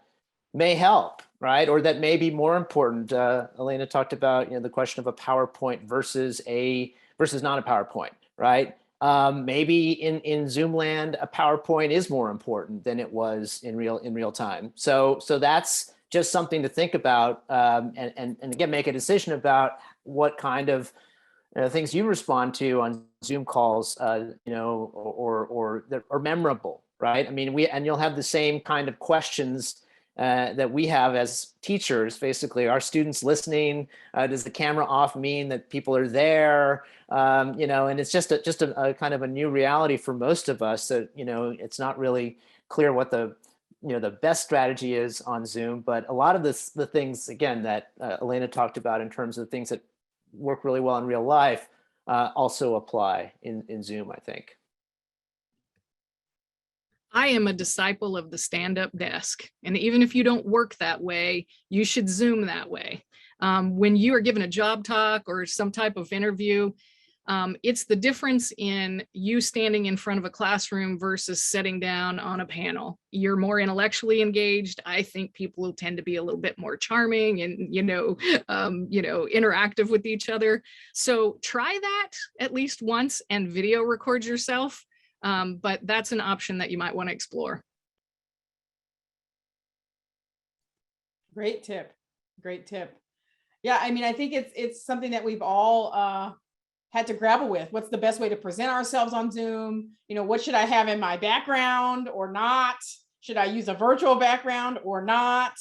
may help, right? Or that may be more important. Elena talked about, the question of a PowerPoint versus not a PowerPoint, right? Maybe in Zoom land, a PowerPoint is more important than it was in real time. So that's just something to think about, and again, make a decision about what kind of things you respond to on Zoom calls, or that are memorable, right? I mean, you'll have the same kind of questions that we have as teachers. Basically, are students listening? Does the camera off mean that people are there? And it's just a kind of a new reality for most of us that, it's not really clear what the the best strategy is on Zoom, but a lot of the things, again, that Elena talked about in terms of things that work really well in real life also apply in Zoom, I think.
I am a disciple of the stand-up desk. And even if you don't work that way, you should Zoom that way. When you are given a job talk or some type of interview, it's the difference in you standing in front of a classroom versus sitting down on a panel. You're more intellectually engaged. I think people will tend to be a little bit more charming and, interactive with each other. So try that at least once and video record yourself. But that's an option that you might want to explore.
Great tip. Great tip. Yeah, I mean, I think it's something that we've all had to grapple with. What's the best way to present ourselves on Zoom? What should I have in my background or not? Should I use a virtual background or not?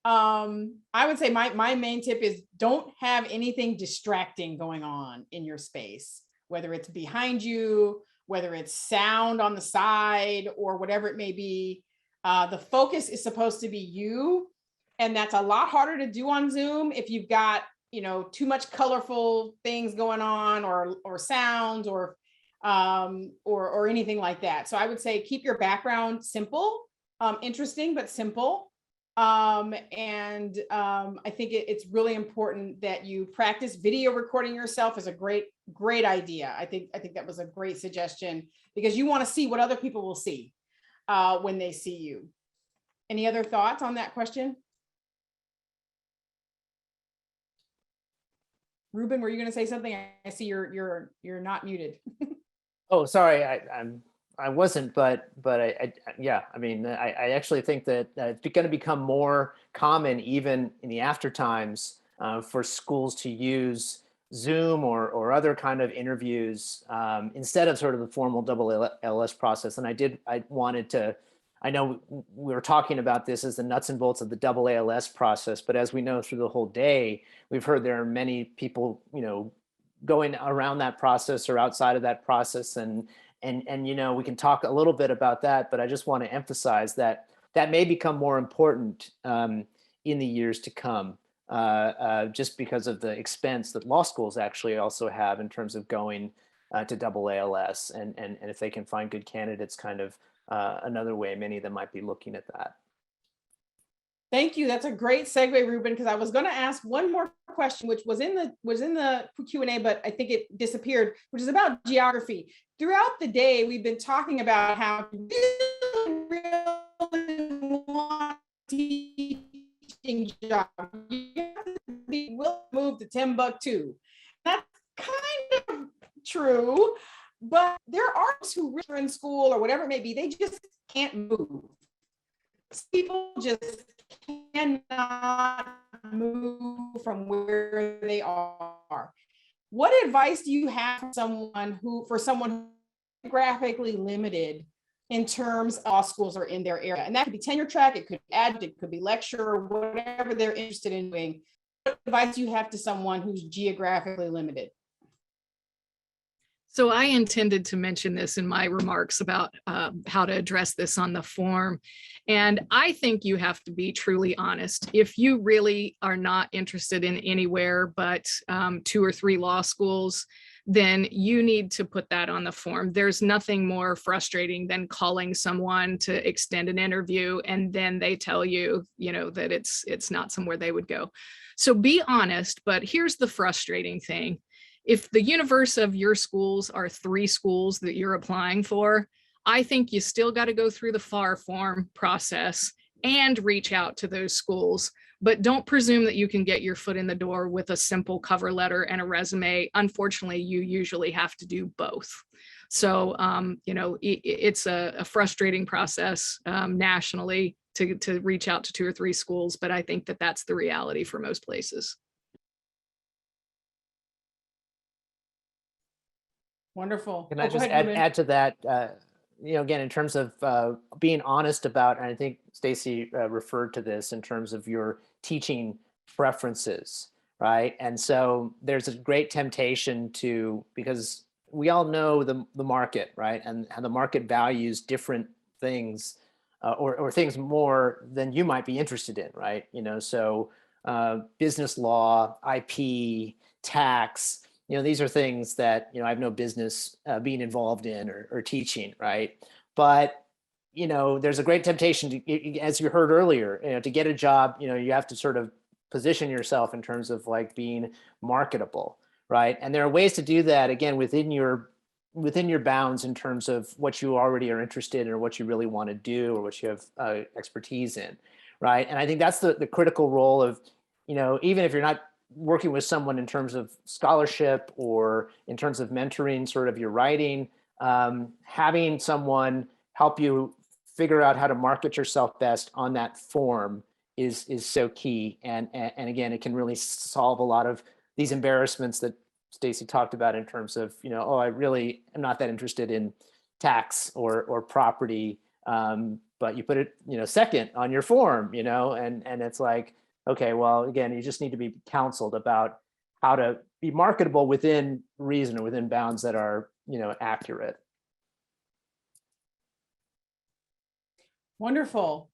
I would say my main tip is don't have anything distracting going on in your space, whether it's behind you, whether it's sound on the side or whatever it may be. The focus is supposed to be you. And that's a lot harder to do on Zoom if you've got, too much colorful things going on or sounds or anything like that. So I would say keep your background simple, interesting, but simple. I think it's really important that you practice video recording yourself is a great idea. I think that was a great suggestion because you want to see what other people will see when they see you. Any other thoughts on that question? Ruben, were you going to say something? I see you're not muted.
Oh, sorry, I wasn't, but yeah, I mean, I actually think that it's going to become more common even in the after times for schools to use Zoom or other kind of interviews instead of sort of the formal AALS process. And I know we were talking about this as the nuts and bolts of the AALS process, but as we know through the whole day, we've heard there are many people, going around that process or outside of that process. And we can talk a little bit about that, but I just want to emphasize that may become more important in the years to come, just because of the expense that law schools actually also have in terms of going to AALS. And if they can find good candidates, kind of another way many of them might be looking at that.
Thank you. That's a great segue, Ruben, because I was going to ask one more question, which was in the Q&A, but I think it disappeared, which is about geography. Throughout the day, we've been talking about how you really want teaching job. You have to be willing to move to Timbuktu. That's kind of true, but there are those who are in school or whatever it may be, they just can't move. People just cannot move from where they are. What advice do you have for someone who's geographically limited in terms of law schools are in their area? And that could be tenure track, it could be adjunct, it could be lecturer, whatever they're interested in doing. What advice do you have to someone who's geographically limited?
So I intended to mention this in my remarks about how to address this on the form. And I think you have to be truly honest. If you really are not interested in anywhere but 2 or 3 law schools, then you need to put that on the form. There's nothing more frustrating than calling someone to extend an interview and then they tell you, that it's not somewhere they would go. So be honest, but here's the frustrating thing. If the universe of your schools are 3 schools that you're applying for, I think you still got to go through the FAR form process and reach out to those schools. But don't presume that you can get your foot in the door with a simple cover letter and a resume. Unfortunately, you usually have to do both. So, it's a frustrating process nationally to reach out to 2 or 3 schools, but I think that that's the reality for most places.
Wonderful.
Can I just add to that? Again, in terms of being honest about, and I think Stacy referred to this in terms of your teaching preferences, right? And so there's a great temptation because we all know the market, right? And how the market values different things or things more than you might be interested in, right? So business law, IP, tax, these are things that, I have no business being involved in or teaching, right? But, there's a great temptation to, as you heard earlier, to get a job, you have to sort of position yourself in terms of like being marketable, right? And there are ways to do that, again, within your bounds in terms of what you already are interested in or what you really want to do or what you have expertise in, right? And I think that's the critical role of, even if you're not working with someone in terms of scholarship or in terms of mentoring sort of your writing, having someone help you figure out how to market yourself best on that form is so key. And again, it can really solve a lot of these embarrassments that Stacy talked about in terms of, oh, I really am not that interested in tax or property, but you put it, second on your form, and it's like, okay, well, again, you just need to be counseled about how to be marketable within reason or within bounds that are, accurate.
Wonderful.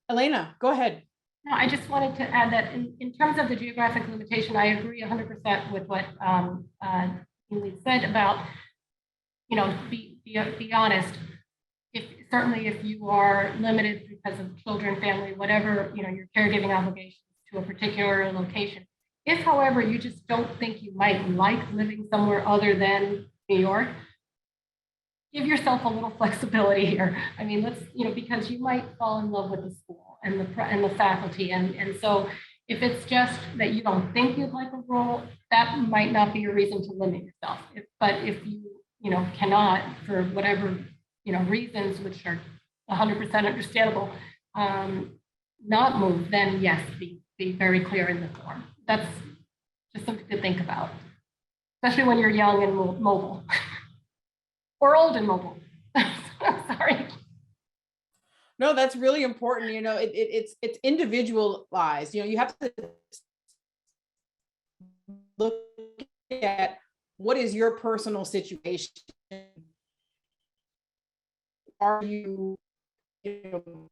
Elena, go ahead.
No, I just wanted to add that in terms of the geographic limitation, I agree 100% with what Lee said about, be honest. Certainly if you are limited because of children, family, whatever, your caregiving obligations to a particular location. If, however, you just don't think you might like living somewhere other than New York, give yourself a little flexibility here. I mean, let's, because you might fall in love with the school and the faculty. And so if it's just that you don't think you'd like a role, that might not be a reason to limit yourself. But if you, cannot for whatever, reasons, which are 100% understandable, not move, then yes, be very clear in the form. That's just something to think about, especially when you're young and mobile or old and mobile. Sorry.
No, that's really important. It's individualized. You have to look at what is your personal situation. Are you, do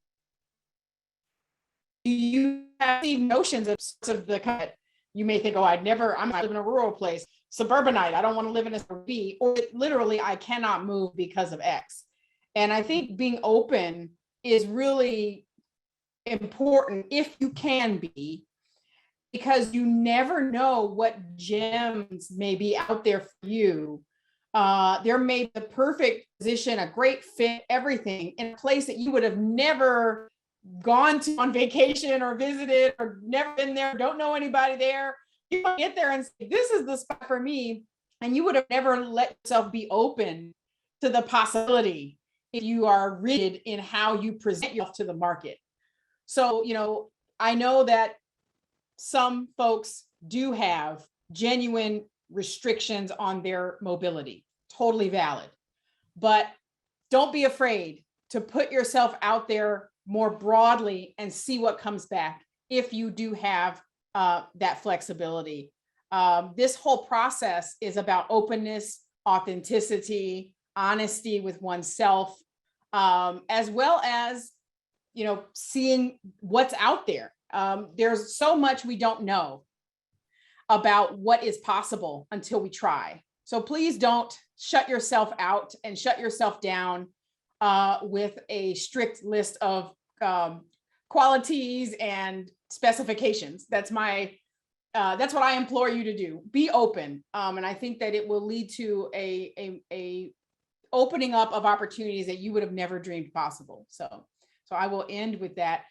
you have any notions of the kind? You may think, oh, I'm not living in a rural place, suburbanite. I don't want to live in a B, or literally, I cannot move because of X. And I think being open is really important if you can be, because you never know what gems may be out there for you. There may be the perfect position, a great fit, everything in a place that you would have never gone to on vacation or visited or never been there, don't know anybody there. You might get there and say, this is the spot for me. And you would have never let yourself be open to the possibility if you are rigid in how you present yourself to the market. So, I know that some folks do have genuine restrictions on their mobility, totally valid. But don't be afraid to put yourself out there more broadly and see what comes back if you do have that flexibility. This whole process is about openness, authenticity, honesty with oneself, as well as, seeing what's out there. There's so much we don't know about what is possible until we try. So please don't shut yourself out and shut yourself down with a strict list of qualities and specifications. That's what I implore you to do. Be open. And I think that it will lead to a opening up of opportunities that you would have never dreamed possible. So I will end with that.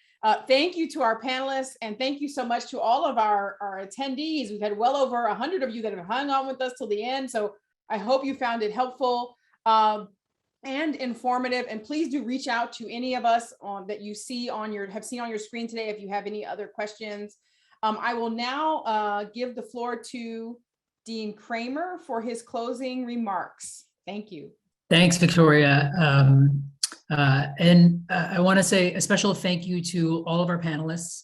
Thank you to our panelists, and thank you so much to all of our attendees. We've had well over 100 of you that have hung on with us till the end. So I hope you found it helpful and informative. And please do reach out to any of us that you have seen on your screen today if you have any other questions. I will now give the floor to Dean Kramer for his closing remarks. Thank you.
Thanks, Victoria. And I want to say a special thank you to all of our panelists.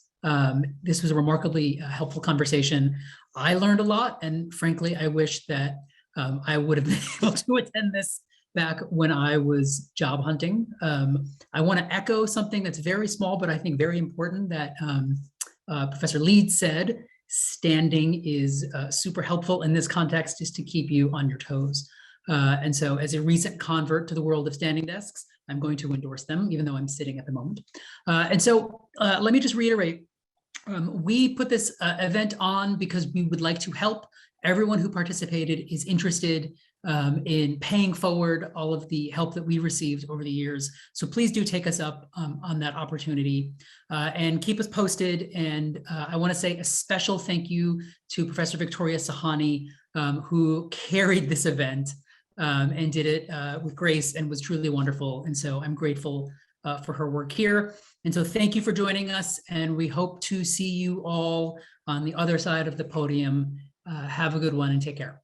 This was a remarkably helpful conversation. I learned a lot, and frankly, I wish that I would have been able to attend this back when I was job hunting. I want to echo something that's very small, but I think very important that Professor Leeds said. Standing is super helpful in this context, just to keep you on your toes. And so as a recent convert to the world of standing desks, I'm going to endorse them, even though I'm sitting at the moment. And so let me just reiterate, we put this event on because we would like to help. Everyone who participated is interested in paying forward all of the help that we received over the years. So please do take us up on that opportunity and keep us posted. And I want to say a special thank you to Professor Victoria Sahani, who carried this event and did it with grace and was truly wonderful. And so I'm grateful for her work here. And so thank you for joining us. And we hope to see you all on the other side of the podium. Have a good one and take care.